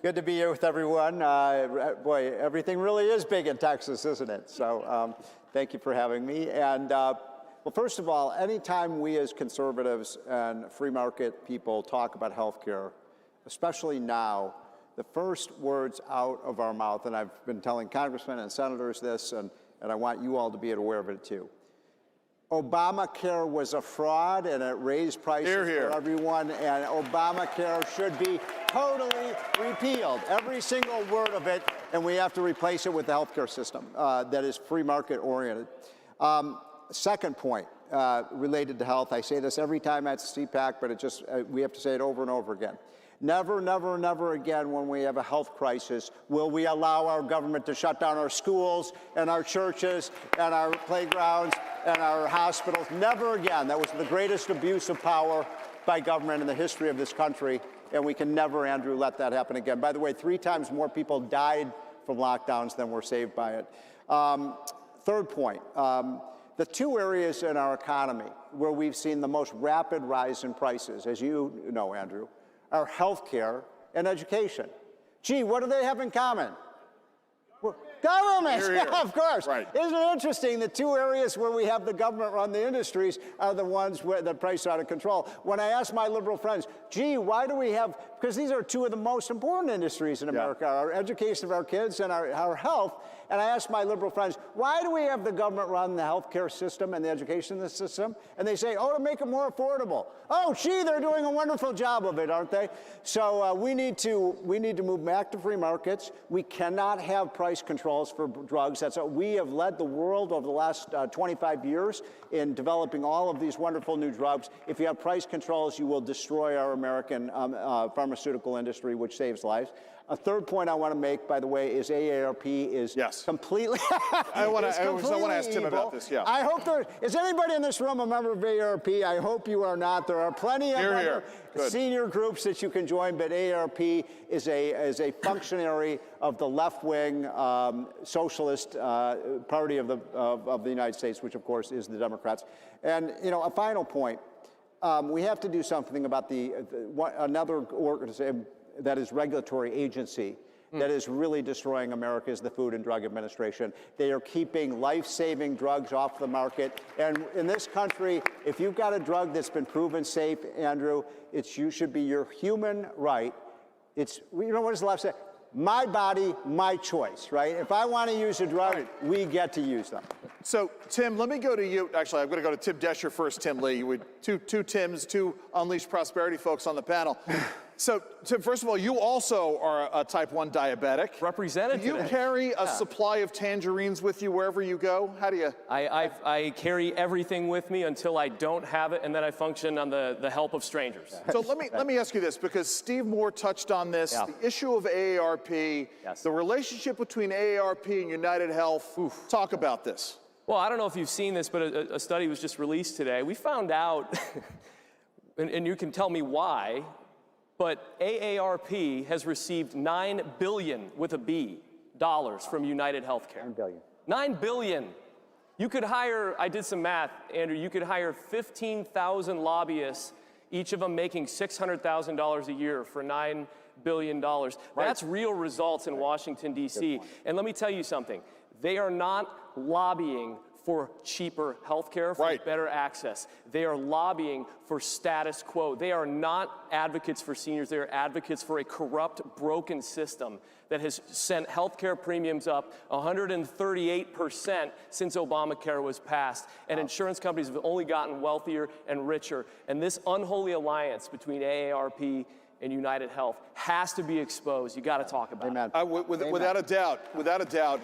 Good to be here with everyone. Boy, everything really is big in Texas, isn't it? So thank you for having me. And well, first of all, anytime we as conservatives and free market people talk about healthcare, especially now, the first words out of our mouth, and I've been telling congressmen and senators this, and I want you all to be aware of it too. Obamacare was a fraud and it raised prices for everyone, and Obamacare should be totally repealed. Every single word of it, and we have to replace it with the healthcare system that is free market oriented. Second point related to health, I say this every time at CPAC, but it just, we have to say it over and over again. Never, never, never again when we have a health crisis will we allow our government to shut down our schools and our churches and our playgrounds and our hospitals. Never again. That was the greatest abuse of power by government in the history of this country, and we can never, Andrew, let that happen again. By the way, 3 times more people died from lockdowns than were saved by it. Third point, the 2 areas in our economy where we've seen the most rapid rise in prices, as you know, Andrew, are healthcare and education. Gee, what do they have in common? Government, yeah, of course. Right. Isn't it interesting the 2 areas where we have the government run the industries are the ones where the price are out of control? When I ask my liberal friends, gee, why do we have, because these are 2 of the most important industries in America, our education of our kids and our health, and I ask my liberal friends, why do we have the government run the healthcare system and the education system? And they say, oh, to make it more affordable. Oh, gee, they're doing a wonderful job of it, aren't they? So we need to move back to free markets. We cannot have price controls for drugs. That's what we have led the world over the last 25 years in developing all of these wonderful new drugs. If you have price controls, you will destroy our American pharmaceutical industry, which saves lives. A third point I want to make, by the way, is AARP is completely I want to ask Tim about this, yeah. I hope is anybody in this room a member of AARP? I hope you are not. There are plenty of other senior groups that you can join, but AARP is a functionary of the left-wing socialist party of the United States, which of course is the Democrats. And you know, a final point, we have to do something about another organization that is regulatory agency that is really destroying America is the Food and Drug Administration. They are keeping life-saving drugs off the market. And in this country, if you've got a drug that's been proven safe, Andrew, you should be your human right. You know what does the left say? My body, my choice, right? If I want to use a drug, we get to use them. So, Tim, let me go to you. Actually, I'm going to go to Tim Descher first, Tim Lee. Two Tims, 2 Unleashed Prosperity folks on the panel. So, Tim, first of all, you also are a type 1 diabetic. Represented Do you carry a supply of tangerines with you wherever you go? How do you? I carry everything with me until I don't have it, and then I function on the help of strangers. So let me ask you this, because Steve Moore touched on this, the issue of AARP, the relationship between AARP and United Health. Talk about this. Well, I don't know if you've seen this, but a study was just released today. We found out, and you can tell me why, but AARP has received $9 billion with a B dollars from United Healthcare. $9 billion. $9 billion. You could hire, I did some math, Andrew, you could hire 15,000 lobbyists, each of them making $600,000 a year for $9 billion. That's real results in Washington, D.C. And let me tell you something. They are not lobbying for cheaper healthcare, for better access. They are lobbying for status quo. They are not advocates for seniors. They are advocates for a corrupt, broken system that has sent healthcare premiums up 138% since Obamacare was passed. And insurance companies have only gotten wealthier and richer. And this unholy alliance between AARP and United Health has to be exposed. You got to talk about it. Without a doubt.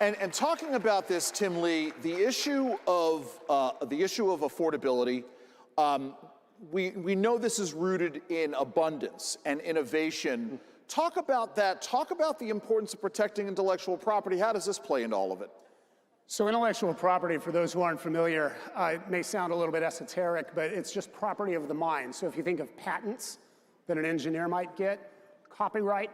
And talking about this, Tim Lee, the issue of affordability, we know this is rooted in abundance and innovation. Talk about that. Talk about the importance of protecting intellectual property. How does this play into all of it? So intellectual property, for those who aren't familiar, it may sound a little bit esoteric, but it's just property of the mind. So if you think of patents that an engineer might get, copyright,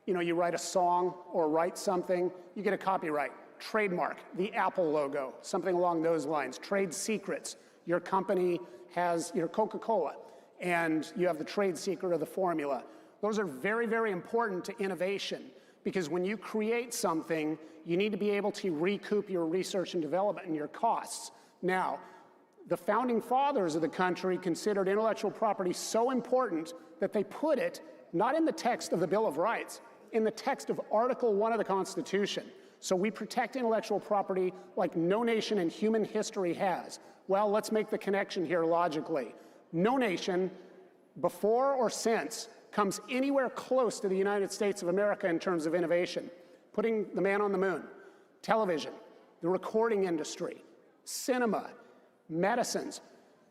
you write a song or write something, you get a copyright. Trademark, the Apple logo, something along those lines. Trade secrets, your company has your Coca-Cola, and you have the trade secret of the formula. Those are very, very important to innovation, because when you create something, you need to be able to recoup your research and development and your costs. Now, the founding fathers of the country considered intellectual property so important that they put it not in the text of the Bill of Rights, in the text of Article 1 of the Constitution. So we protect intellectual property like no nation in human history has. Well, let's make the connection here logically. No nation, before or since, comes anywhere close to the United States of America in terms of innovation. Putting the man on the moon, television, the recording industry, cinema, medicines.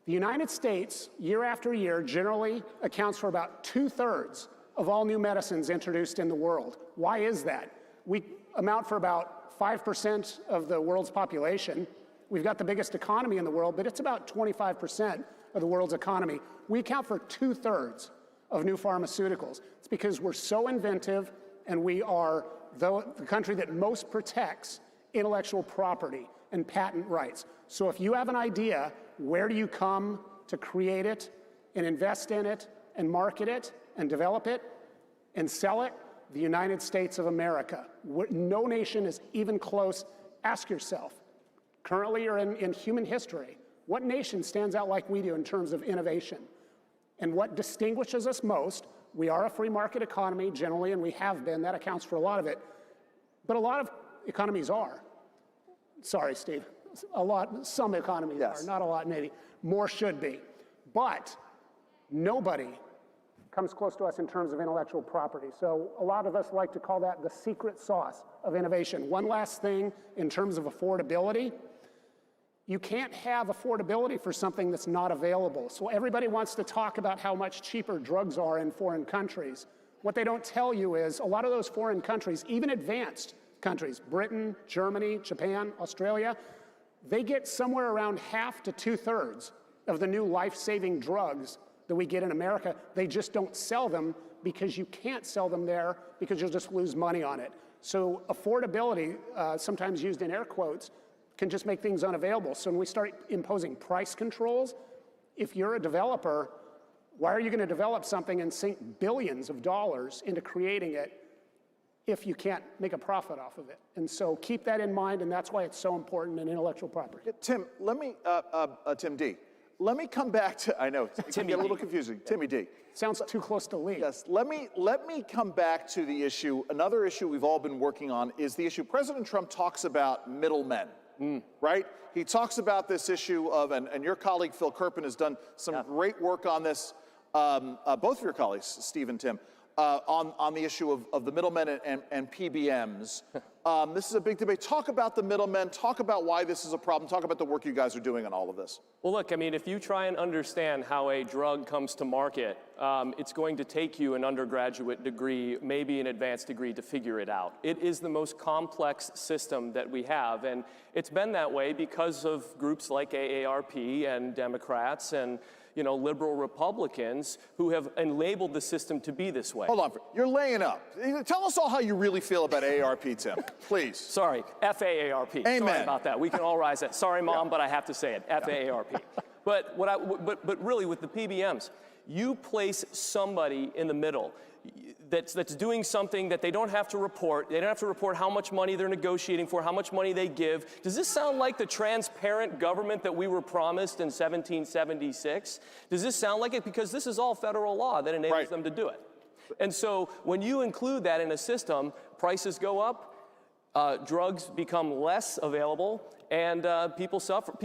The United States, year after year, generally accounts for about 2/3 of all new medicines introduced in the world. Why is that? We amount for about 5% of the world's population. We've got the biggest economy in the world, but it's about 25% of the world's economy. We account for 2/3 of new pharmaceuticals. It's because we're so inventive, and we are the country that most protects intellectual property and patent rights. So if you have an idea, where do you come to create it and invest in it and market it and develop it and sell it? The United States of America. No nation is even close. Ask yourself, currently or in human history, what nation stands out like we do in terms of innovation? And what distinguishes us most, we are a free market economy generally, and we have been. That accounts for a lot of it. But a lot of economies are. Sorry, Steve. Some economies are, not a lot maybe. More should be. But nobody comes close to us in terms of intellectual property. So a lot of us like to call that the secret sauce of innovation. One last thing in terms of affordability. You can't have affordability for something that's not available. So everybody wants to talk about how much cheaper drugs are in foreign countries. What they don't tell you is a lot of those foreign countries, even advanced countries, Britain, Germany, Japan, Australia, they get somewhere around 1/2 to 2/3 of the new life-saving drugs that we get in America. They just don't sell them because you can't sell them there because you'll just lose money on it. So affordability, sometimes used in air quotes, can just make things unavailable. So when we start imposing price controls, if you're a developer, why are you going to develop something and sink billions of dollars into creating it if you can't make a profit off of it? And so keep that in mind, and that's why it's so important in intellectual property. Tim, let me, Tim D. Let me come back to, I know, it can get a little confusing. Timmy D. Sounds too close to Lee. Yes, let me come back to the issue. Another issue we've all been working on is the issue. President Trump talks about middlemen, right? He talks about this issue of, and your colleague Phil Kirkman has done some great work on this, both of your colleagues, Steve and Tim, on the issue of the middlemen and PBMs. This is a big debate. Talk about the middlemen. Talk about why this is a problem. Talk about the work you guys are doing on all of this. Well, look, I mean, if you try and understand how a drug comes to market, it's going to take you an undergraduate degree, maybe an advanced degree, to figure it out. It is the most complex system that we have, and it's been that way because of groups like AARP and Democrats and liberal Republicans who have labeled the system to be this way. Hold on, you're laying up. Tell us all how you really feel about AARP, Tim, please. Sorry, FAARP. Amen. Sorry about that. We can all rise that. Sorry, Mom, but I have to say it, FAARP. But really with the PBMs, you place somebody in the middle that's doing something that they don't have to report. They don't have to report how much money they're negotiating for, how much money they give. Does this sound like the transparent government that we were promised in 1776? Does this sound like it? Because this is all federal law that enables them to do it. And so when you include that in a system, prices go up, drugs become less available, and people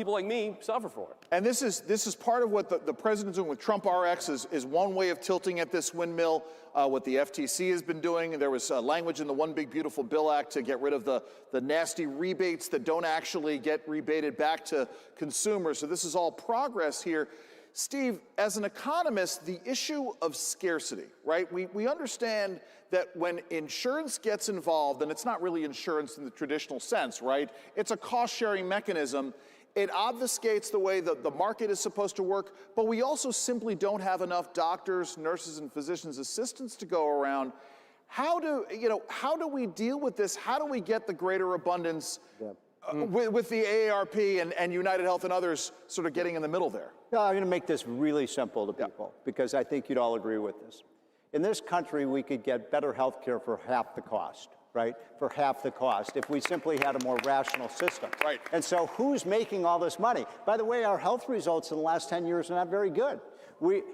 like me suffer for it. And this is part of what the president's doing with Trump RX is one way of tilting at this windmill. What the FTC has been doing. There was language in the One Big Beautiful Bill Act to get rid of the nasty rebates that don't actually get rebated back to consumers. So this is all progress here. Steve, as an economist, the issue of scarcity, right? We understand that when insurance gets involved, and it's not really insurance in the traditional sense, right? It's a cost-sharing mechanism. It obfuscates the way that the market is supposed to work, but we also simply don't have enough doctors, nurses, and physicians' assistants to go around. How do we deal with this? How do we get the greater abundance with the AARP and United Health and others sort of getting in the middle there? No, I'm going to make this really simple to people because I think you'd all agree with this. In this country, we could get better health care for half the cost, right? For half the cost if we simply had a more rational system. Right. And so who's making all this money? By the way, our health results in the last 10 years are not very good.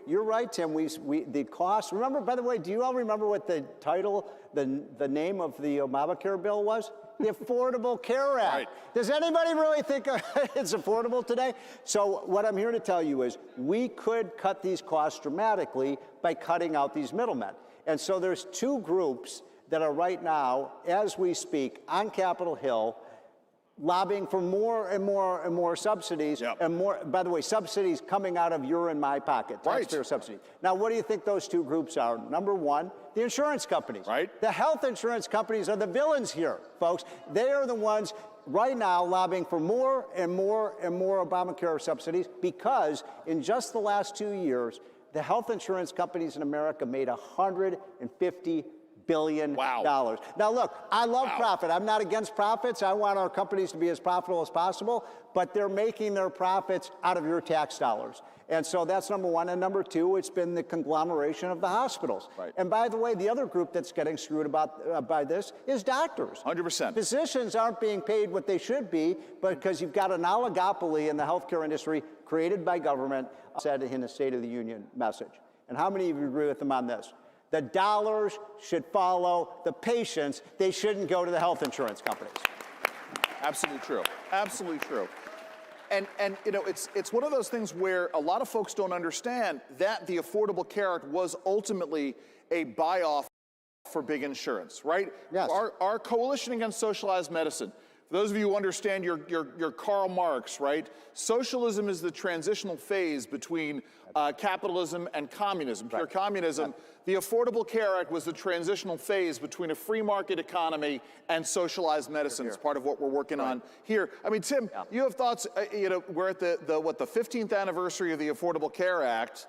You're right, Tim. The cost. Remember, by the way, do you all remember what the title, the name of the Obamacare bill was? The Affordable Care Act. Right. Does anybody really think it's affordable today? So what I'm here to tell you is we could cut these costs dramatically by cutting out these middlemen. And so there's two groups that are right now, as we speak, on Capitol Hill, lobbying for more and more and more subsidies, and more, by the way, subsidies coming out of your and my pocket, taxpayer subsidies. Now, what do you think those two groups are? Number one, the insurance companies. The health insurance companies are the villains here, folks. They are the ones right now lobbying for more and more and more Obamacare subsidies because in just the last 2 years, the health insurance companies in America made $150 billion. Now, look, I love profit. I'm not against profits. I want our companies to be as profitable as possible, but they're making their profits out of your tax dollars. And so that's number one. And number two, it's been the conglomeration of the hospitals. And by the way, the other group that's getting screwed about by this is doctors. 100%. Physicians aren't being paid what they should be because you've got an oligopoly in the healthcare industry created by government, said in the State of the Union message. And how many of you agree with them on this? The dollars should follow the patients. They shouldn't go to the health insurance companies. Absolutely true. Absolutely true. And you know, it's one of those things where a lot of folks don't understand that the Affordable Care Act was ultimately a buy-off for big insurance, right? Yes. Our coalition against socialized medicine. For those of you who understand your Karl Marx, right? Socialism is the transitional phase between capitalism and communism, pure communism. The Affordable Care Act was the transitional phase between a free market economy and socialized medicine. It's part of what we're working on here. I mean, Tim, you have thoughts, you know, we're at the 15th anniversary of the Affordable Care Act.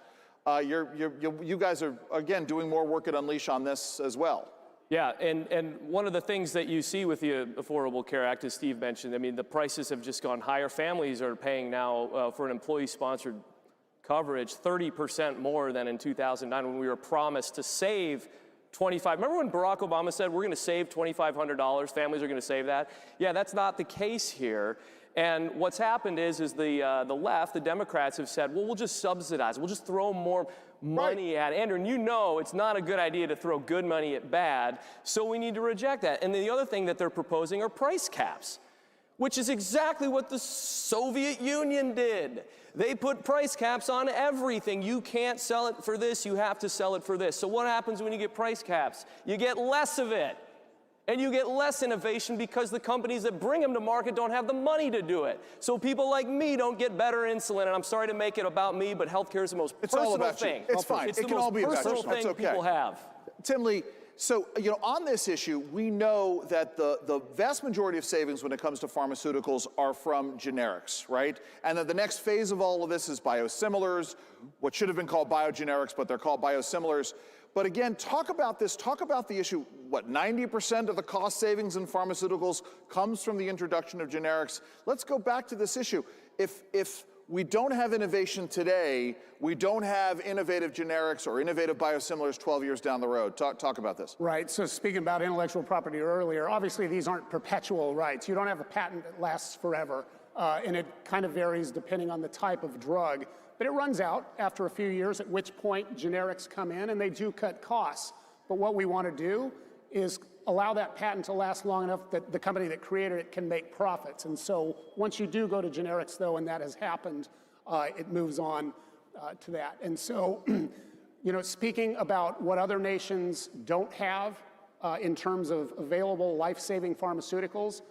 You guys are, again, doing more work at Unleash on this as well. Yeah, and one of the things that you see with the Affordable Care Act, as Steve mentioned, I mean, the prices have just gone higher. Families are paying now for an employee-sponsored coverage 30% more than in 2009 when we were promised to save Remember when Barack Obama said we're going to save $2,500, families are going to save that? Yeah, that's not the case here. And what's happened is the left, the Democrats have said, well, we'll just subsidize, we'll just throw more money at it. Andrew, and you know it's not a good idea to throw good money at bad, so we need to reject that. And the other thing that they're proposing are price caps, which is exactly what the Soviet Union did. They put price caps on everything. You can't sell it for this, you have to sell it for this. So what happens when you get price caps? You get less of it. And you get less innovation because the companies that bring them to market don't have the money to do it. So people like me don't get better insulin. And I'm sorry to make it about me, but healthcare is the most personal thing. It's fine. It's it can all be about you. personal thing people have. Tim Lee, so, you know, on this issue, we know that the vast majority of savings when it comes to pharmaceuticals are from generics, right? And that the next phase of all of this is biosimilars, what should have been called biogenerics, but they're called biosimilars. But again, talk about this, talk about the issue, what, 90% of the cost savings in pharmaceuticals comes from the introduction of generics. Let's go back to this issue. If we don't have innovation today, we don't have innovative generics or innovative biosimilars 12 years down the road. Talk about this. Right, so speaking about intellectual property earlier, obviously these aren't perpetual rights. You don't have a patent that lasts forever, and it kind of varies depending on the type of drug. But it runs out after a few years, at which point generics come in and they do cut costs. But what we want to do is allow that patent to last long enough that the company that created it can make profits. And so once you do go to generics, though, and that has happened, it moves on to that. And so, you know, speaking about what other nations don't have in terms of available life-saving pharmaceuticals,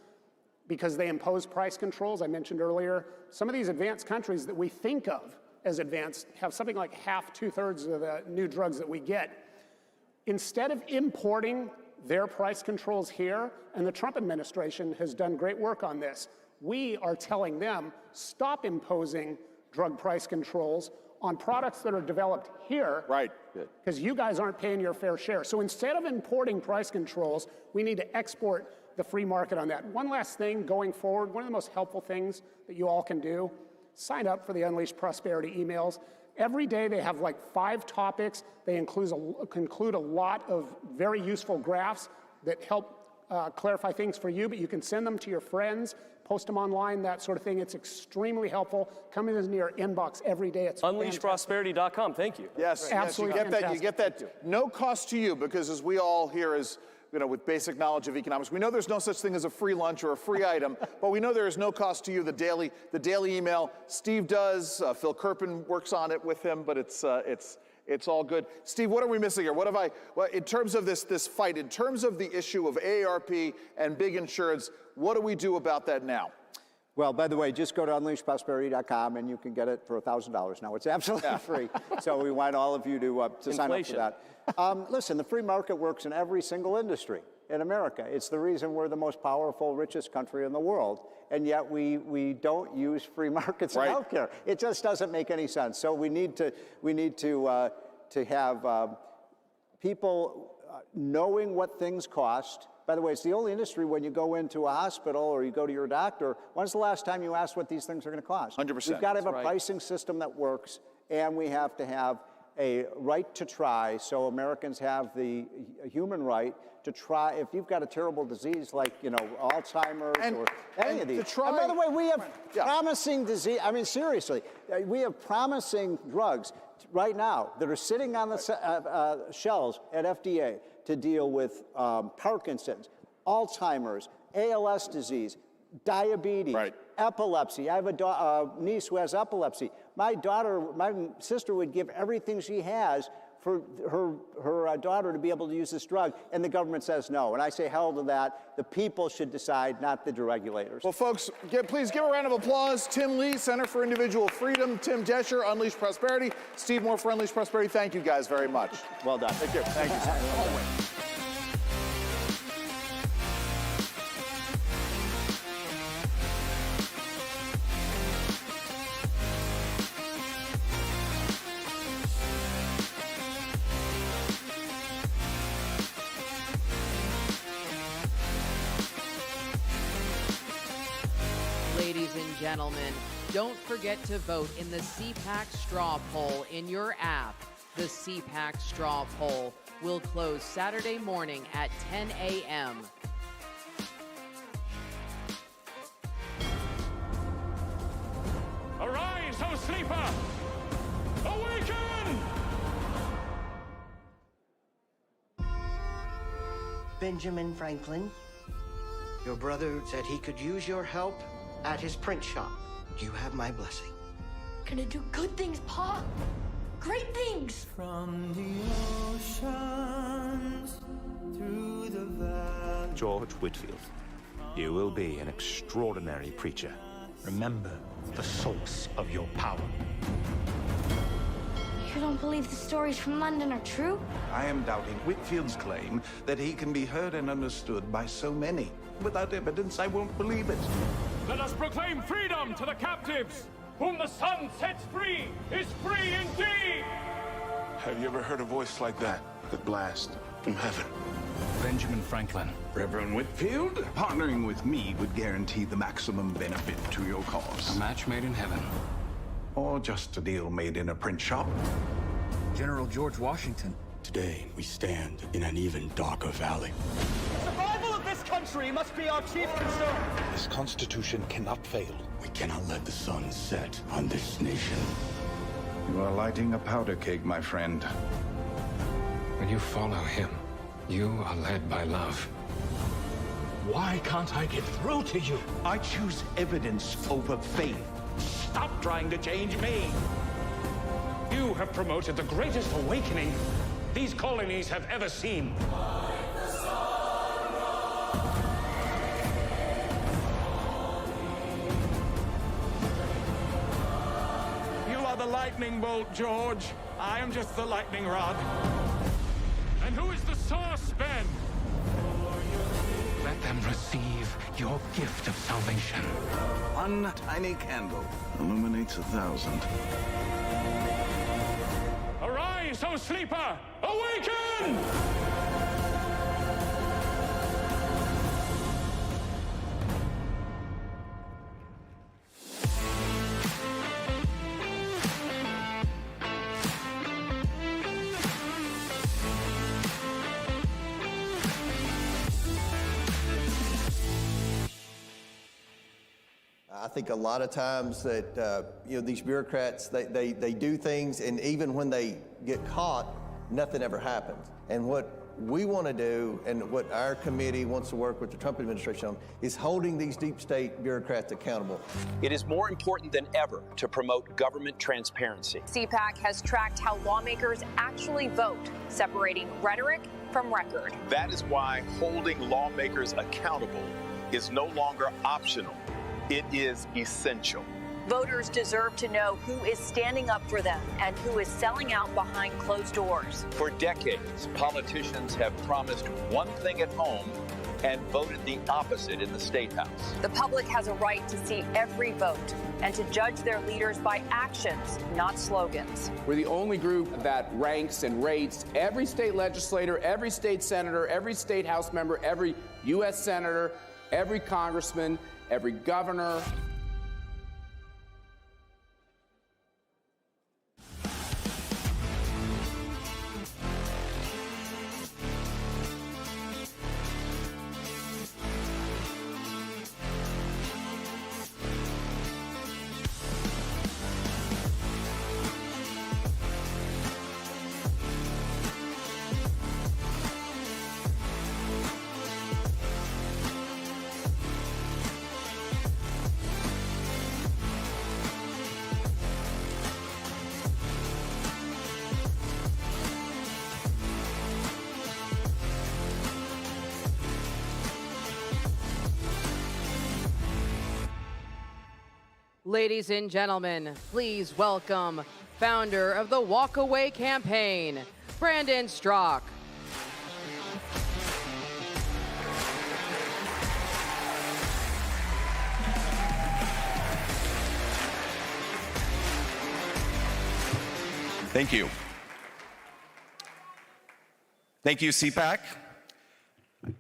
because they impose price controls, I mentioned earlier, some of these advanced countries that we think of as advanced have something like half, 2/3 of the new drugs that we get. Instead of importing their price controls here, and the Trump administration has done great work on this, we are telling them, stop imposing drug price controls on products that are developed here. Right. Because you guys aren't paying your fair share. So instead of importing price controls, we need to export the free market on that. One last thing going forward, one of the most helpful things that you all can do, sign up for the Unleash Prosperity emails. Every day they have like 5 topics. They include a lot of very useful graphs that help clarify things for you, but you can send them to your friends, post them online, that sort of thing. It's extremely helpful. Coming into your inbox every day. It's UnleashProsperity.com. Thank you. Yes, absolutely. Yes, you get that. No cost to you, because as we all here as you know, with basic knowledge of economics, we know there's no such thing as a free lunch or a free item, but we know there is no cost to you. The daily email, Steve does. Phil Kerpen works on it with him, but it's all good. Steve, what are we missing here? In terms of this fight, in terms of the issue of AARP and big insurance, what do we do about that now? Well, by the way, just go to unleashprosperity.com and you can get it for $1,000 now. It's absolutely free. So we want all of you to sign up for that. Listen, the free market works in every single industry in America. It's the reason we're the most powerful, richest country in the world. And yet we don't use free markets in healthcare. It just doesn't make any sense. So we need to have people knowing what things cost. By the way, it's the only industry when you go into a hospital or you go to your doctor, when's the last time you asked what these things are going to cost? 100%. We've got to have a pricing system that works, and we have to have a right to try, so Americans have the human right to try. If you've got a terrible disease like, you know, Alzheimer's or any of these. And by the way, we have promising disease. I mean, seriously, we have promising drugs right now that are sitting on the shelves at FDA to deal with Parkinson's, Alzheimer's, ALS disease, diabetes, epilepsy. I have a niece who has epilepsy. My sister would give everything she has for her daughter to be able to use this drug, and the government says no. And I say hell to that. The people should decide, not the regulators. Well, folks, please give a round of applause. Tim Lee, Center for Individual Freedom. Tim Desher, Unleash Prosperity. Steve Moore for Unleash Prosperity. Thank you guys very much. Well done. Thank you. Thank you. Always. Ladies and gentlemen, don't forget to vote in the CPAC straw poll in your app. The CPAC straw poll will close Saturday morning at 10 a.m. Arise, O sleeper! Awaken! Benjamin Franklin, your brother said he could use your help at his print shop. You have my blessing. Gonna do good things, Pa. Great things. From the oceans through the valley. George Whitfield, you will be an extraordinary preacher. Remember the source of your power. You don't believe the stories from London are true? I am doubting Whitfield's claim that he can be heard and understood by so many. Without evidence, I won't believe it. Let us proclaim freedom to the captives. Whom the sun sets free is free indeed. Have you ever heard a voice like that? The blast from heaven. Benjamin Franklin. Reverend Whitfield, partnering with me would guarantee the maximum benefit to your cause. A match made in heaven. or just a deal made in a print shop? General George Washington. Today, we stand in an even darker valley. The survival of this country must be our chief concern. This Constitution cannot fail. We cannot let the sun set on this nation. You are lighting a powder keg, my friend. When you follow him, you are led by love. Why can't I get through to you? I choose evidence over faith. Stop trying to change me. You have promoted the greatest awakening these colonies have ever seen. You are the lightning bolt, George. I am just the lightning rod. And who is the source, Ben? Let them receive your gift of salvation. One tiny candle illuminates 1,000. Arise, O sleeper! Awaken! I think a lot of times that these bureaucrats, they do things, and even when they get caught, nothing ever happens. And what we want to do, and what our committee wants to work with the Trump administration on, is holding these deep state bureaucrats accountable. It is more important than ever to promote government transparency. CPAC has tracked how lawmakers actually vote, separating rhetoric from record. That is why holding lawmakers accountable is no longer optional. It is essential. Voters deserve to know who is standing up for them and who is selling out behind closed doors. For decades, politicians have promised one thing at home and voted the opposite in the State House. The public has a right to see every vote and to judge their leaders by actions, not slogans. We're the only group that ranks and rates every state legislator, every state senator, every state House member, every U.S. senator, every congressman, every governor. Ladies and gentlemen, please welcome founder of the Walk Away campaign, Brandon Straka. Thank you. Thank you, CPAC.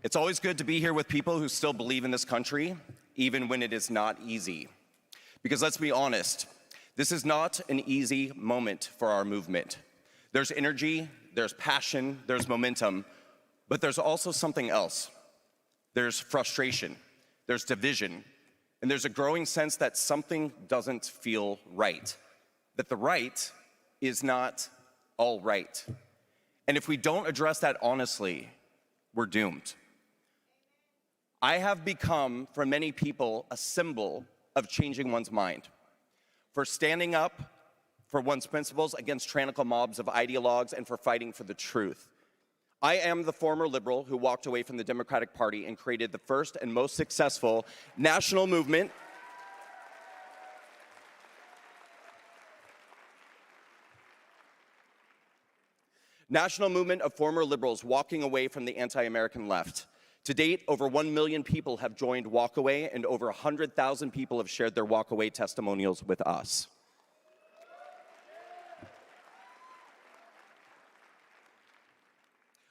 It's always good to be here with people who still believe in this country, even when it is not easy. Because let's be honest, this is not an easy moment for our movement. There's energy, there's passion, there's momentum, but there's also something else. There's frustration, there's division, and there's a growing sense that something doesn't feel right, that the right is not all right. And if we don't address that honestly, we're doomed. I have become, for many people, a symbol of changing one's mind, for standing up for one's principles against tyrannical mobs of ideologues, and for fighting for the truth. I am the former liberal who walked away from the Democratic Party and created the first and most successful national movement of former liberals walking away from the anti-American left. To date, over 1 million people have joined Walkaway, and over 100,000 people have shared their Walkaway testimonials with us.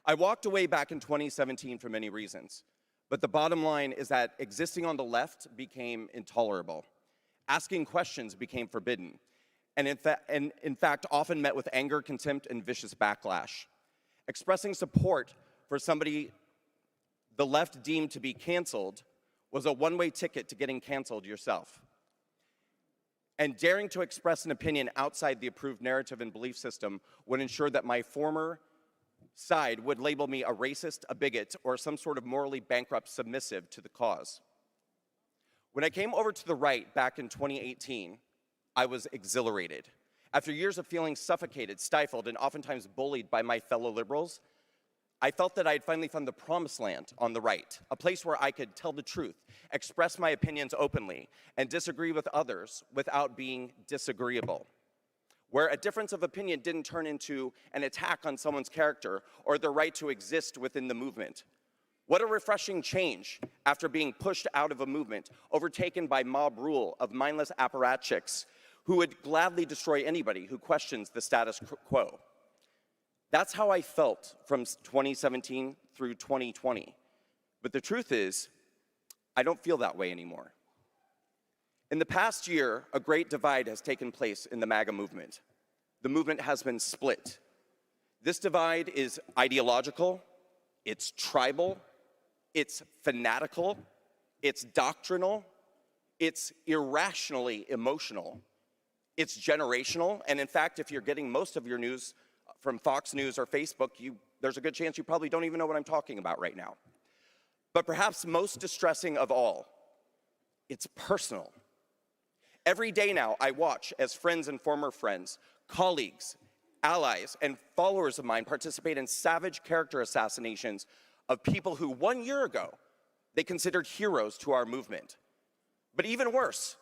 I walked away back in 2017 for many reasons, but the bottom line is that existing on the left became intolerable. Asking questions became forbidden, and in fact often met with anger, contempt, and vicious backlash. Expressing support for somebody the left deemed to be canceled was a one-way ticket to getting canceled yourself. And daring to express an opinion outside the approved narrative and belief system would ensure that my former side would label me a racist, a bigot, or some sort of morally bankrupt submissive to the cause. When I came over to the right back in 2018, I was exhilarated. After years of feeling suffocated, stifled, and oftentimes bullied by my fellow liberals, I felt that I had finally found the promised land on the right, a place where I could tell the truth, express my opinions openly, and disagree with others without being disagreeable. Where a difference of opinion didn't turn into an attack on someone's character or their right to exist within the movement. What a refreshing change after being pushed out of a movement overtaken by mob rule of mindless apparatchiks who would gladly destroy anybody who questions the status quo. That's how I felt from 2017 through 2020. But the truth is, I don't feel that way anymore. In the past year, a great divide has taken place in the MAGA movement. The movement has been split. This divide is ideological, it's tribal, it's fanatical, it's doctrinal, it's irrationally emotional, it's generational, and in fact, if you're getting most of your news from Fox News or Facebook, there's a good chance you probably don't even know what I'm talking about right now. But perhaps most distressing of all, it's personal. Every day now, I watch as friends and former friends, colleagues, allies, and followers of mine participate in savage character assassinations of people who 1 year ago, they considered heroes to our movement. But even worse,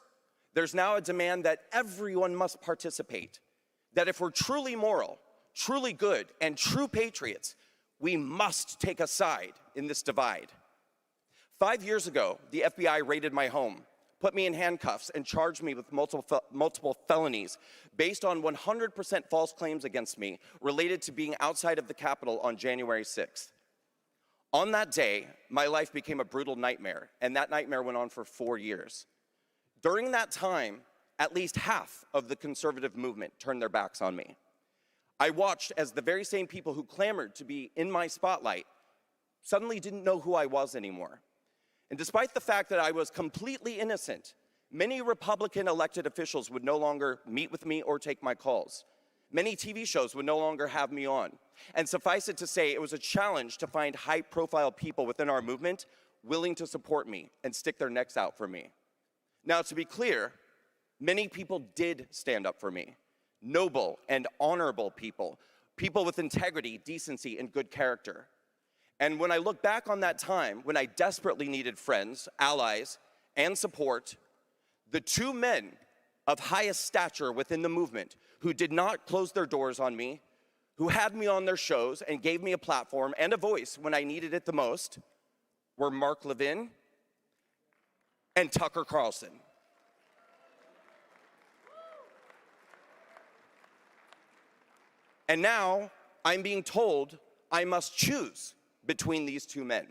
there's now a demand that everyone must participate, that if we're truly moral, truly good, and true patriots, we must take a side in this divide. 5 years ago, the FBI raided my home, put me in handcuffs, and charged me with multiple felonies based on 100% false claims against me related to being outside of the Capitol on January 6th. On that day, my life became a brutal nightmare, and that nightmare went on for 4 years. During that time, at least half of the conservative movement turned their backs on me. I watched as the very same people who clamored to be in my spotlight suddenly didn't know who I was anymore. And despite the fact that I was completely innocent, many Republican elected officials would no longer meet with me or take my calls. Many TV shows would no longer have me on. And suffice it to say, it was a challenge to find high-profile people within our movement willing to support me and stick their necks out for me. Now, to be clear, many people did stand up for me. Noble and honorable people, people with integrity, decency, and good character. And when I look back on that time, when I desperately needed friends, allies, and support, the two men of highest stature within the movement who did not close their doors on me, who had me on their shows and gave me a platform and a voice when I needed it the most, were Mark Levin and Tucker Carlson. And now I'm being told I must choose between these two men.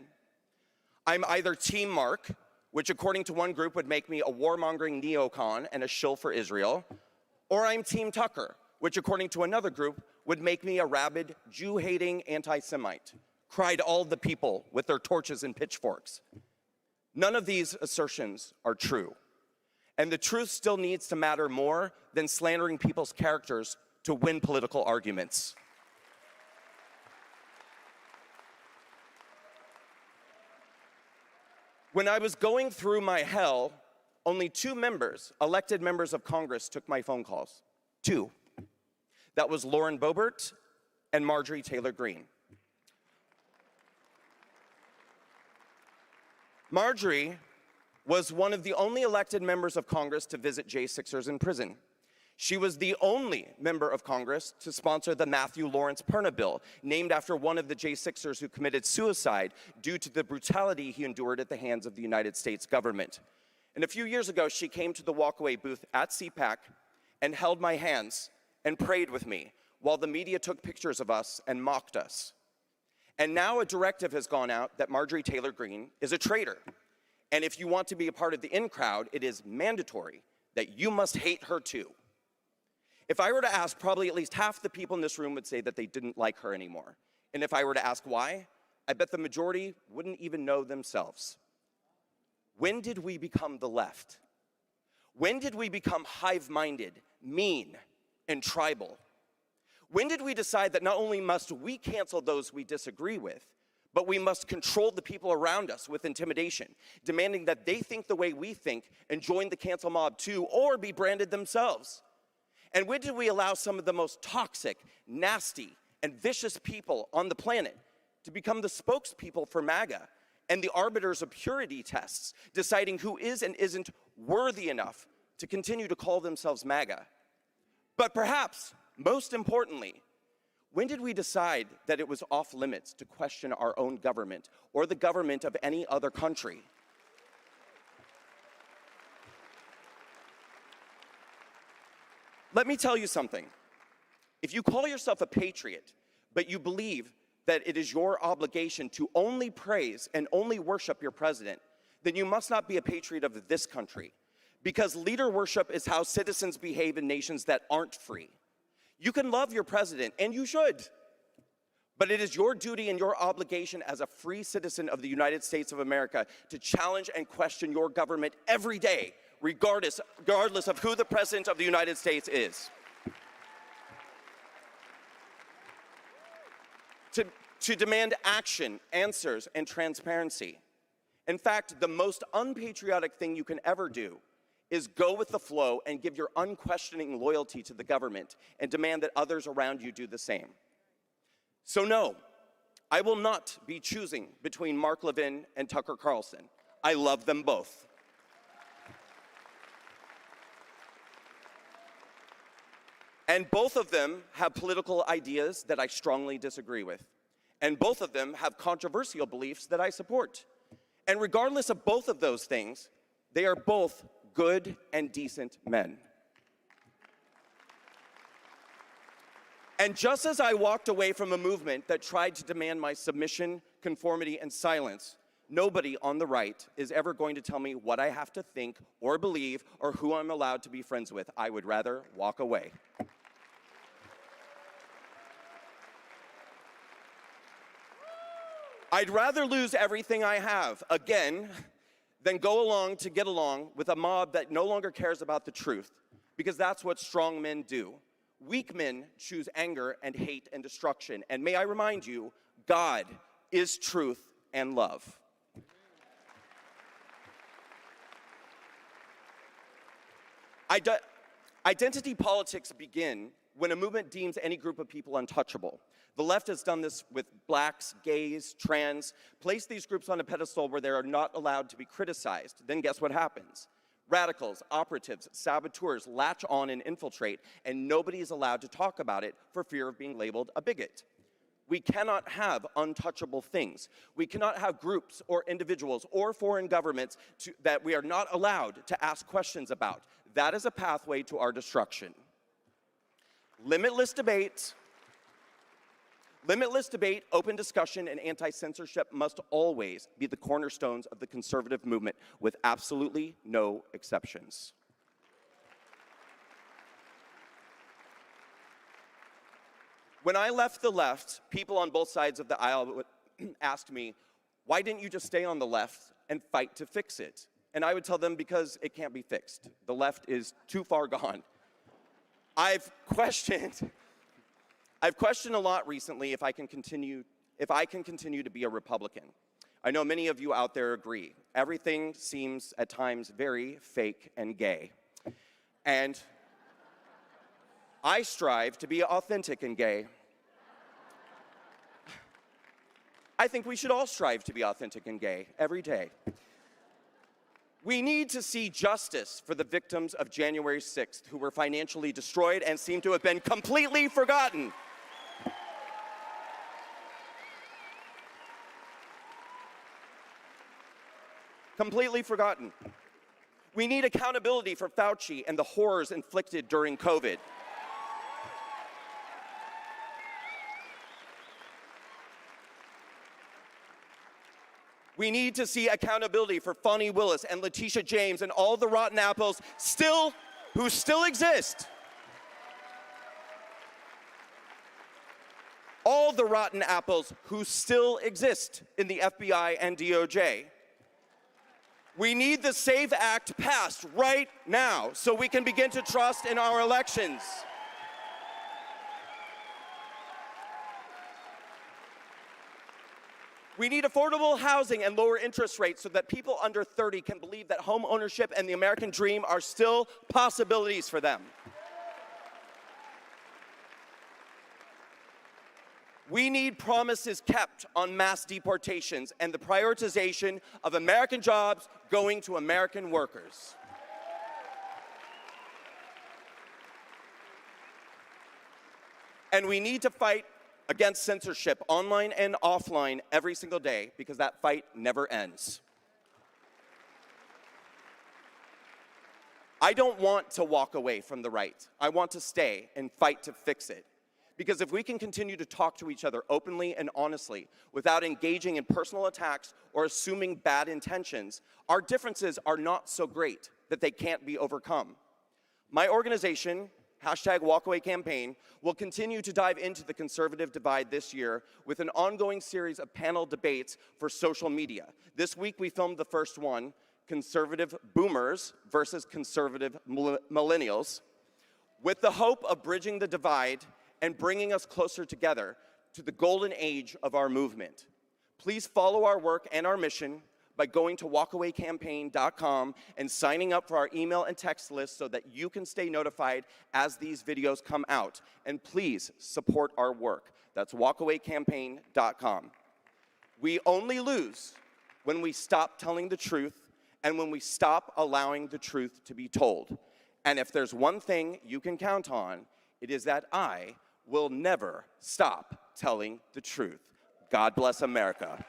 I'm either Team Mark, which according to one group would make me a warmongering neocon and a shill for Israel, or I'm Team Tucker, which according to another group would make me a rabid, Jew-hating anti-Semite, cried all the people with their torches and pitchforks. None of these assertions are true. And the truth still needs to matter more than slandering people's characters to win political arguments. When I was going through my hell, only two members, elected members of Congress, took my phone calls. Two. That was Lauren Boebert and Marjorie Taylor Greene. Marjorie was one of the only elected members of Congress to visit J6ers in prison. She was the only member of Congress to sponsor the Matthew Lawrence Perna bill, named after one of the J6ers who committed suicide due to the brutality he endured at the hands of the United States government. And a few years ago, she came to the walkaway booth at CPAC and held my hands and prayed with me while the media took pictures of us and mocked us. And now a directive has gone out that Marjorie Taylor Greene is a traitor. And if you want to be a part of the in crowd, it is mandatory that you must hate her too. If I were to ask, probably at least half the people in this room would say that they didn't like her anymore. And if I were to ask why, I bet the majority wouldn't even know themselves. When did we become the left? When did we become hive-minded, mean, and tribal? When did we decide that not only must we cancel those we disagree with, but we must control the people around us with intimidation, demanding that they think the way we think and join the cancel mob too, or be branded themselves? And when did we allow some of the most toxic, nasty, and vicious people on the planet to become the spokespeople for MAGA and the arbiters of purity tests, deciding who is and isn't worthy enough to continue to call themselves MAGA? But perhaps, most importantly, when did we decide that it was off limits to question our own government or the government of any other country? Let me tell you something. If you call yourself a patriot, but you believe that it is your obligation to only praise and only worship your president, then you must not be a patriot of this country, because leader worship is how citizens behave in nations that aren't free. You can love your president, and you should, but it is your duty and your obligation as a free citizen of the United States of America to challenge and question your government every day, regardless of who the president of the United States is. To demand action, answers, and transparency. In fact, the most unpatriotic thing you can ever do is go with the flow and give your unquestioning loyalty to the government and demand that others around you do the same. So no, I will not be choosing between Mark Levin and Tucker Carlson. I love them both. And both of them have political ideas that I strongly disagree with. And both of them have controversial beliefs that I support. And regardless of both of those things, they are both good and decent men. And just as I walked away from a movement that tried to demand my submission, conformity, and silence, nobody on the right is ever going to tell me what I have to think or believe or who I'm allowed to be friends with. I would rather walk away. I'd rather lose everything I have, again, than go along to get along with a mob that no longer cares about the truth, because that's what strong men do. Weak men choose anger and hate and destruction. And may I remind you, God is truth and love. Identity politics begin when a movement deems any group of people untouchable. The left has done this with blacks, gays, trans, placed these groups on a pedestal where they are not allowed to be criticized. Then guess what happens? Radicals, operatives, saboteurs latch on and infiltrate, and nobody is allowed to talk about it for fear of being labeled a bigot. We cannot have untouchable things. We cannot have groups or individuals or foreign governments that we are not allowed to ask questions about. That is a pathway to our destruction. Limitless debate, open discussion, and anti-censorship must always be the cornerstones of the conservative movement, with absolutely no exceptions. When I left the left, people on both sides of the aisle asked me, why didn't you just stay on the left and fight to fix it? And I would tell them, because it can't be fixed. The left is too far gone. I've questioned a lot recently if I can continue to be a Republican. I know many of you out there agree. Everything seems at times very fake and gay. And I strive to be authentic and gay. I think we should all strive to be authentic and gay every day. We need to see justice for the victims of January 6th who were financially destroyed and seem to have been completely forgotten. Completely forgotten. We need accountability for Fauci and the horrors inflicted during COVID. We need to see accountability for Fani Willis and Letitia James and all the rotten apples who still exist. all the rotten apples who still exist in the FBI and DOJ. We need the SAVE Act passed right now so we can begin to trust in our elections. We need affordable housing and lower interest rates so that people under 30 can believe that home ownership and the American dream are still possibilities for them. We need promises kept on mass deportations and the prioritization of American jobs going to American workers. And we need to fight against censorship online and offline every single day because that fight never ends. I don't want to walk away from the right. I want to stay and fight to fix it. Because if we can continue to talk to each other openly and honestly without engaging in personal attacks or assuming bad intentions, our differences are not so great that they can't be overcome. My organization, #Walkaway Campaign, will continue to dive into the conservative divide this year with an ongoing series of panel debates for social media. This week we filmed the first one, Conservative Boomers versus Conservative Millennials, with the hope of bridging the divide and bringing us closer together to the golden age of our movement. Please follow our work and our mission by going to walkawaycampaign.com and signing up for our email and text list so that you can stay notified as these videos come out. And please support our work. That's walkawaycampaign.com. We only lose when we stop telling the truth and when we stop allowing the truth to be told. And if there's one thing you can count on, it is that I will never stop telling the truth. God bless America.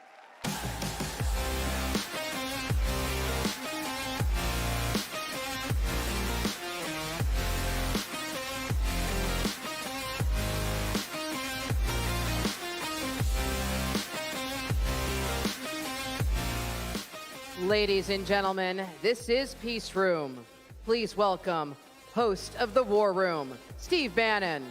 Ladies and gentlemen, this is Peace Room. Please welcome host of the War Room, Steve Bannon.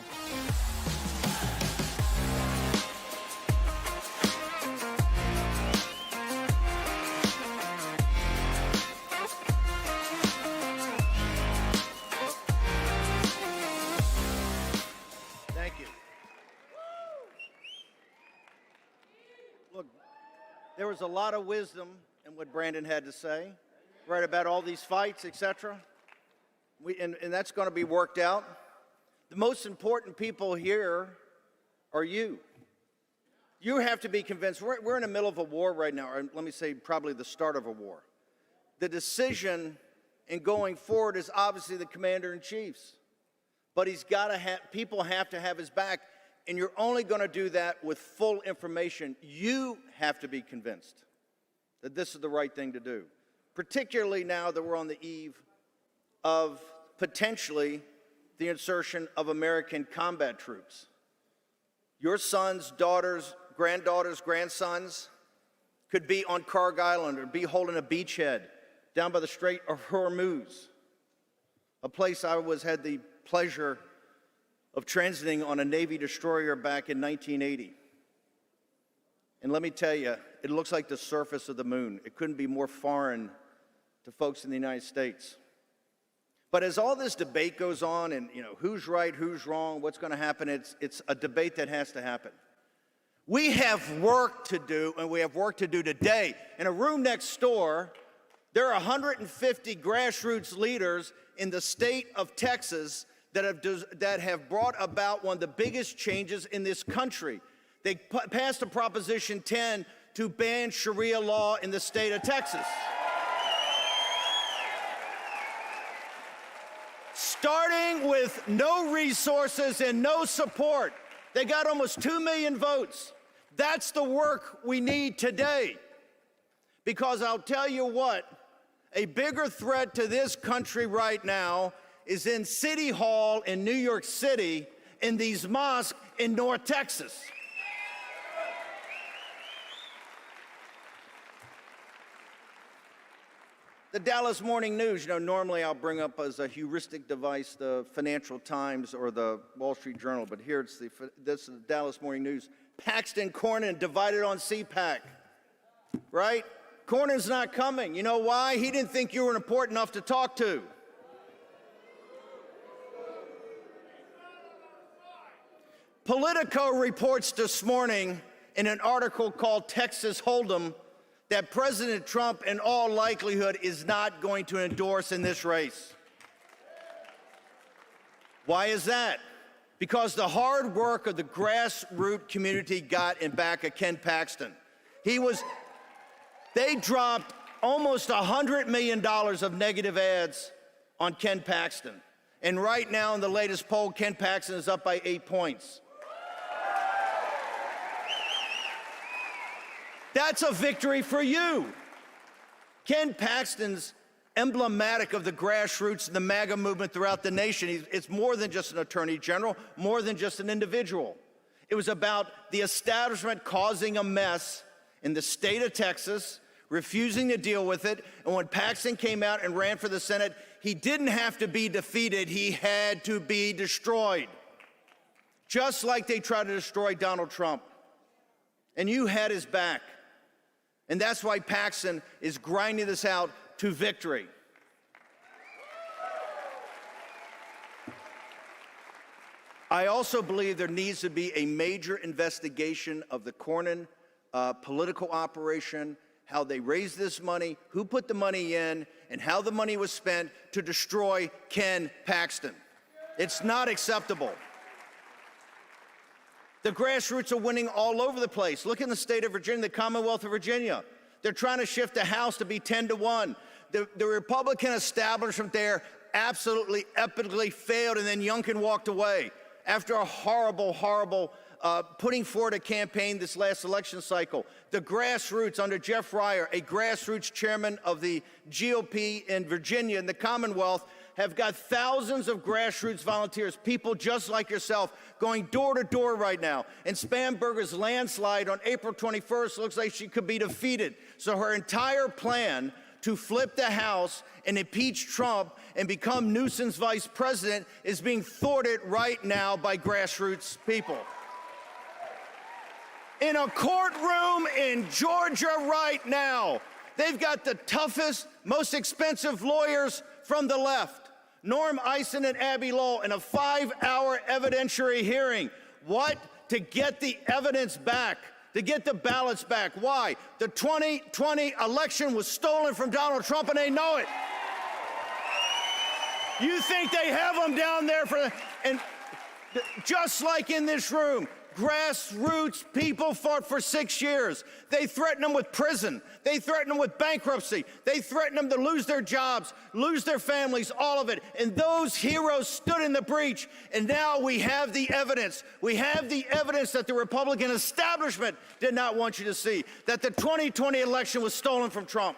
Thank you. Look, there was a lot of wisdom in what Brandon had to say, right, about all these fights, etc. And that's going to be worked out. The most important people here are you. You have to be convinced. We're in the middle of a war right now, or let me say probably the start of a war. The decision in going forward is obviously the commander-in-chief's. But he's got to have, people have to have his back, and you're only going to do that with full information. You have to be convinced that this is the right thing to do, particularly now that we're on the eve of potentially the insertion of American combat troops. Your sons, daughters, granddaughters, grandsons could be on Carr Island or be holding a beachhead down by the Strait of Hormuz, a place I had the pleasure of transiting on a Navy destroyer back in 1980. And let me tell you, it looks like the surface of the moon. It couldn't be more foreign to folks in the United States. But as all this debate goes on and, who's right, who's wrong, what's going to happen, it's a debate that has to happen. We have work to do, and we have work to do today. In a room next door, there are 150 grassroots leaders in the state of Texas that have brought about one of the biggest changes in this country. They passed a Proposition 10 to ban Sharia law in the state of Texas. Starting with no resources and no support. They got almost 2 million votes. That's the work we need today. Because I'll tell you what, a bigger threat to this country right now is in City Hall in New York City, in these mosques in North Texas. The Dallas Morning News, normally I'll bring up as a heuristic device the Financial Times or the Wall Street Journal, but here this is the Dallas Morning News. Paxton Cornyn divided on CPAC, right? Cornyn's not coming. You know why? He didn't think you were important enough to talk to. Politico reports this morning in an article called Texas Hold'em that President Trump, in all likelihood, is not going to endorse in this race. Why is that? Because the hard work of the grassroots community got in back of Ken Paxton. They dropped almost $100 million of negative ads on Ken Paxton. And right now in the latest poll, Ken Paxton is up by 8 points. That's a victory for you. Ken Paxton's emblematic of the grassroots and the MAGA movement throughout the nation. It's more than just an attorney general, more than just an individual. It was about the establishment causing a mess in the state of Texas, refusing to deal with it. And when Paxton came out and ran for the Senate, he didn't have to be defeated. He had to be destroyed. Just like they tried to destroy Donald Trump. And you had his back. And that's why Paxton is grinding this out to victory. I also believe there needs to be a major investigation of the Cornyn political operation, how they raised this money, who put the money in, and how the money was spent to destroy Ken Paxton. It's not acceptable. The grassroots are winning all over the place. Look in the state of Virginia, the Commonwealth of Virginia. They're trying to shift the House to be 10-1. The Republican establishment there absolutely epically failed, and then Youngkin walked away after a horrible, horrible putting forward a campaign this last election cycle. The grassroots under Jeff Ryer, a grassroots chairman of the GOP in Virginia and the Commonwealth, have got thousands of grassroots volunteers, people just like yourself, going door to door right now. And Spanberger's landslide on April 21st looks like she could be defeated. So her entire plan to flip the House and impeach Trump and become Newsom's vice president is being thwarted right now by grassroots people. In a courtroom in Georgia right now, they've got the toughest, most expensive lawyers from the left. Norm Eisen and Abby Lowell in a 5-hour evidentiary hearing. What? To get the evidence back, to get the ballots back. Why? The 2020 election was stolen from Donald Trump, and they know it. You think they have them down there and just like in this room, grassroots people fought for 6 years. They threatened them with prison. They threatened them with bankruptcy. They threatened them to lose their jobs, lose their families, all of it. And those heroes stood in the breach. And now we have the evidence. We have the evidence that the Republican establishment did not want you to see, that the 2020 election was stolen from Trump.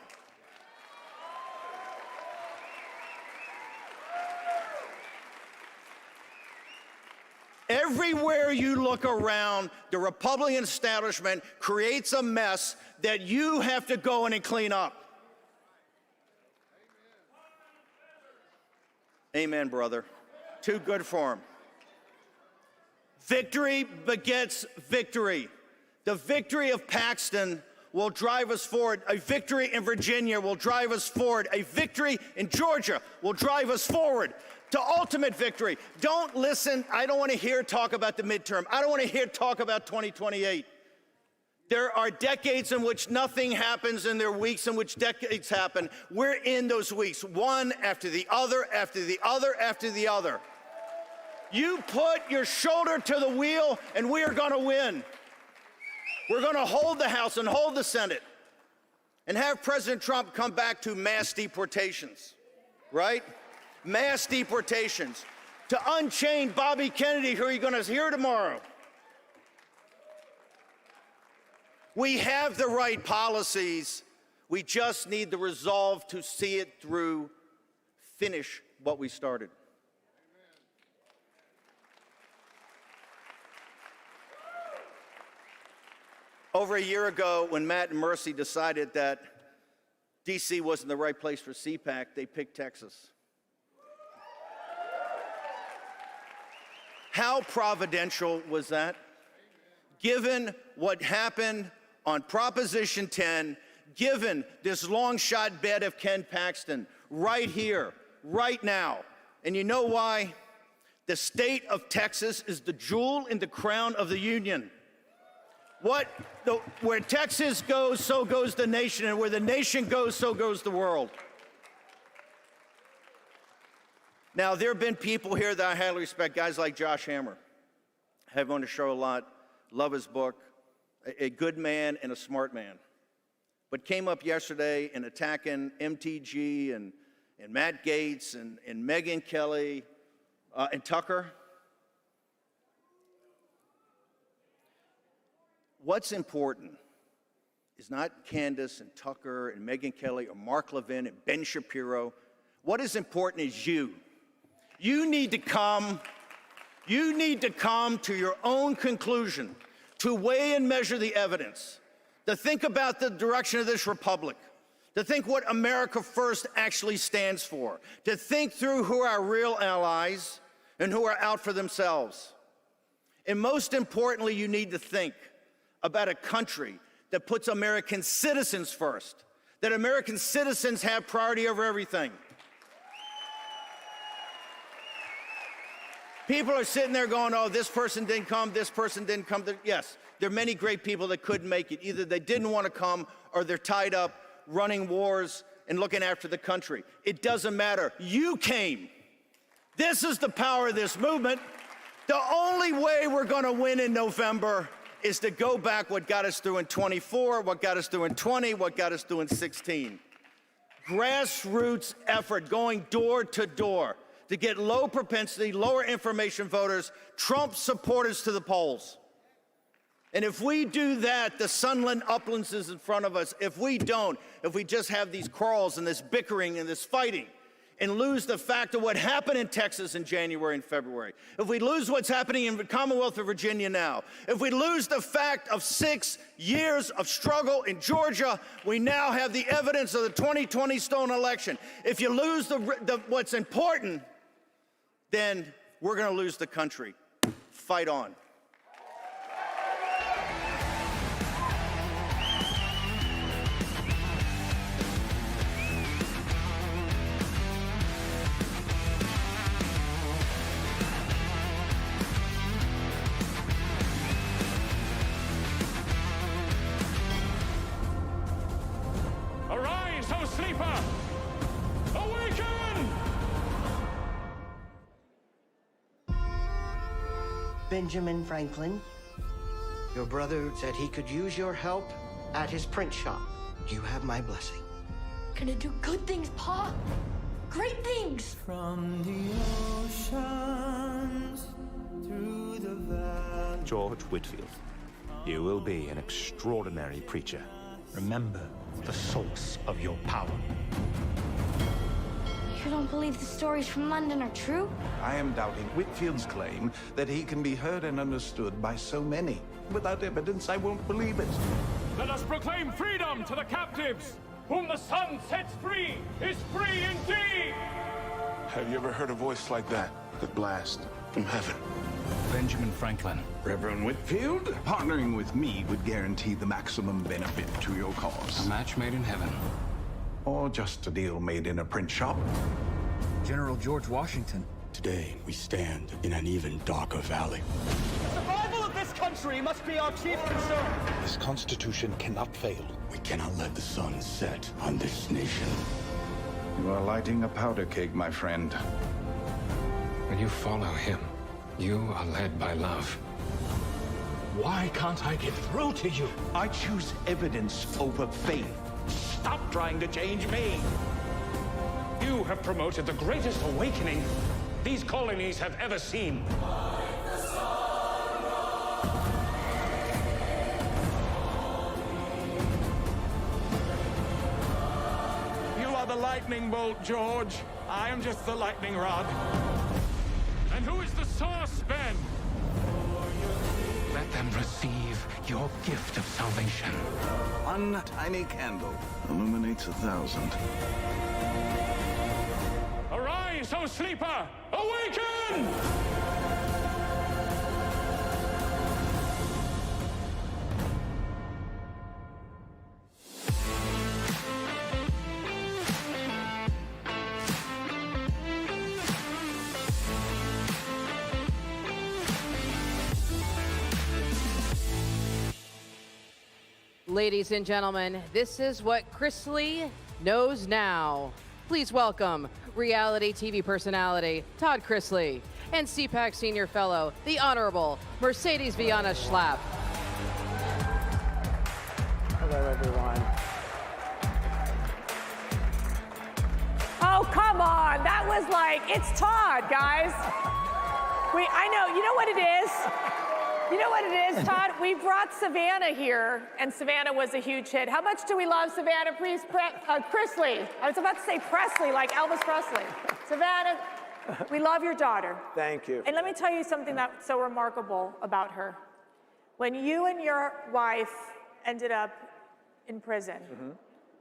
Everywhere you look around, the Republican establishment creates a mess that you have to go in and clean up. Amen, brother. Too good for him. Victory begets victory. The victory of Paxton will drive us forward. A victory in Virginia will drive us forward. A victory in Georgia will drive us forward to ultimate victory. Don't listen. I don't want to hear talk about the midterm. I don't want to hear talk about 2028. There are decades in which nothing happens, and there are weeks in which decades happen. We're in those weeks, one after the other, after the other, after the other. You put your shoulder to the wheel, and we are going to win. We're going to hold the House and hold the Senate and have President Trump come back to mass deportations, right? Mass deportations, to unchain Bobby Kennedy, who you're going to hear tomorrow. We have the right policies. We just need the resolve to see it through, finish what we started. Over a year ago, when Matt and Mercy decided that D.C. wasn't the right place for CPAC, they picked Texas. How providential was that? Given what happened on Proposition 10, given this long shot bet of Ken Paxton right here, right now. And you know why? The state of Texas is the jewel in the crown of the union. Where Texas goes, so goes the nation, and where the nation goes, so goes the world. Now, there have been people here that I highly respect, guys like Josh Hammer. I have him on the show a lot, love his book, a good man and a smart man. But came up yesterday and attacking MTG and Matt Gaetz and Megyn Kelly and Tucker. What's important is not Candace and Tucker and Megyn Kelly or Mark Levin and Ben Shapiro. What is important is you. You need to come to your own conclusion, to weigh and measure the evidence, to think about the direction of this republic, to think what America First actually stands for, to think through who are our real allies and who are out for themselves. And most importantly, you need to think about a country that puts American citizens first, that American citizens have priority over everything. People are sitting there going, oh, this person didn't come, this person didn't come. Yes, there are many great people that couldn't make it. Either they didn't want to come or they're tied up running wars and looking after the country. It doesn't matter. You came. This is the power of this movement. The only way we're going to win in November is to go back what got us through in 24, what got us through in 20, what got us through in 16. Grassroots effort, going door to door to get low propensity, lower information voters, Trump supporters to the polls. And if we do that, the Sunland Uplands is in front of us. If we don't, if we just have these quarrels and this bickering and this fighting, and lose the fact of what happened in Texas in January and February, if we lose what's happening in the Commonwealth of Virginia now, if we lose the fact of 6 years of struggle in Georgia, we now have the evidence of the 2020 stolen election. If you lose what's important, then we're going to lose the country. Fight on. Arise, O sleeper! Awaken! Benjamin Franklin, your brother said he could use your help at his print shop. You have my blessing. Gonna do good things, Pa. Great things. From the oceans through the valley. George Whitfield, you will be an extraordinary preacher. Remember the source of your power. You don't believe the stories from London are true? I am doubting Whitfield's claim that he can be heard and understood by so many. Without evidence, I won't believe it. Let us proclaim freedom to the captives! Whom the sun sets free is free indeed! Have you ever heard a voice like that? The blast from heaven. Benjamin Franklin. Reverend Whitfield, partnering with me would guarantee the maximum benefit to your cause. A match made in heaven. Or just a deal made in a print shop. General George Washington. Today, we stand in an even darker valley. The survival of this country must be our chief concern. This Constitution cannot fail. We cannot let the sun set on this nation. You are lighting a powder keg, my friend. When you follow him, you are led by love. Why can't I get through to you? I choose evidence over faith. Stop trying to change me. You have promoted the greatest awakening these colonies have ever seen. You are the lightning bolt, George. I am just the lightning rod. And who is the source, Ben? Let them receive your gift of salvation. One tiny candle illuminates 1,000. Arise, O sleeper! Awaken! Ladies and gentlemen, this is what Chrisley knows now. Please welcome reality TV personality Todd Chrisley and CPAC Senior Fellow, the Honorable Mercedes Viana Schlapp. Hello, everyone. Oh, come on. That was like, it's Todd, guys. I know, you know what it is? You know what it is, Todd? We brought Savannah here, and Savannah was a huge hit. How much do we love Savannah? Please, Chrisley. I was about to say Presley, like Elvis Presley. Savannah, we love your daughter. Thank you. And let me tell you something that's so remarkable about her. When you and your wife ended up in prison,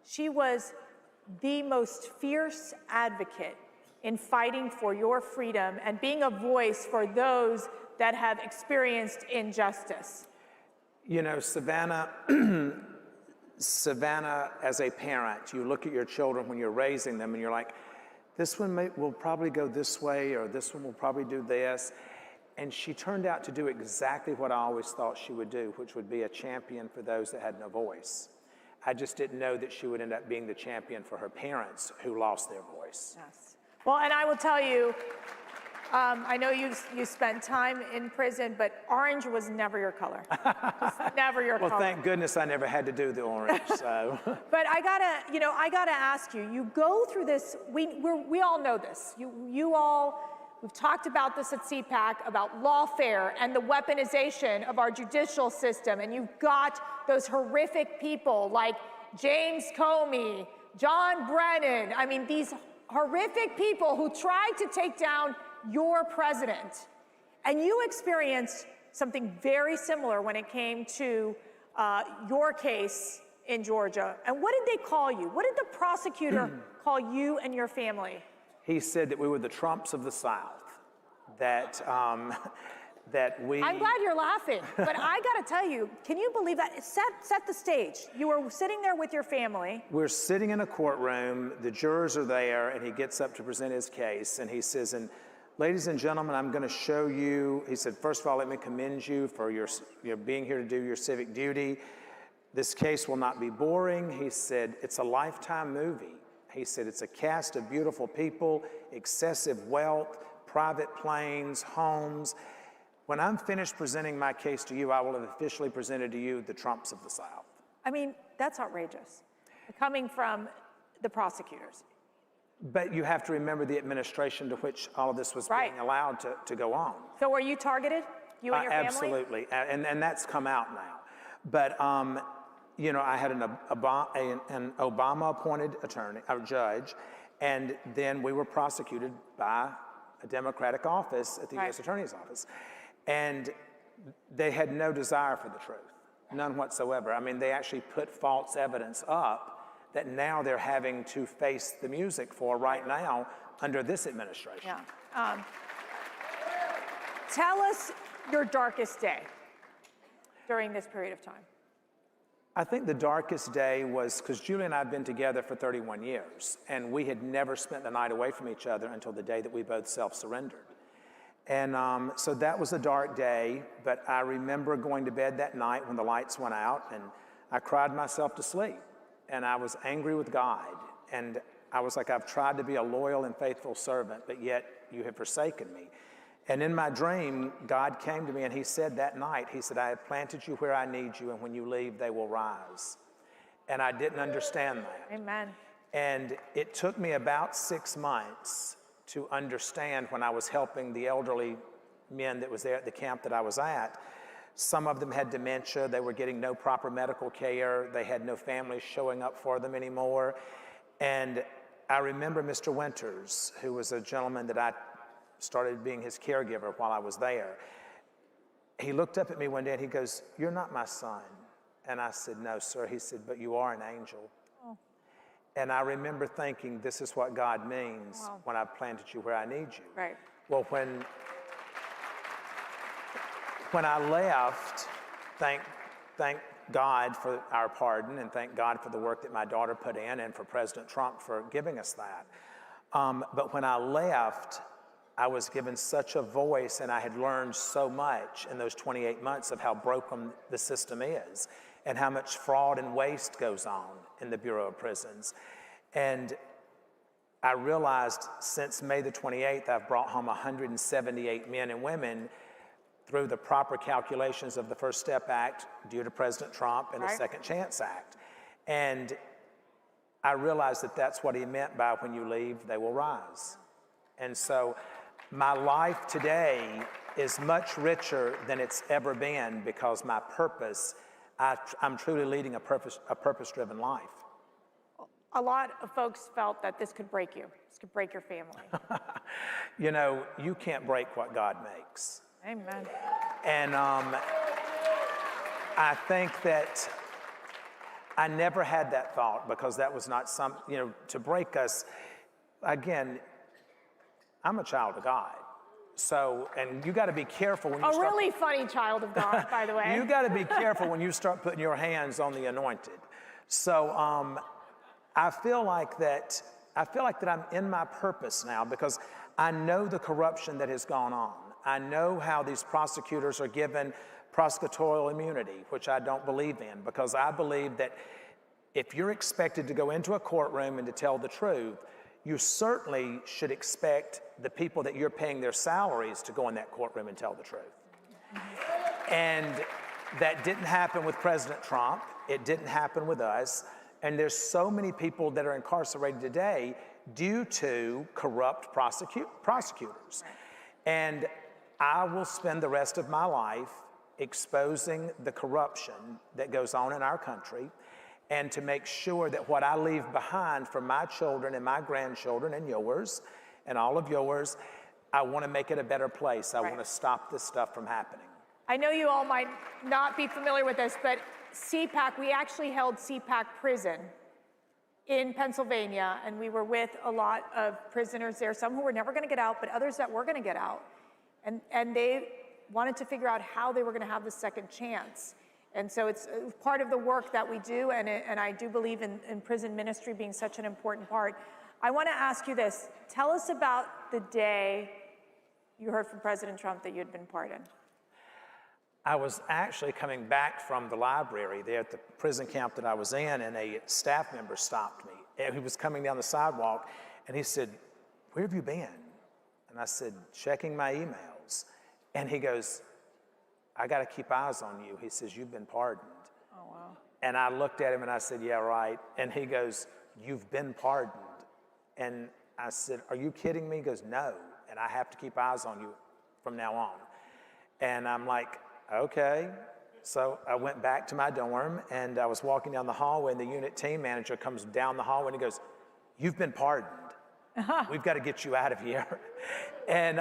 she was the most fierce advocate in fighting for your freedom and being a voice for those that have experienced injustice. You know, Savannah, as a parent, you look at your children when you're raising them and you're like, this one will probably go this way, or this one will probably do this. And she turned out to do exactly what I always thought she would do, which would be a champion for those that had no voice. I just didn't know that she would end up being the champion for her parents who lost their voice. Yes. Well, and I will tell you, I know you spent time in prison, but orange was never your color. Never your color. Well, thank goodness I never had to do the orange, so. But I gotta ask you, you go through this, we all know this. We've talked about this at CPAC, about lawfare and the weaponization of our judicial system, and you've got those horrific people like James Comey, John Brennan, I mean, these horrific people who tried to take down your president. And you experienced something very similar when it came to your case in Georgia. And what did they call you? What did the prosecutor call you and your family? He said that we were the Trumps of the South, that we... I'm glad you're laughing, but I gotta tell you, can you believe that? Set the stage. You were sitting there with your family. We're sitting in a courtroom, the jurors are there, and he gets up to present his case, and he says, and ladies and gentlemen, I'm gonna show you, he said, first of all, let me commend you for your being here to do your civic duty. This case will not be boring. He said, it's a Lifetime movie. He said, it's a cast of beautiful people, excessive wealth, private planes, homes. When I'm finished presenting my case to you, I will have officially presented to you the Trumps of the South. I mean, that's outrageous, coming from the prosecutors. But you have to remember the administration to which all of this was being allowed to go on. So were you targeted, you and your family? Absolutely, and that's come out now. But you know, I had an Obama-appointed judge, and then we were prosecuted by a Democratic office at the U.S. Attorney's Office. And they had no desire for the truth, none whatsoever. I mean, they actually put false evidence up that now they're having to face the music for right now under this administration. Yeah. Tell us your darkest day during this period of time. I think the darkest day was, because Julie and I had been together for 31 years, and we had never spent the night away from each other until the day that we both self-surrendered. And so that was a dark day, but I remember going to bed that night when the lights went out, and I cried myself to sleep. And I was angry with God. And I was like, I've tried to be a loyal and faithful servant, but yet you have forsaken me. And in my dream, God came to me and he said that night, he said, I have planted you where I need you, and when you leave, they will rise. And I didn't understand that. Amen. And it took me about 6 months to understand, when I was helping the elderly men that was there at the camp that I was at. Some of them had dementia, they were getting no proper medical care, they had no families showing up for them anymore. And I remember Mr. Winters, who was a gentleman that I started being his caregiver while I was there. he looked up at me one day and he goes, "You're not my son." And I said, "No, sir." He said, "But you are an angel." Oh. And I remember thinking, this is what God means when I've planted you where I need you. Right. Well, when I left, thank God for our pardon, and thank God for the work that my daughter put in, and for President Trump for giving us that. But when I left, I was given such a voice, and I had learned so much in those 28 months of how broken the system is, and how much fraud and waste goes on in the Bureau of Prisons. And I realized since May the 28th, I've brought home 178 men and women through the proper calculations of the First Step Act due to President Trump and the Second Chance Act. And I realized that that's what he meant by when you leave, they will rise. And so my life today is much richer than it's ever been because my purpose, I'm truly leading a purpose-driven life. A lot of folks felt that this could break you. This could break your family. You know, you can't break what God makes. Amen. And I think that I never had that thought because that was not to break us. Again, I'm a child of God. So, and you got to be careful when you start. A really funny child of God, by the way. You got to be careful when you start putting your hands on the anointed. So, I feel like that I'm in my purpose now because I know the corruption that has gone on. I know how these prosecutors are given prosecutorial immunity, which I don't believe in, because I believe that if you're expected to go into a courtroom and to tell the truth, you certainly should expect the people that you're paying their salaries to go in that courtroom and tell the truth. And that didn't happen with President Trump. It didn't happen with us. And there's so many people that are incarcerated today due to corrupt prosecutors. And I will spend the rest of my life exposing the corruption that goes on in our country, and to make sure that what I leave behind for my children and my grandchildren and yours and all of yours, I want to make it a better place. I want to stop this stuff from happening. I know you all might not be familiar with this, but CPAC, we actually held CPAC prison in Pennsylvania, and we were with a lot of prisoners there, some who were never going to get out, but others that were going to get out. And they wanted to figure out how they were going to have the second chance. And so it's part of the work that we do, and I do believe in prison ministry being such an important part. I want to ask you this. Tell us about the day you heard from President Trump that you had been pardoned. I was actually coming back from the library there at the prison camp that I was in, and a staff member stopped me. And he was coming down the sidewalk, and he said, "Where have you been?" And I said, "Checking my emails." And he goes, "I got to keep eyes on you." He says, "You've been pardoned." Oh, wow. And I looked at him and I said, "Yeah, right." And he goes, "You've been pardoned." And I said, "Are you kidding me?" He goes, "No, and I have to keep eyes on you from now on." And I'm like, okay. So I went back to my dorm, and I was walking down the hallway, and the unit team manager comes down the hallway and he goes, "You've been pardoned. We've got to get you out of here." And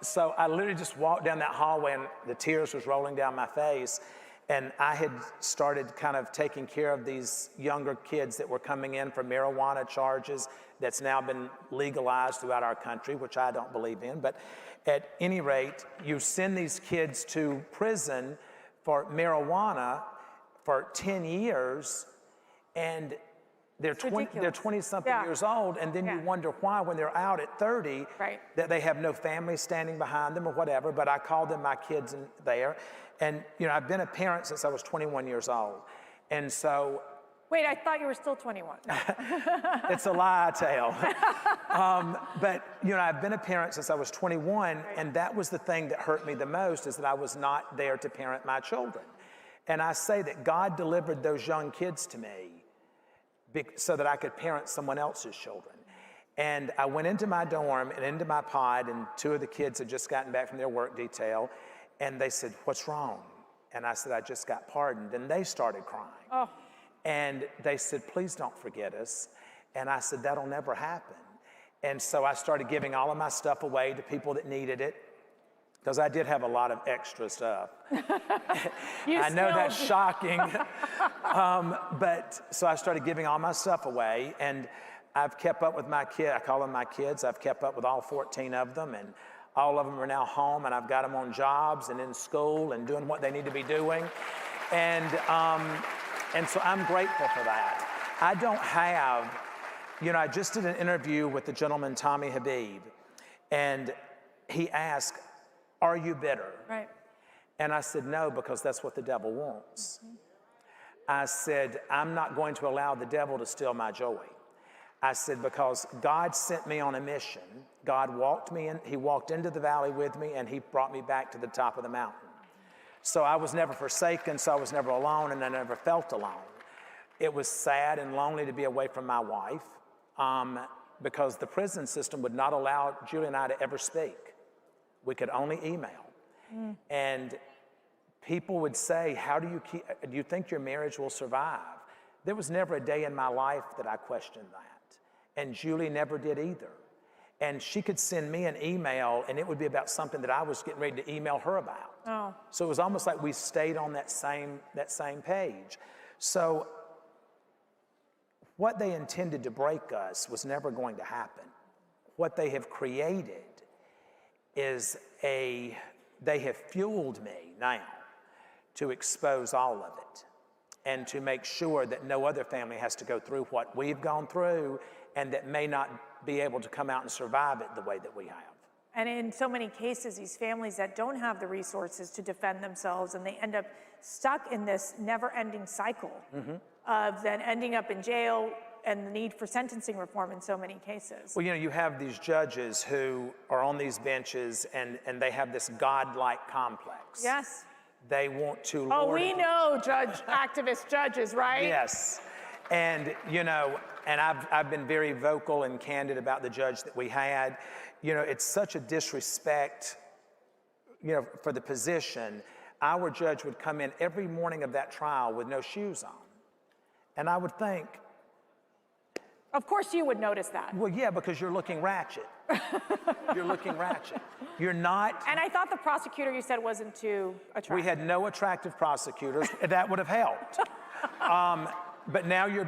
so I literally just walked down that hallway, and the tears was rolling down my face. And I had started kind of taking care of these younger kids that were coming in for marijuana charges that's now been legalized throughout our country, which I don't believe in. But at any rate, you send these kids to prison for marijuana for 10 years, and they're 20-something years old, and then you wonder why, when they're out at 30, that they have no family standing behind them or whatever. But I call them my kids there. And, you know, I've been a parent since I was 21 years old. And so... Wait, I thought you were still 21. It's a lie I tell. But, you know, I've been a parent since I was 21, and that was the thing that hurt me the most, is that I was not there to parent my children. And I say that God delivered those young kids to me so that I could parent someone else's children. And I went into my dorm and into my pod, and two of the kids had just gotten back from their work detail, and they said, "What's wrong?" And I said, "I just got pardoned." And they started crying. Oh. And they said, "Please don't forget us." And I said, "That'll never happen." And so I started giving all of my stuff away to people that needed it. because I did have a lot of extra stuff. I know that's shocking. But so I started giving all my stuff away, and I've kept up with my kid. I call them my kids. I've kept up with all 14 of them, and all of them are now home, and I've got them on jobs and in school and doing what they need to be doing. And so I'm grateful for that. I don't have, I just did an interview with the gentleman, Tommy Habib, and he asked, "Are you bitter?" Right. And I said, "No, because that's what the devil wants." I said, "I'm not going to allow the devil to steal my joy." I said, because God sent me on a mission. God walked me in, he walked into the valley with me, and he brought me back to the top of the mountain. So I was never forsaken, so I was never alone, and I never felt alone. It was sad and lonely to be away from my wife, because the prison system would not allow Julie and I to ever speak. We could only email. And people would say, do you think your marriage will survive? There was never a day in my life that I questioned that. And Julie never did either. And she could send me an email, and it would be about something that I was getting ready to email her about. Oh. So it was almost like we stayed on that same page. So what they intended to break us was never going to happen. What they have created is they have fueled me now to expose all of it and to make sure that no other family has to go through what we've gone through and that may not be able to come out and survive it the way that we have. And in so many cases, these families that don't have the resources to defend themselves, and they end up stuck in this never-ending cycle of then ending up in jail and the need for sentencing reform in so many cases. Well, you have these judges who are on these benches, and they have this godlike complex. Yes. They want to Oh, we know activist judges, right? Yes. And, and I've been very vocal and candid about the judge that we had. It's such a disrespect, for the position. Our judge would come in every morning of that trial with no shoes on. And I would think, of course you would notice that. Well, yeah, because you're looking ratchet. You're looking ratchet. You're not. And I thought the prosecutor you said wasn't too attractive. We had no attractive prosecutors. That would have helped. But now you're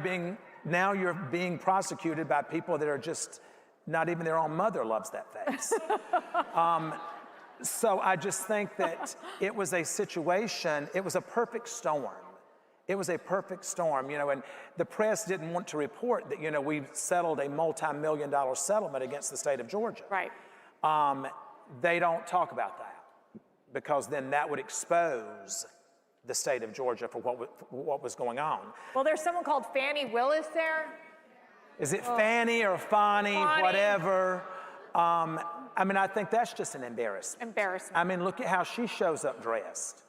being prosecuted by people that are just, not even their own mother loves that face. So I just think that it was a situation, it was a perfect storm. It was a perfect storm, and the press didn't want to report that, we settled a multi-million-dollar settlement against the state of Georgia. Right. They don't talk about that because then that would expose the state of Georgia for what was going on. Well, there's someone called Fannie Willis there. Is it Fannie or Fonnie, whatever? I think that's just an embarrassment. Look at how she shows up dressed.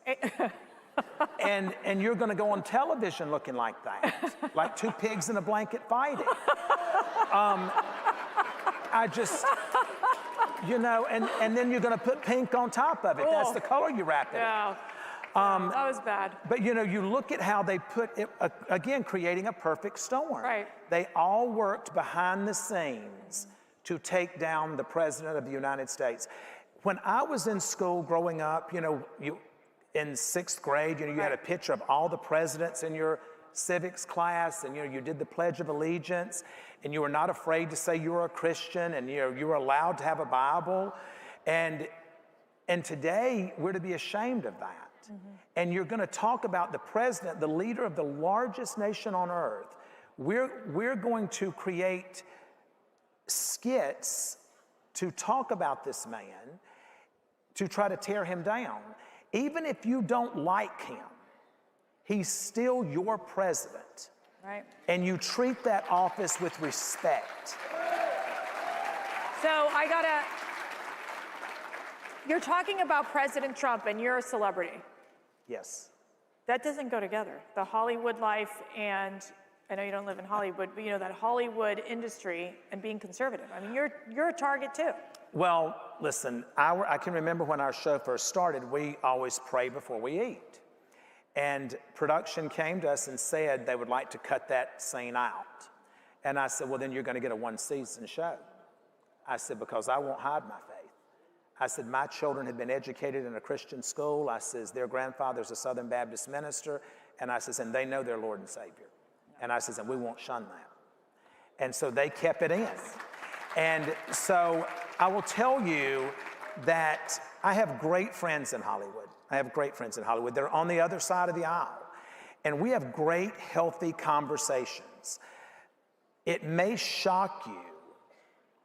And you're going to go on television looking like that, like two pigs in a blanket fighting. I just, and then you're going to put pink on top of it. Oh. That's the color you wrap it in. Yeah. That was bad. But you look at how they put it, again, creating a perfect storm. Right. They all worked behind the scenes to take down the President of the United States. When I was in school growing up, in sixth grade, you had a picture of all the presidents in your civics class, and you did the Pledge of Allegiance, and you were not afraid to say you were a Christian, and you were allowed to have a Bible, and today we're to be ashamed of that. And you're going to talk about the president, the leader of the largest nation on earth. We're going to create skits to talk about this man, to try to tear him down. Even if you don't like him, he's still your president. Right. And you treat that office with respect. So you're talking about President Trump and you're a celebrity. Yes. That doesn't go together. The Hollywood life, and I know you don't live in Hollywood, but that Hollywood industry and being conservative. You're a target too. Well, listen, I can remember when our show first started, we always pray before we eat. And production came to us and said they would like to cut that scene out. And I said, well, then you're going to get a one-season show. I said, because I won't hide my faith. I said, my children have been educated in a Christian school. I says, their grandfather's a Southern Baptist minister. And I says, and they know their Lord and Savior. And I says, and we won't shun that. And so they kept it in. And so I will tell you that I have great friends in Hollywood. I have great friends in Hollywood. They're on the other side of the aisle. And we have great, healthy conversations. It may shock you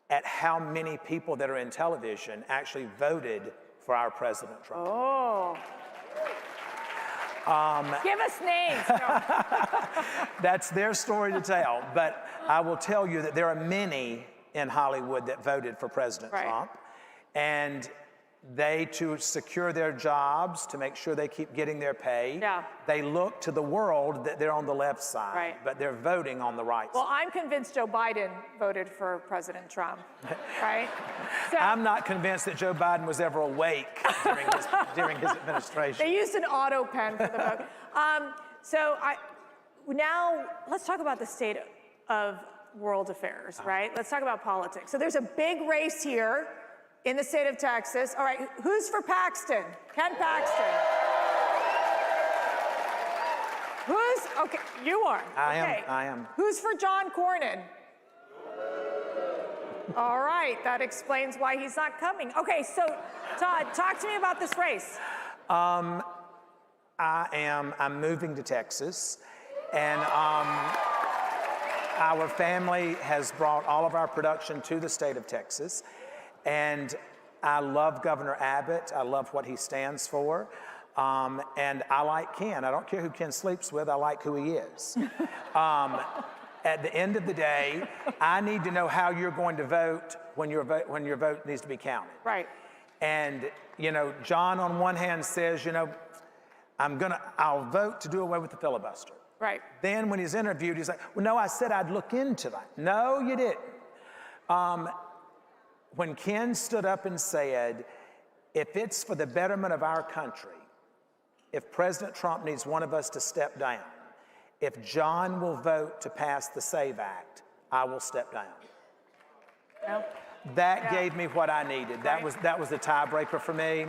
at how many people that are in television actually voted for our President Trump. Oh. Give us names. No. That's their story to tell. But I will tell you that there are many in Hollywood that voted for President Trump. And they, to secure their jobs, to make sure they keep getting their pay, they look to the world that they're on the left side, but they're voting on the right Well, side. I'm convinced Joe Biden voted for President Trump, right? So, I'm not convinced that Joe Biden was ever awake during his administration. They used an auto pen for the vote. Now let's talk about the state of world affairs, right? Let's talk about politics. So there's a big race here in the state of Texas. All right, who's for Paxton? Ken Paxton. Okay, you are. I am. Who's for John Cornyn? All right, that explains why he's not coming. Okay, so Todd, talk to me about this race. I'm moving to Texas, and our family has brought all of our production to the state of Texas. And I love Governor Abbott. I love what he stands for. And I like Ken. I don't care who Ken sleeps with. I like who he is. At the end of the day, I need to know how you're going to vote when your vote needs to be counted. Right. And, you know, John on one hand says, you know, I'll vote to do away with the filibuster. Right. Then when he's interviewed, he's like, well, no, I said I'd look into that. No, you didn't. When Ken stood up and said, if it's for the betterment of our country, if President Trump needs one of us to step down, if John will vote to pass the SAVE Act, I will step down. That gave me what I needed. That was the tiebreaker for me.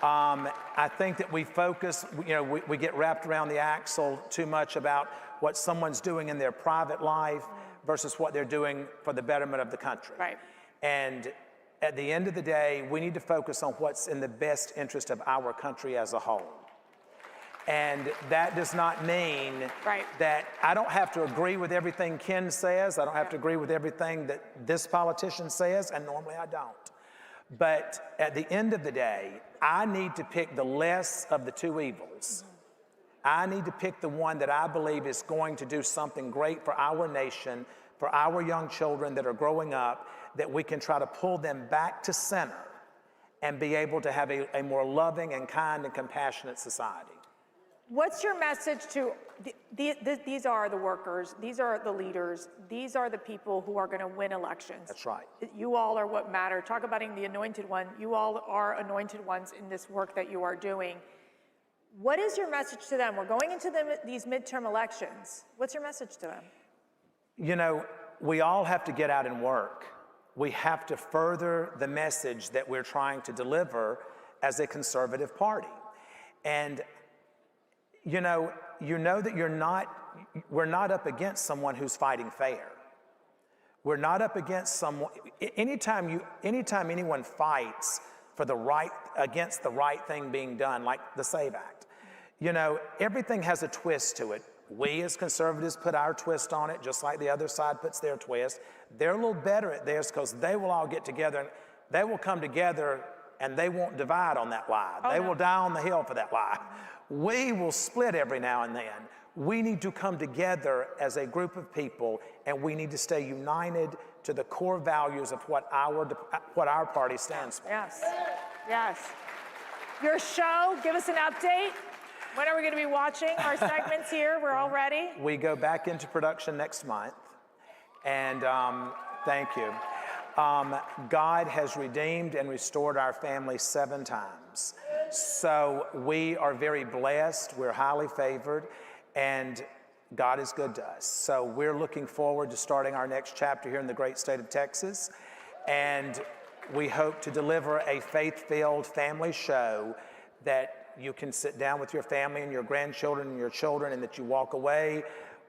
I think that we focus, you know, we get wrapped around the axle too much about what someone's doing in their private life versus what they're doing for the betterment of the country. Right. And at the end of the day, we need to focus on what's in the best interest of our country as a whole. And that does not mean that I don't have to agree with everything Ken says. I don't have to agree with everything that this politician says, and normally I don't. But at the end of the day, I need to pick the less of the two evils. I need to pick the one that I believe is going to do something great for our nation, for our young children that are growing up, that we can try to pull them back to center and be able to have a more loving and kind and compassionate society. What's your message to, these are the workers, these are the leaders, these are the people who are going to win elections. That's right. You all are what matter. Talk about being the anointed one. You all are anointed ones in this work that you are doing. What is your message to them? We're going into these midterm elections. What's your message to them? You know, we all have to get out and work. We have to further the message that we're trying to deliver as a conservative party. And you know that we're not up against someone who's fighting fair. We're not up against someone, anytime anyone fights for against the right thing being done, like the SAVE Act, you know, everything has a twist to it. We as conservatives put our twist on it, just like the other side puts their twist. They're a little better at theirs because they will all get together and they will come together and they won't divide on that lie. They will die on the hill for that lie. We will split every now and then. We need to come together as a group of people, and we need to stay united to the core values of what our party stands for. Yes, yes. Your show, give us an update. When are we going to be watching our segments here? We're all ready. We go back into production next month, and thank you. God has redeemed and restored our family 7 times. So we are very blessed, we're highly favored, and God is good to us. So we're looking forward to starting our next chapter here in the great state of Texas. And We hope to deliver a faith-filled family show that you can sit down with your family and your grandchildren and your children, and that you walk away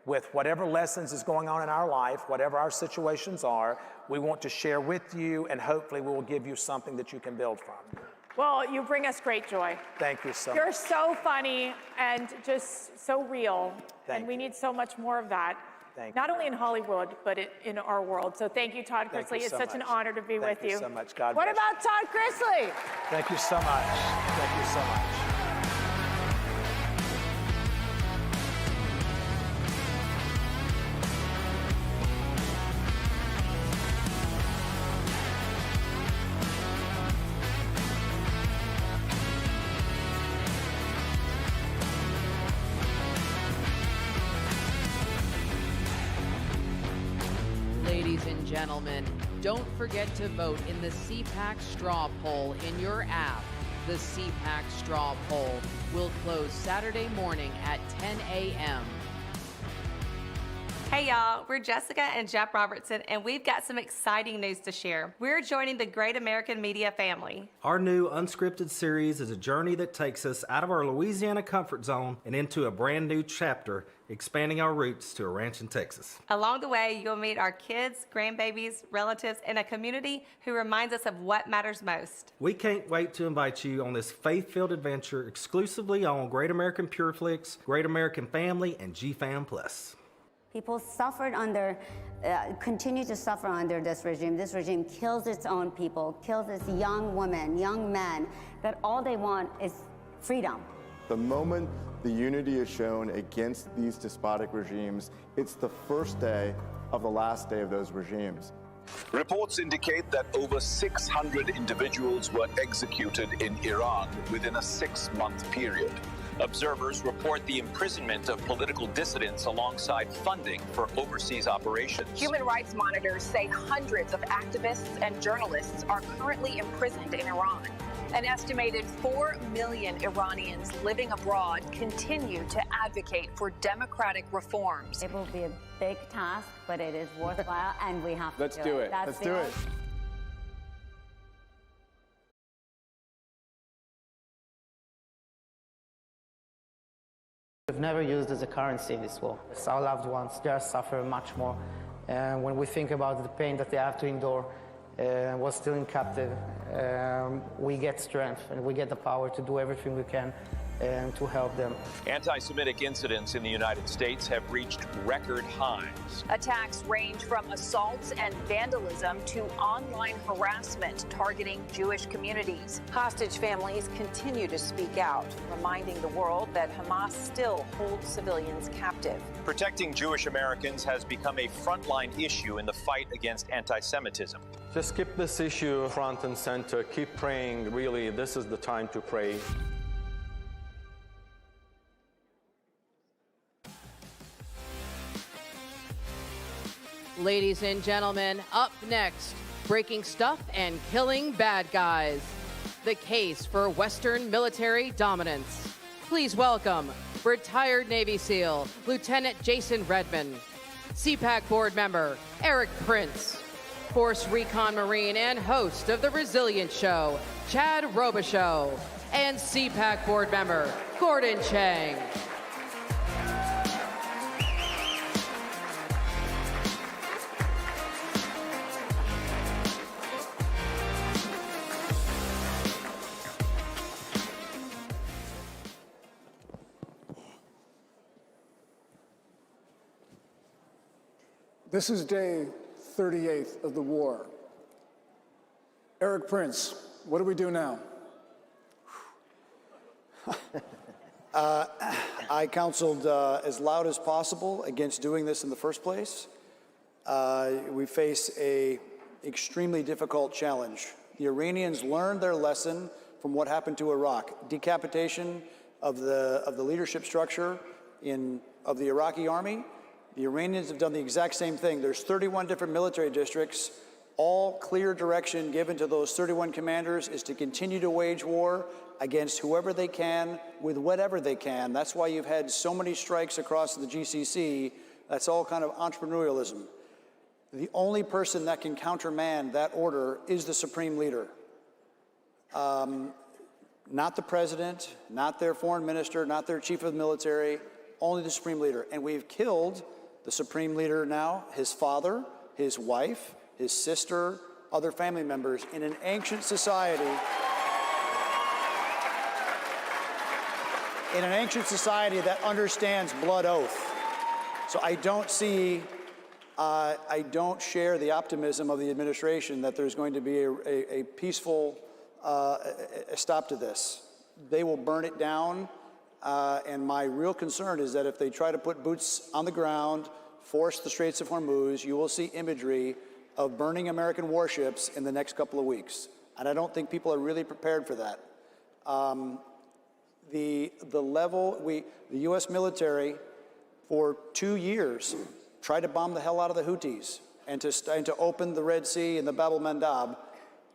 with whatever lessons is going on in our life, whatever our situations are. We want to share with you, and hopefully we will give you something that you can build from. Well, you bring us great joy. Thank you so much. You're so funny and just so real. And we need so much more of that. Not only in Hollywood, but in our world. So thank you, Todd Chrisley. It's such an honor to be with you. Thank you so much. God What bless about Todd Chrisley? Thank you so much. Thank you so much. Ladies and gentlemen, don't forget to vote in the CPAC straw poll in your app. The CPAC straw poll will close Saturday morning at 10 a.m. Hey y'all, we're Jessica and Jeff Robertson, and we've got some exciting news to share. We're joining the Great American Media family. Our new unscripted series is a journey that takes us out of our Louisiana comfort zone and into a brand new chapter, expanding our roots to a ranch in Texas. Along the way, you'll meet our kids, grandbabies, relatives, and a community who reminds us of what matters most. We can't wait to invite you on this faith-filled adventure exclusively on Great American Pureflix, Great American Family, and GFAM Plus. People suffered under, continue to suffer under this regime. This regime kills its own people, kills its young women, young men, that all they want is freedom. The moment the unity is shown against these despotic regimes, it's the first day of the last day of those regimes. Reports indicate that over 600 individuals were executed in Iran within a 6-month period. Observers report the imprisonment of political dissidents alongside funding for overseas operations. Human rights monitors say hundreds of activists and journalists are currently imprisoned in Iran. An estimated 4 million Iranians living abroad continue to advocate for democratic reforms. It will be a big task, but it is worthwhile, and we have to Let's do it. Let's do it. We've never used as a currency in this war. It's our loved ones, they are suffering much more. And when we think about the pain that they have to endure, was still in captive, we get strength and we get the power to do everything we can to help them. Anti-Semitic incidents in the United States have reached record highs. Attacks range from assaults and vandalism to online harassment targeting Jewish communities. Hostage families continue to speak out, reminding the world that Hamas still holds civilians captive. Protecting Jewish Americans has become a frontline issue in the fight against anti-Semitism. Just keep this issue front and center. Keep praying. Really, this is the time to pray. Ladies and gentlemen, up next, breaking stuff and killing bad guys. The case for Western military dominance. Please welcome retired Navy SEAL Lieutenant Jason Redman, CPAC board member Eric Prince, Force Recon Marine and host of The Resilience Show, Chad Robichaux, and CPAC board member Gordon Chang. This is day 38 of the war. Eric Prince, what do we do now? I counseled as loud as possible against doing this in the first place. We face an extremely difficult challenge. The Iranians learned their lesson from what happened to Iraq. Decapitation of the leadership structure of the Iraqi army. The Iranians have done the exact same thing. There's 31 different military districts. All clear direction given to those 31 commanders is to continue to wage war against whoever they can with whatever they can. That's why you've had so many strikes across the GCC. That's all kind of entrepreneurialism. The only person that can countermand that order is the supreme leader. Not the president, not their foreign minister, not their chief of the military, only the supreme leader. And we've killed the supreme leader now, his father, his wife, his sister, other family members in an ancient society. In an ancient society that understands blood oath. So I don't share the optimism of the administration that there's going to be a peaceful stop to this. They will burn it down, and my real concern is that if they try to put boots on the ground, force the Straits of Hormuz, you will see imagery of burning American warships in the next couple of weeks. And I don't think people are really prepared for that. The U.S. military for 2 years tried to bomb the hell out of the Houthis and to open the Red Sea and the Bab el-Mandab,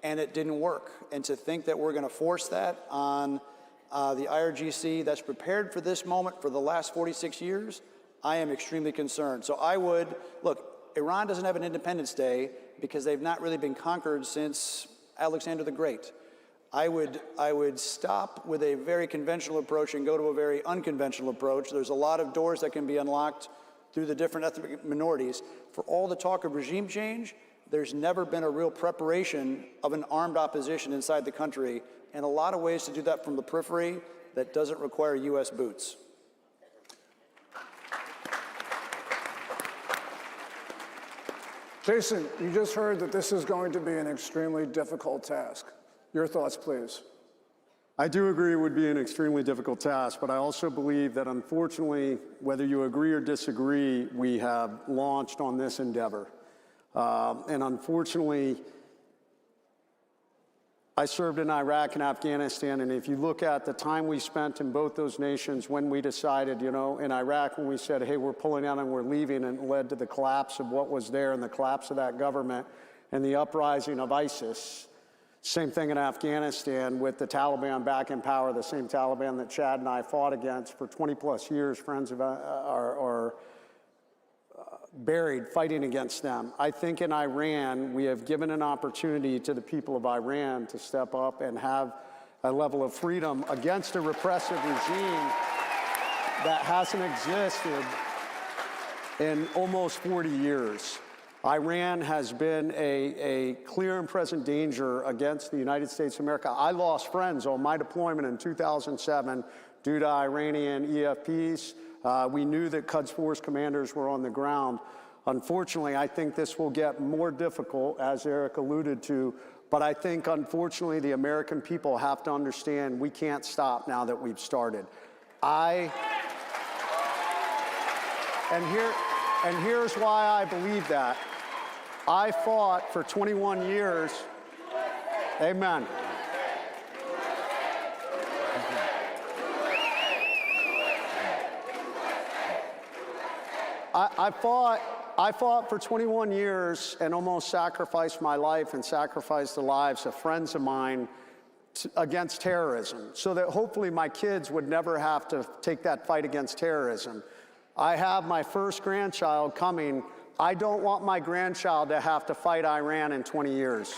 and it didn't work. And to think that we're going to force that on the IRGC that's prepared for this moment for the last 46 years, I am extremely concerned. So I would, look, Iran doesn't have an Independence Day because they've not really been conquered since Alexander the Great. I would stop with a very conventional approach and go to a very unconventional approach. There's a lot of doors that can be unlocked through the different ethnic minorities. For all the talk of regime change, there's never been a real preparation of an armed opposition inside the country, and a lot of ways to do that from the periphery that doesn't require U.S. boots. Jason, you just heard that this is going to be an extremely difficult task. Your thoughts, please. I do agree it would be an extremely difficult task, but I also believe that unfortunately, whether you agree or disagree, we have launched on this endeavor. And unfortunately, I served in Iraq and Afghanistan, and if you look at the time we spent in both those nations when we decided, you know, in Iraq when we said, hey, we're pulling out and we're leaving, and it led to the collapse of what was there and the collapse of that government and the uprising of ISIS. Same thing in Afghanistan with the Taliban back in power, the same Taliban that Chad and I fought against for 20 plus years, friends of are buried fighting against them. I think in Iran, we have given an opportunity to the people of Iran to step up and have a level of freedom against a repressive regime that hasn't existed in almost 40 years. Iran has been a clear and present danger against the United States of America. I lost friends on my deployment in 2007 due to Iranian EFPs. We knew that Quds Force commanders were on the ground. Unfortunately, I think this will get more difficult, as Eric alluded to, but I think, unfortunately, the American people have to understand we can't stop now that we've started. And here's why I believe that. I fought for 21 years. Amen. I fought for 21 years and almost sacrificed my life and sacrificed the lives of friends of mine against terrorism, so that hopefully my kids would never have to take that fight against terrorism. I have my first grandchild coming. I don't want my grandchild to have to fight Iran in 20 years.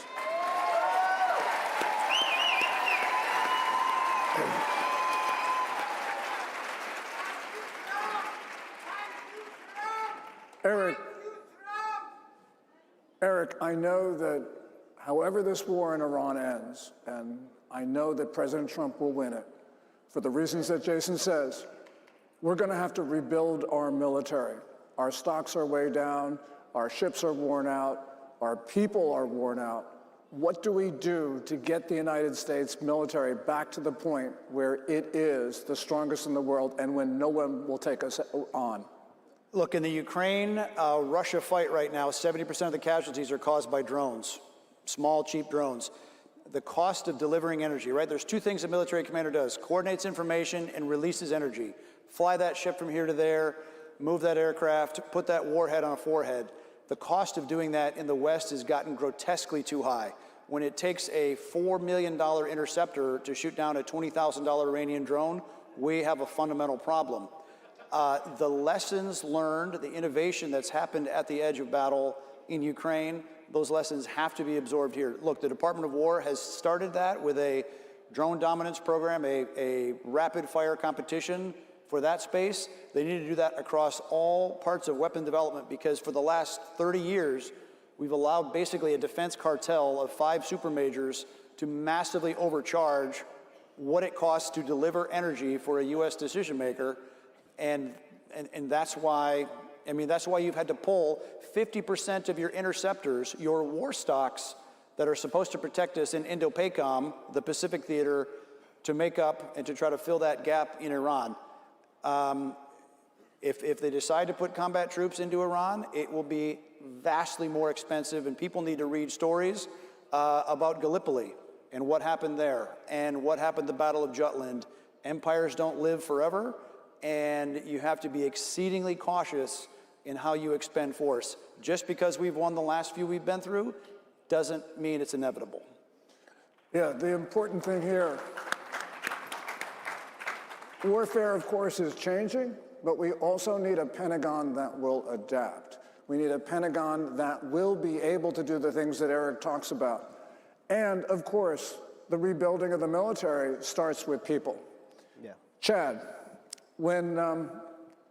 Eric, I know that however this war in Iran ends, and I know that President Trump will win it, for the reasons that Jason says, we're going to have to rebuild our military. Our stocks are way down, our ships are worn out, our people are worn out. What do we do to get the United States military back to the point where it is the strongest in the world and when no one will take us on? Look, in the Ukraine-Russia fight right now, 70% of the casualties are caused by drones, small, cheap drones. The cost of delivering energy, right? There's two things a military commander does: coordinates information and releases energy. Fly that ship from here to there, move that aircraft, put that warhead on a forehead. The cost of doing that in the West has gotten grotesquely too high. When it takes a $4 million interceptor to shoot down a $20,000 Iranian drone, we have a fundamental problem. The lessons learned, the innovation that's happened at the edge of battle in Ukraine, those lessons have to be absorbed here. Look, the Department of War has started that with a drone dominance program, a rapid fire competition for that space. They need to do that across all parts of weapon development, because for the last 30 years, we've allowed basically a defense cartel of 5 super majors to massively overcharge what it costs to deliver energy for a U.S. decision maker. And that's why, I mean, that's why you've had to pull 50% of your interceptors, your war stocks that are supposed to protect us in Indo-PACOM, the Pacific theater, to make up and to try to fill that gap in Iran. If they decide to put combat troops into Iran, it will be vastly more expensive, and people need to read stories about Gallipoli and what happened there and what happened at the Battle of Jutland. Empires don't live forever, and you have to be exceedingly cautious in how you expend force. Just because we've won the last few we've been through doesn't mean it's inevitable. Yeah, the important thing here, warfare, of course, is changing, but we also need a Pentagon that will adapt. We need a Pentagon that will be able to do the things that Eric talks about. And, of course, the rebuilding of the military starts with people. Yeah. Chad, when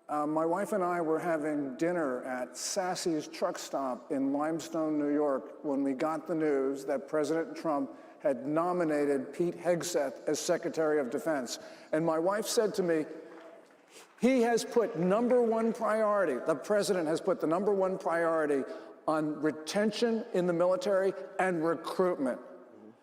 my wife and I were having dinner at Sassy's truck stop in Limestone, New York, when we got the news that President Trump had nominated Pete Hegseth as Secretary of Defense. And my wife said to me, he has put #1 priority, the president has put the #1 priority on retention in the military and recruitment.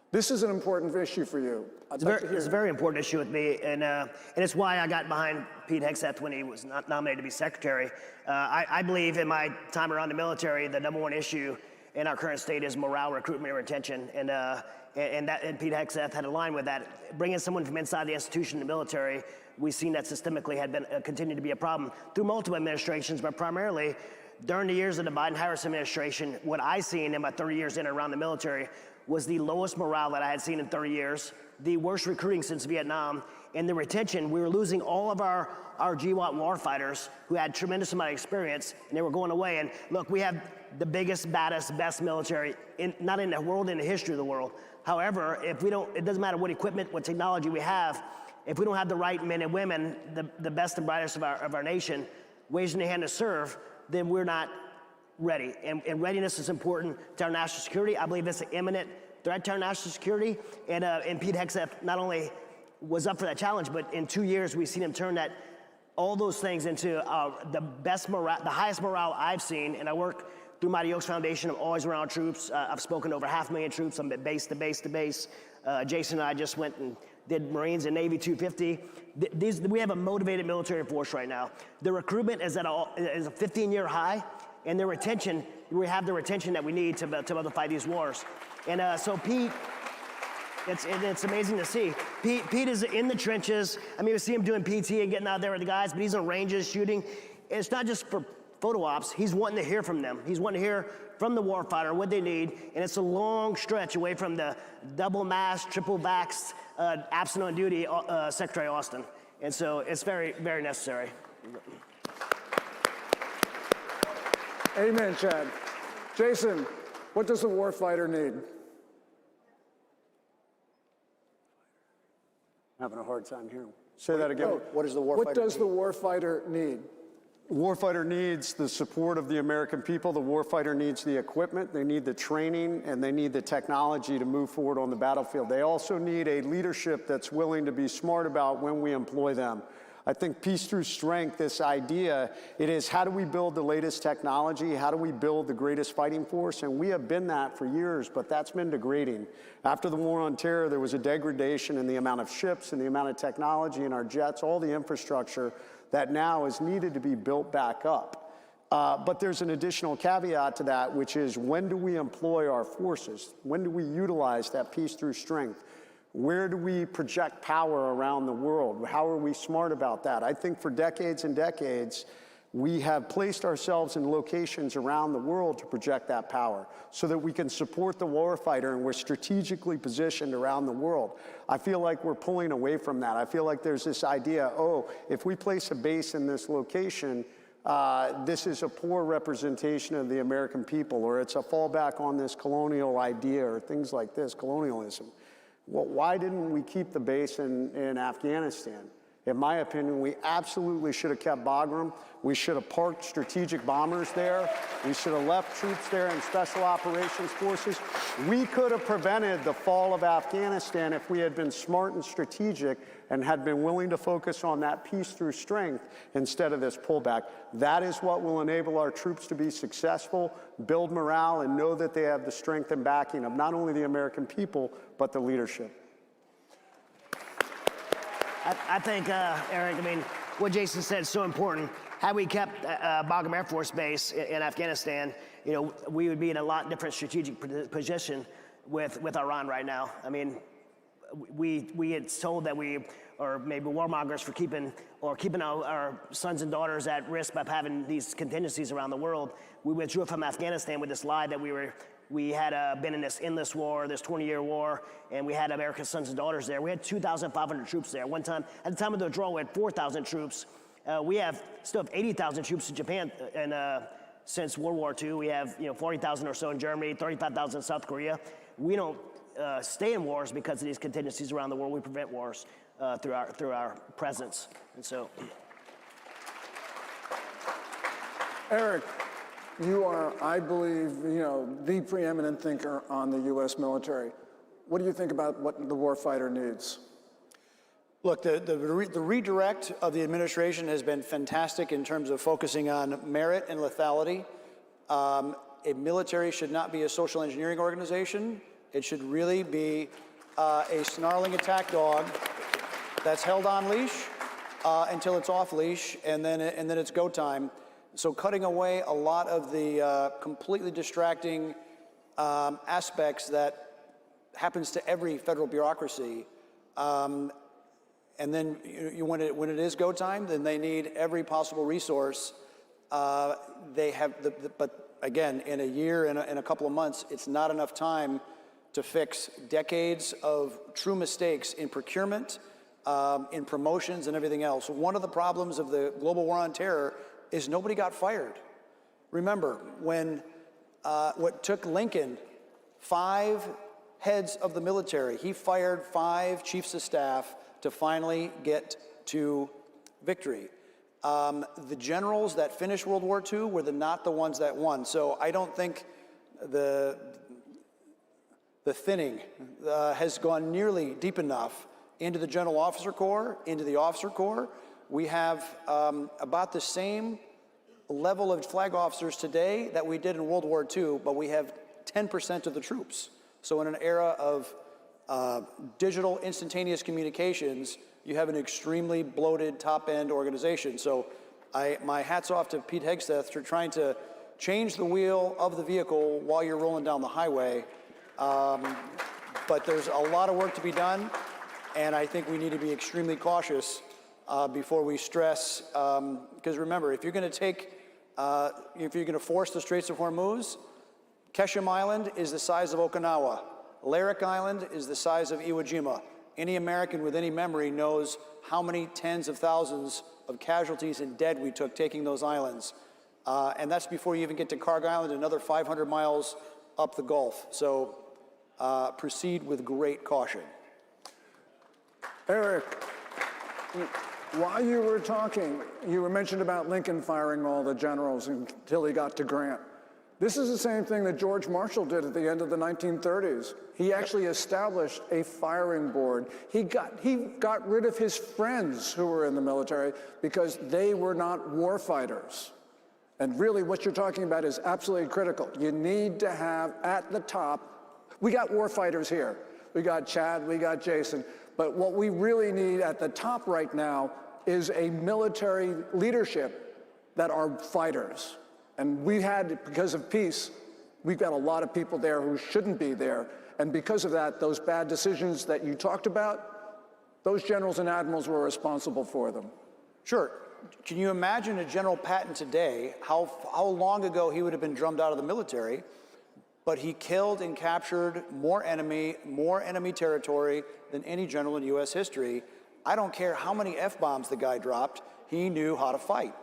This is an important issue for you. It's a very important issue with me, and it's why I got behind Pete Hegseth when he was not nominated to be secretary. I believe in my time around the military, the #1 issue in our current state is morale, recruitment, and retention, and Pete Hegseth had aligned with that. Bringing someone from inside the institution, the military, we've seen that systemically had been continued to be a problem through multiple administrations, but primarily during the years of the Biden-Harris administration. What I seen in my 30 years in and around the military was the lowest morale that I had seen in 30 years, the worst recruiting since Vietnam, and the retention. We were losing all of our GWAT warfighters who had tremendous amount of experience, and they were going away. And look, we have the biggest, baddest, best military, not in the world, in the history of the world. However, if we don't, it doesn't matter what equipment, what technology we have, if we don't have the right men and women, the best and brightest of our nation, raising their hand to serve, then we're not ready. And readiness is important to our national security. I believe it's an imminent threat to our national security. And Pete Hegseth not only was up for that challenge, but in 2 years, we've seen him turn all those things into the best morale, the highest morale I've seen. And I work through Mighty Oaks Foundation. I'm always around troops. I've spoken to over 500,000 troops. I'm at base to base to base. Jason and I just went and did Marines and Navy 250. We have a motivated military force right now. The recruitment is at a 15-year high, and the retention, we have the retention that we need to be able to fight these wars. And so Pete, it's amazing to see. Pete is in the trenches. I mean, we see him doing PT and getting out there with the guys, but he's on ranges shooting. And it's not just for photo ops. He's wanting to hear from them. He's wanting to hear from the warfighter what they need, and it's a long stretch away from the double masked, triple vaxxed, absent on duty Secretary Austin. And so it's very, very necessary. Amen, Chad. Jason, what does the warfighter need? Having a hard time hearing. Say that again. What does the warfighter What does the warfighter need? Warfighter needs the support of the American people. The warfighter needs the equipment, they need the training, and they need the technology to move forward on the battlefield. They also need a leadership that's willing to be smart about when we employ them. I think peace through strength, this idea, it is how do we build the latest technology? How do we build the greatest fighting force? And we have been that for years, but that's been degrading. After the war on terror, there was a degradation in the amount of ships and the amount of technology in our jets, all the infrastructure that now is needed to be built back up. But there's an additional caveat to that, which is when do we employ our forces? When do we utilize that peace through strength? Where do we project power around the world? How are we smart about that? I think for decades and decades, we have placed ourselves in locations around the world to project that power so that we can support the warfighter, and we're strategically positioned around the world. I feel like we're pulling away from that. I feel like there's this idea, oh, if we place a base in this location, this is a poor representation of the American people, or it's a fallback on this colonial idea, or things like this, colonialism. Well, why didn't we keep the base in Afghanistan? In my opinion, we absolutely should have kept Bagram. We should have parked strategic bombers there. We should have left troops there and special operations forces. We could have prevented the fall of Afghanistan if we had been smart and strategic and had been willing to focus on that peace through strength instead of this pullback. That is what will enable our troops to be successful, build morale, and know that they have the strength and backing of not only the American people, but the leadership. I think, Eric, I mean, what Jason said is so important. Had we kept Bagram Air Force Base in Afghanistan, you know, we would be in a lot different strategic position with Iran right now. I mean, we had told that we are maybe warmongers for keeping our sons and daughters at risk by having these contingencies around the world. We withdrew from Afghanistan with this lie that we had been in this endless war, this 20-year war, and we had American sons and daughters there. We had 2,500 troops there. One time, at the time of the withdrawal, we had 4,000 troops. We still have 80,000 troops in Japan, and since World War II, we have 40,000 or so in Germany, 35,000 in South Korea. We don't stay in wars because of these contingencies around the world. We prevent wars through our presence, and so. Eric, you are, I believe, the preeminent thinker on the U.S. military. What do you think about what the warfighter needs? Look, the redirect of the administration has been fantastic in terms of focusing on merit and lethality. A military should not be a social engineering organization. It should really be a snarling attack dog that's held on leash until it's off leash, and then it's go time. So cutting away a lot of the completely distracting aspects that happens to every federal bureaucracy. And then when it is go time, then they need every possible resource. They have, but again, in a year, in a couple of months, it's not enough time to fix decades of true mistakes in procurement, in promotions, and everything else. One of the problems of the global war on terror is nobody got fired. Remember, when what took Lincoln 5 heads of the military, he fired 5 chiefs of staff to finally get to victory. The generals that finished World War II were not the ones that won. So I don't think the thinning has gone nearly deep enough into the General Officer Corps, into the Officer Corps. We have about the same level of flag officers today that we did in World War II, but we have 10% of the troops. So in an era of digital instantaneous communications, you have an extremely bloated top-end organization. So my hat's off to Pete Hegseth for trying to change the wheel of the vehicle while you're rolling down the highway. But there's a lot of work to be done, and I think we need to be extremely cautious before we stress, because remember, if you're going to force the Straits of Hormuz, Ketchum Island is the size of Okinawa. Lyric Island is the size of Iwo Jima. Any American with any memory knows how many tens of thousands of casualties and dead we took taking those islands. And that's before you even get to Carr Island, another 500 miles up the Gulf. So proceed with great caution. Eric, while you were talking, you mentioned about Lincoln firing all the generals until he got to Grant. This is the same thing that George Marshall did at the end of the 1930s. He actually established a firing board. He got rid of his friends who were in the military because they were not war fighters. And really what you're talking about is absolutely critical. You need to have at the top, we got war fighters here. We got Chad, we got Jason. But what we really need at the top right now is a military leadership that are fighters. And we had, because of peace, we've got a lot of people there who shouldn't be there. And because of that, those bad decisions that you talked about, those generals and admirals were responsible for them. Sure. Can you imagine a General Patton today, how long ago he would have been drummed out of the military, but he killed and captured more enemy territory than any general in U.S. history. I don't care how many F-bombs the guy dropped, he knew how to fight.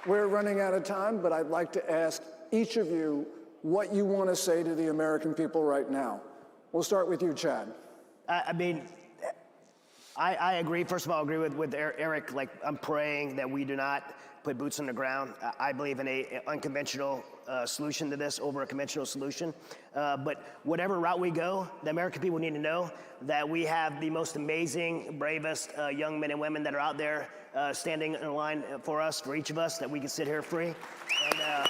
we're running out of time, but I'd like to ask each of you what you want to say to the American people right now. We'll start with you, Chad. I mean, I agree. First of all, I agree with Eric. Like, I'm praying that we do not put boots on the ground. I believe in an unconventional solution to this over a conventional solution. But whatever route we go, the American people need to know that we have the most amazing, bravest young men and women that are out there standing in line for us, for each of us, that we can sit here free. And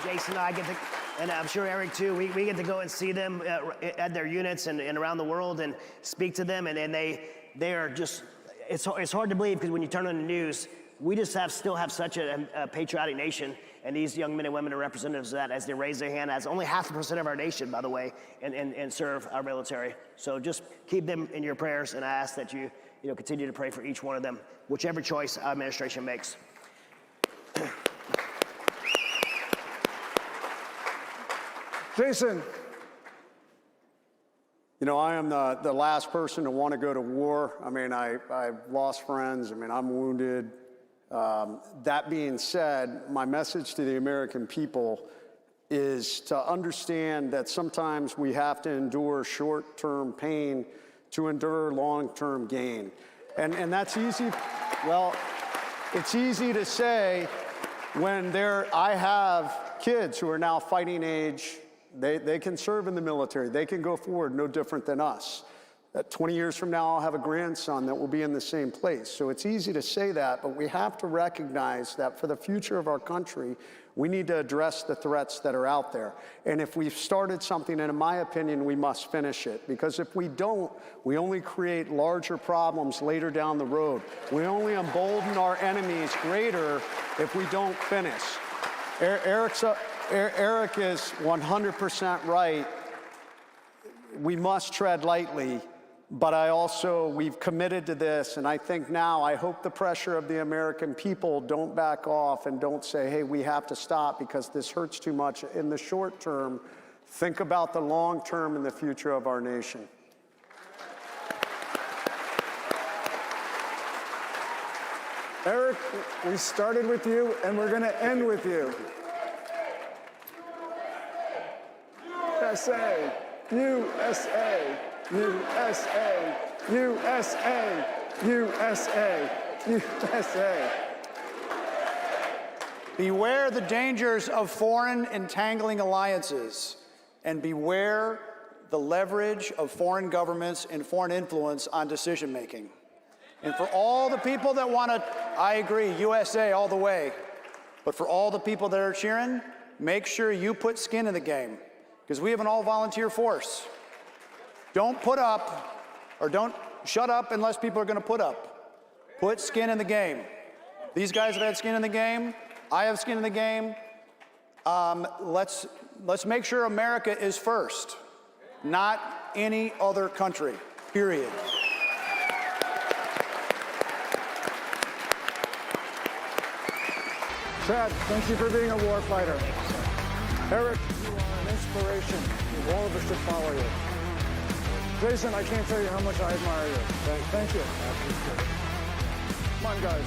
Jason and I get to, and I'm sure Eric too, we get to go and see them at their units and around the world and speak to them, and they are just, it's hard to believe, because when you turn on the news, we just still have such a patriotic nation, and these young men and women are representatives of that as they raise their hand, as only 0.5% of our nation, by the way, and serve our military. So just keep them in your prayers, and I ask that you continue to pray for each one of them, whichever choice our administration makes. Jason. You know, I am the last person to want to go to war. I mean, I've lost friends. I mean, I'm wounded. That being said, my message to the American people is to understand that sometimes we have to endure short-term pain to endure long-term gain. And that's easy. Well, it's easy to say when I have kids who are now fighting age. They can serve in the military. They can go forward no different than us. 20 years from now, I'll have a grandson that will be in the same place. So it's easy to say that, but we have to recognize that for the future of our country, we need to address the threats that are out there. And if we've started something, and in my opinion, we must finish it. Because if we don't, we only create larger problems later down the road. We only embolden our enemies greater if we don't finish. Eric is 100% right. We must tread lightly, but we've committed to this, and I think now, I hope the pressure of the American people don't back off and don't say, hey, we have to stop because this hurts too much. In the short term, think about the long term and the future of our nation. Eric, we started with you, and we're going to end with you. USA, USA, USA, USA, USA, USA. Beware the dangers of foreign entangling alliances, and beware the leverage of foreign governments and foreign influence on decision-making. And for all the people that want to, I agree, USA all the way. But for all the people that are cheering, make sure you put skin in the game. Because we have an all-volunteer force. Don't put up, or don't shut up unless people are going to put up. Put skin in the game. These guys have had skin in the game. I have skin in the game. Let's make sure America is first, not any other country, period. Chad, thank you for being a war fighter. Eric, you are an inspiration. All of us should follow you. Jason, I can't tell you how much I admire you. Thank you. Come on, guys.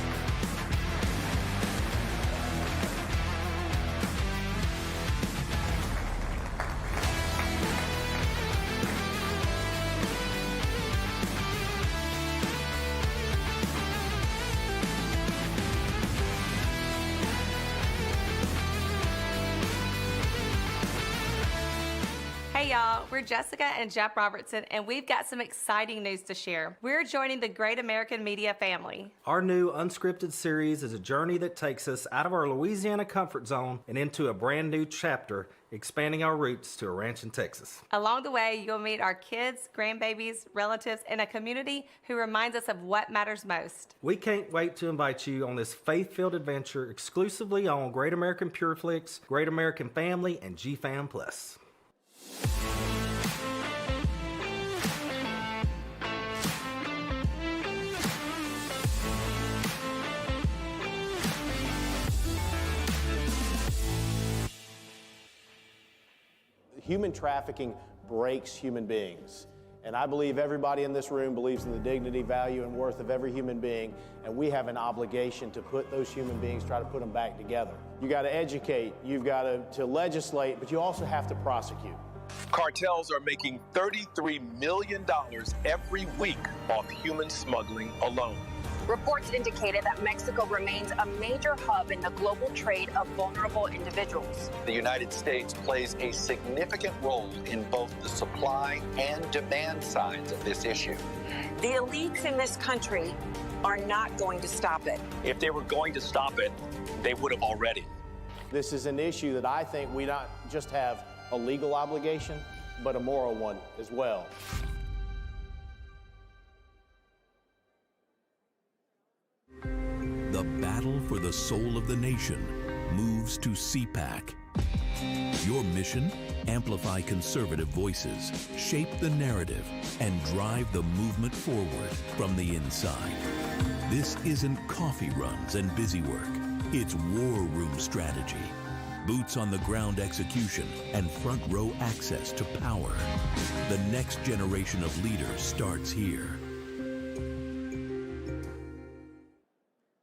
Hey y'all, we're Jessica and Jeff Robertson, and we've got some exciting news to share. We're joining the great American media family. Our new unscripted series is a journey that takes us out of our Louisiana comfort zone and into a brand new chapter, expanding our roots to a ranch in Texas. Along the way, you'll meet our kids, grandbabies, relatives, and a community who reminds us of what matters most. We can't wait to invite you on this faith-filled adventure exclusively on Great American Pure Flix, Great American Family, and GFAM Plus. Human trafficking breaks human beings. And I believe everybody in this room believes in the dignity, value, and worth of every human being, and we have an obligation to put those human beings, try to put them back together. You got to educate, you've got to legislate, but you also have to prosecute. Cartels are making $33 million every week off human smuggling alone. Reports indicated that Mexico remains a major hub in the global trade of vulnerable individuals. The United States plays a significant role in both the supply and demand sides of this issue. The elites in this country are not going to stop it. If they were going to stop it, they would have already. This is an issue that I think we not just have a legal obligation, but a moral one as well. The battle for the soul of the nation moves to CPAC. Your mission? Amplify conservative voices, shape the narrative, and drive the movement forward from the inside. This isn't coffee runs and busy work. It's war room strategy, boots on the ground execution, and front row access to power. The next generation of leaders starts here.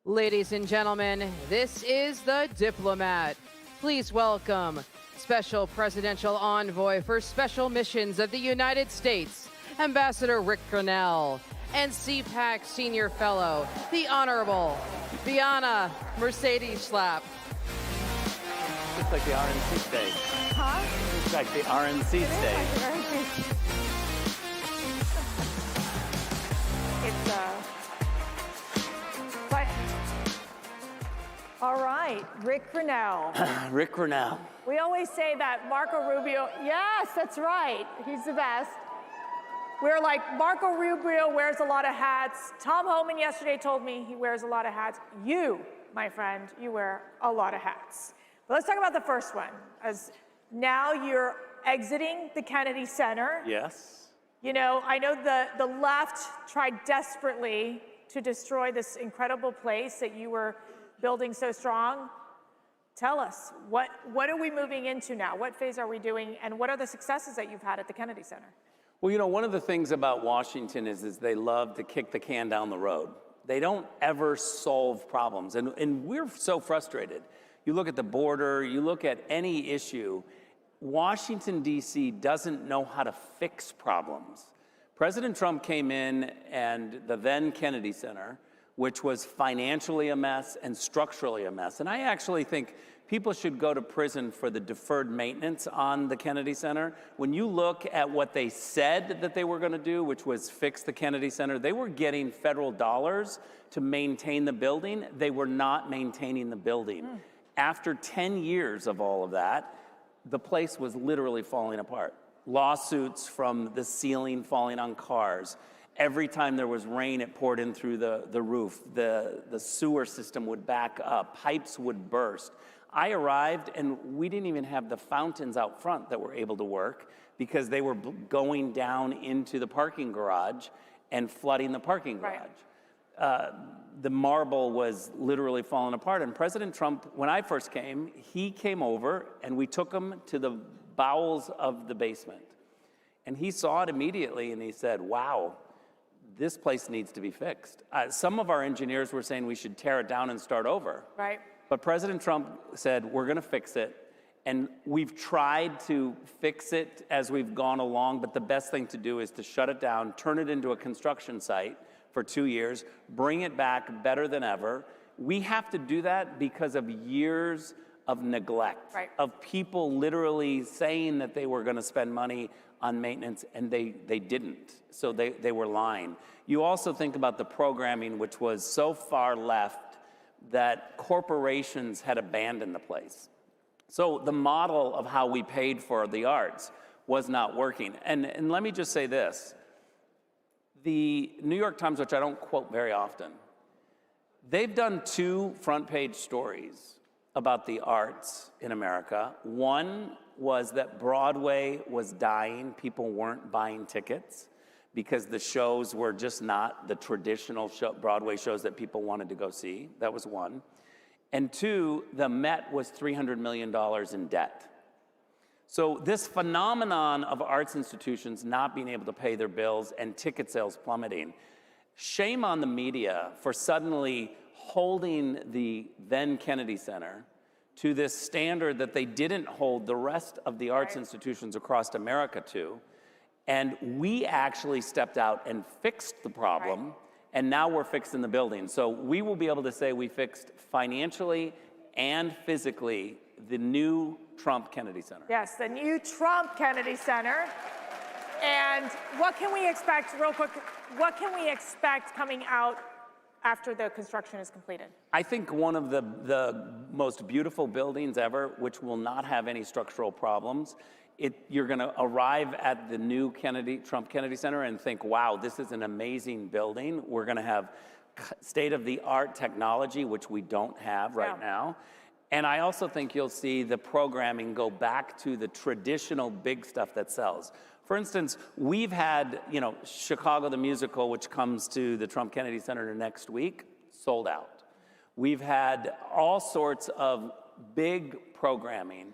Ladies and gentlemen, this is The Diplomat. Please welcome Special Presidential Envoy for Special Missions of the United States, Ambassador Rick Grinnell, and CPAC Senior Fellow, the Honorable Bianna Mercedes Schlapp. Looks like the RNC stage. Huh? Looks like the RNC stage. But all right, Rick Grinnell. Rick Grinnell. We always say that Marco Rubio, yes, that's right, he's the best. We're like, Marco Rubio wears a lot of hats. Tom Homan yesterday told me he wears a lot of hats. You, my friend, you wear a lot of hats. But let's talk about the first one. As now you're exiting the Kennedy Center. Yes. You know, I know the left tried desperately to destroy this incredible place that you were building so strong. Tell us, what are we moving into now? What phase are we doing, and what are the successes that you've had at the Kennedy Center? Well, you know, one of the things about Washington is they love to kick the can down the road. They don't ever solve problems, and we're so frustrated. You look at the border, you look at any issue, Washington, D.C. doesn't know how to fix problems. President Trump came in, and the then Kennedy Center, which was financially a mess and structurally a mess. And I actually think people should go to prison for the deferred maintenance on the Kennedy Center. When you look at what they said that they were going to do, which was fix the Kennedy Center, they were getting federal dollars to maintain the building. They were not maintaining the building. After 10 years of all of that, the place was literally falling apart. Lawsuits from the ceiling falling on cars. Every time there was rain, it poured in through the roof. The sewer system would back up. Pipes would burst. I arrived, and we didn't even have the fountains out front that were able to work because they were going down into the parking garage and flooding the parking garage. The marble was literally falling apart. And President Trump, when I first came, he came over, and we took him to the bowels of the basement. And he saw it immediately, and he said, wow, this place needs to be fixed. Some of our engineers were saying we should tear it down and start over. Right. But President Trump said, we're going to fix it. And we've tried to fix it as we've gone along, but the best thing to do is to shut it down, turn it into a construction site for 2 years, bring it back better than ever. We have to do that because of years of neglect, of people literally saying that they were going to spend money on maintenance, and they didn't. So they were lying. You also think about the programming, which was so far left that corporations had abandoned the place. So the model of how we paid for the arts was not working. And let me just say this. The New York Times, which I don't quote very often, they've done 2 front-page stories about the arts in America. One was that Broadway was dying. People weren't buying tickets because the shows were just not the traditional Broadway shows that people wanted to go see. That was one. And 2, the Met was $300 million in debt. So this phenomenon of arts institutions not being able to pay their bills and ticket sales plummeting, shame on the media for suddenly holding the then Kennedy Center to this standard that they didn't hold the rest of the arts institutions across America to. And we actually stepped out and fixed the problem, and now we're fixing the building. So we will be able to say we fixed financially and physically the new Trump Kennedy Center. Yes, the new Trump Kennedy Center. And what can we expect, real quick, what can we expect coming out after the construction is completed? I think one of the most beautiful buildings ever, which will not have any structural problems. You're going to arrive at the new Trump Kennedy Center and think, wow, this is an amazing building. We're going to have state-of-the-art technology, which we don't have right now. And I also think you'll see the programming go back to the traditional big stuff that sells. For instance, we've had, Chicago the Musical, which comes to the Trump Kennedy Center next week, sold out. We've had all sorts of big programming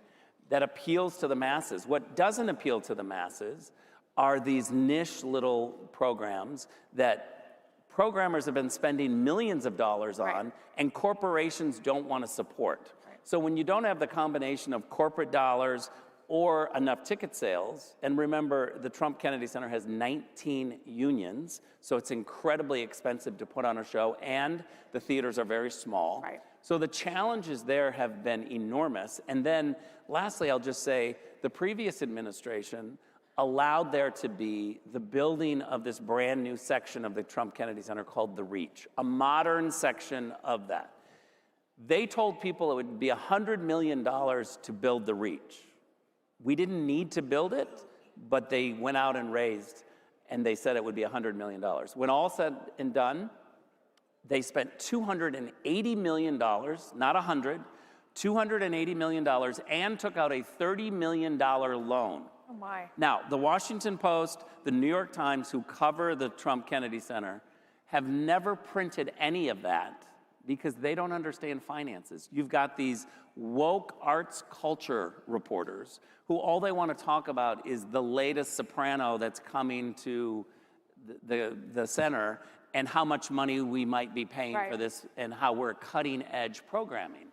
that appeals to the masses. What doesn't appeal to the masses are these niche little programs that programmers have been spending millions of dollars on, and corporations don't want to support. So when you don't have the combination of corporate dollars or enough ticket sales, and remember, the Trump Kennedy Center has 19 unions, so it's incredibly expensive to put on a show, and the theaters are very small. So the challenges there have been enormous. And then lastly, I'll just say, the previous administration allowed there to be the building of this brand new section of the Trump Kennedy Center called the Reach, a modern section of that. They told people it would be $100 million to build the Reach. We didn't need to build it, but they went out and raised, and they said it would be $100 million. When all said and done, they spent $280 million, not 100, $280 million, and took out a $30 million loan. Oh my. Now, the Washington Post, the New York Times, who cover the Trump Kennedy Center, have never printed any of that because they don't understand finances. You've got these woke arts culture reporters who all they want to talk about is the latest soprano that's coming to the center and how much money we might be paying for this and how we're cutting edge programming.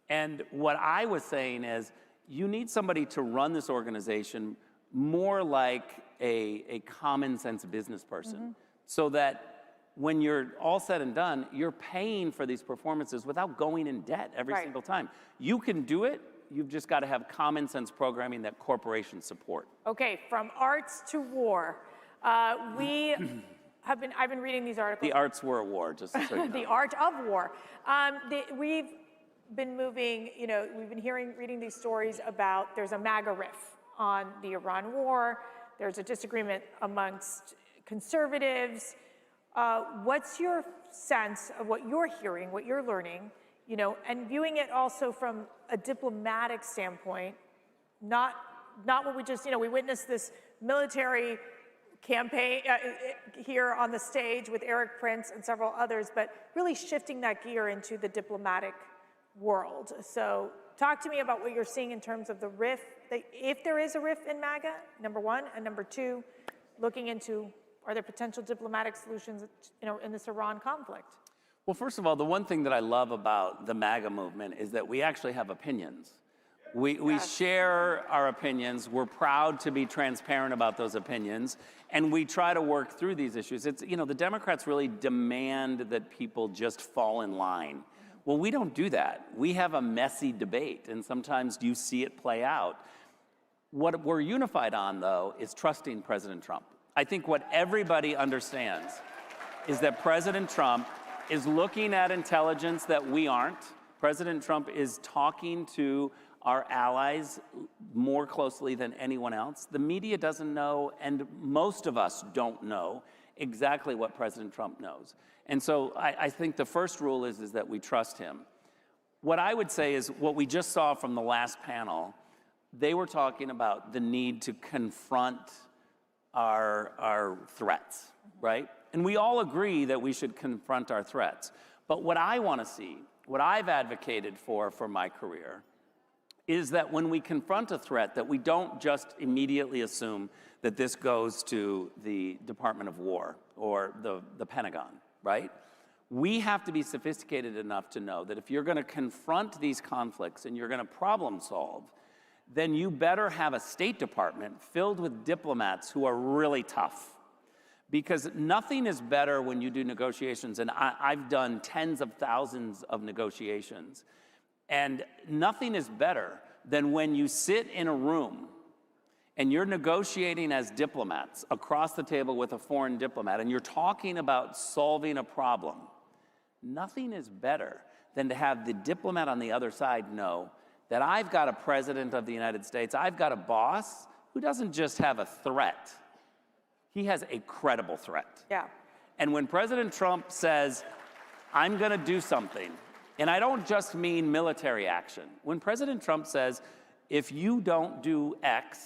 And what I was saying is, you need somebody to run this organization more like a common sense business person, so that when you're all said and done, you're paying for these performances without going in debt every single time. You can do it. You've just got to have common sense programming that corporations support. Okay, from arts to war. I've been reading these articles. The arts were a war, just so you know. The art of war. We've been moving, we've been reading these stories about there's a MAGA riff on the Iran war. There's a disagreement amongst conservatives. What's your sense of what you're hearing, what you're learning, and viewing it also from a diplomatic standpoint, not what we just, we witnessed this military campaign here on the stage with Eric Prince and several others, but really shifting that gear into the diplomatic world. So talk to me about what you're seeing in terms of the riff, if there is a riff in MAGA, number one, and number two, looking into, are there potential diplomatic solutions, in this Iran conflict? Well, first of all, the one thing that I love about the MAGA movement is that we actually have opinions. We share our opinions. We're proud to be transparent about those opinions, and we try to work through these issues. It's, the Democrats really demand that people just fall in line. Well, we don't do that. We have a messy debate, and sometimes you see it play out. What we're unified on, though, is trusting President Trump. I think what everybody understands is that President Trump is looking at intelligence that we aren't. President Trump is talking to our allies more closely than anyone else. The media doesn't know, and most of us don't know exactly what President Trump knows. And so I think the first rule is that we trust him. What I would say is what we just saw from the last panel, they were talking about the need to confront our threats, right? And we all agree that we should confront our threats. But what I want to see, what I've advocated for my career, is that when we confront a threat, that we don't just immediately assume that this goes to the Department of War or the Pentagon, right? We have to be sophisticated enough to know that if you're going to confront these conflicts and you're going to problem solve, then you better have a State Department filled with diplomats who are really tough. Because nothing is better when you do negotiations, and I've done tens of thousands of negotiations, and nothing is better than when you sit in a room and you're negotiating as diplomats across the table with a foreign diplomat, and you're talking about solving a problem. Nothing is better than to have the diplomat on the other side know that I've got a president of the United States, I've got a boss who doesn't just have a threat, he has a credible threat. Yeah. And when President Trump says, I'm going to do something, and I don't just mean military action. When President Trump says, if you don't do X,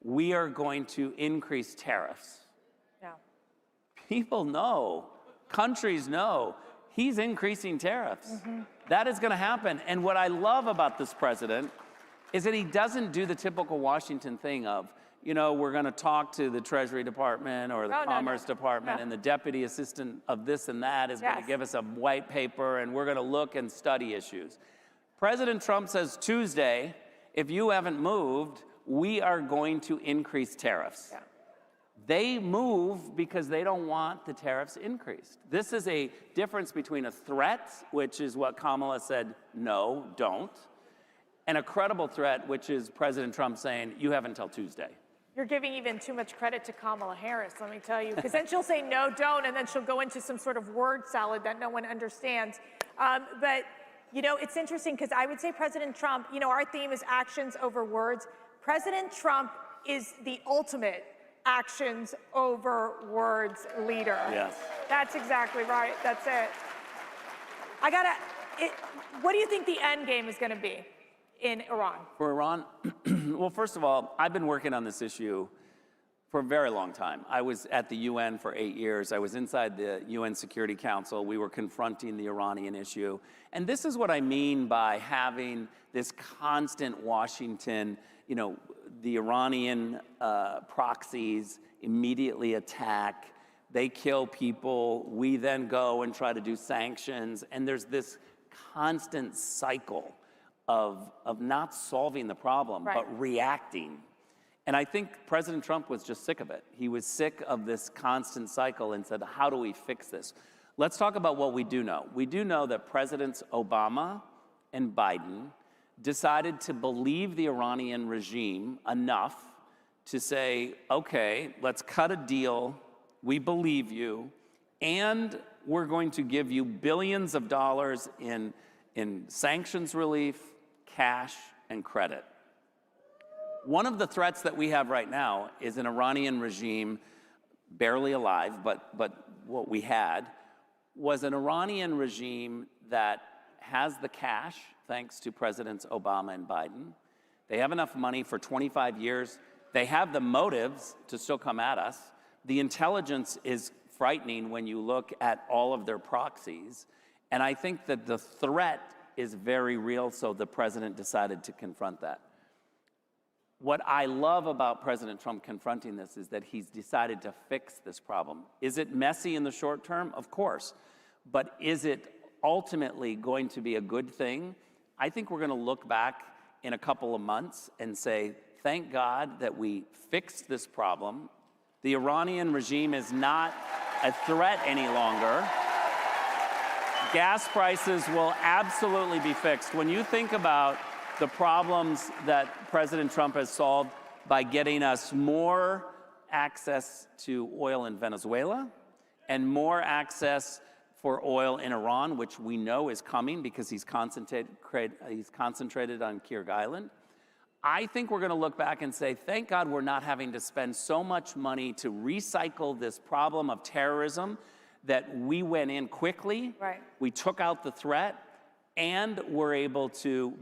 we are going to increase tariffs. Yeah. People know, countries know, he's increasing tariffs. Mm-hmm. That is going to happen. And what I love about this president is that he doesn't do the typical Washington thing of, you know, we're going to talk to the Treasury Department or the Commerce Department, and the deputy assistant of this and that is going to give us a white paper, and we're going to look and study issues. President Trump says Tuesday, if you haven't moved, we are going to increase tariffs. Yeah. They move because they don't want the tariffs increased. This is a difference between a threat, which is what Kamala said, no, don't, and a credible threat, which is President Trump saying, you have until Tuesday. You're giving even too much credit to Kamala Harris, let me tell you, because then she'll say no, don't, and then she'll go into some sort of word salad that no one understands. But, you know, it's interesting because I would say President Trump, you know, our theme is actions over words. President Trump is the ultimate actions over words leader. Yes. That's exactly right. That's it. What do you think the end game is going to be in Iran? For Iran, well, first of all, I've been working on this issue for a very long time. I was at the UN for 8 years. I was inside the UN Security Council. We were confronting the Iranian issue. And this is what I mean by having this constant Washington, you know, the Iranian proxies immediately attack. They kill people. We then go and try to do sanctions. And there's this constant cycle of not solving the problem, but reacting. And I think President Trump was just sick of it. He was sick of this constant cycle and said, how do we fix this? Let's talk about what we do know. We do know that Presidents Obama and Biden decided to believe the Iranian regime enough to say, okay, let's cut a deal. We believe you. And we're going to give you billions of dollars in sanctions relief, cash, and credit. One of the threats that we have right now is an Iranian regime, barely alive, but what we had was an Iranian regime that has the cash, thanks to Presidents Obama and Biden. They have enough money for 25 years. They have the motives to still come at us. The intelligence is frightening when you look at all of their proxies. And I think that the threat is very real, so the president decided to confront that. What I love about President Trump confronting this is that he's decided to fix this problem. Is it messy in the short term? Of course. But is it ultimately going to be a good thing? I think we're going to look back in a couple of months and say, thank God that we fixed this problem. The Iranian regime is not a threat any longer. Gas prices will absolutely be fixed. When you think about the problems that President Trump has solved by getting us more access to oil in Venezuela and more access for oil in Iran, which we know is coming because he's concentrated on Kirk Island. I think we're going to look back and say, thank God we're not having to spend so much money to recycle this problem of terrorism, that we went in quickly, we took out the threat, and we're able to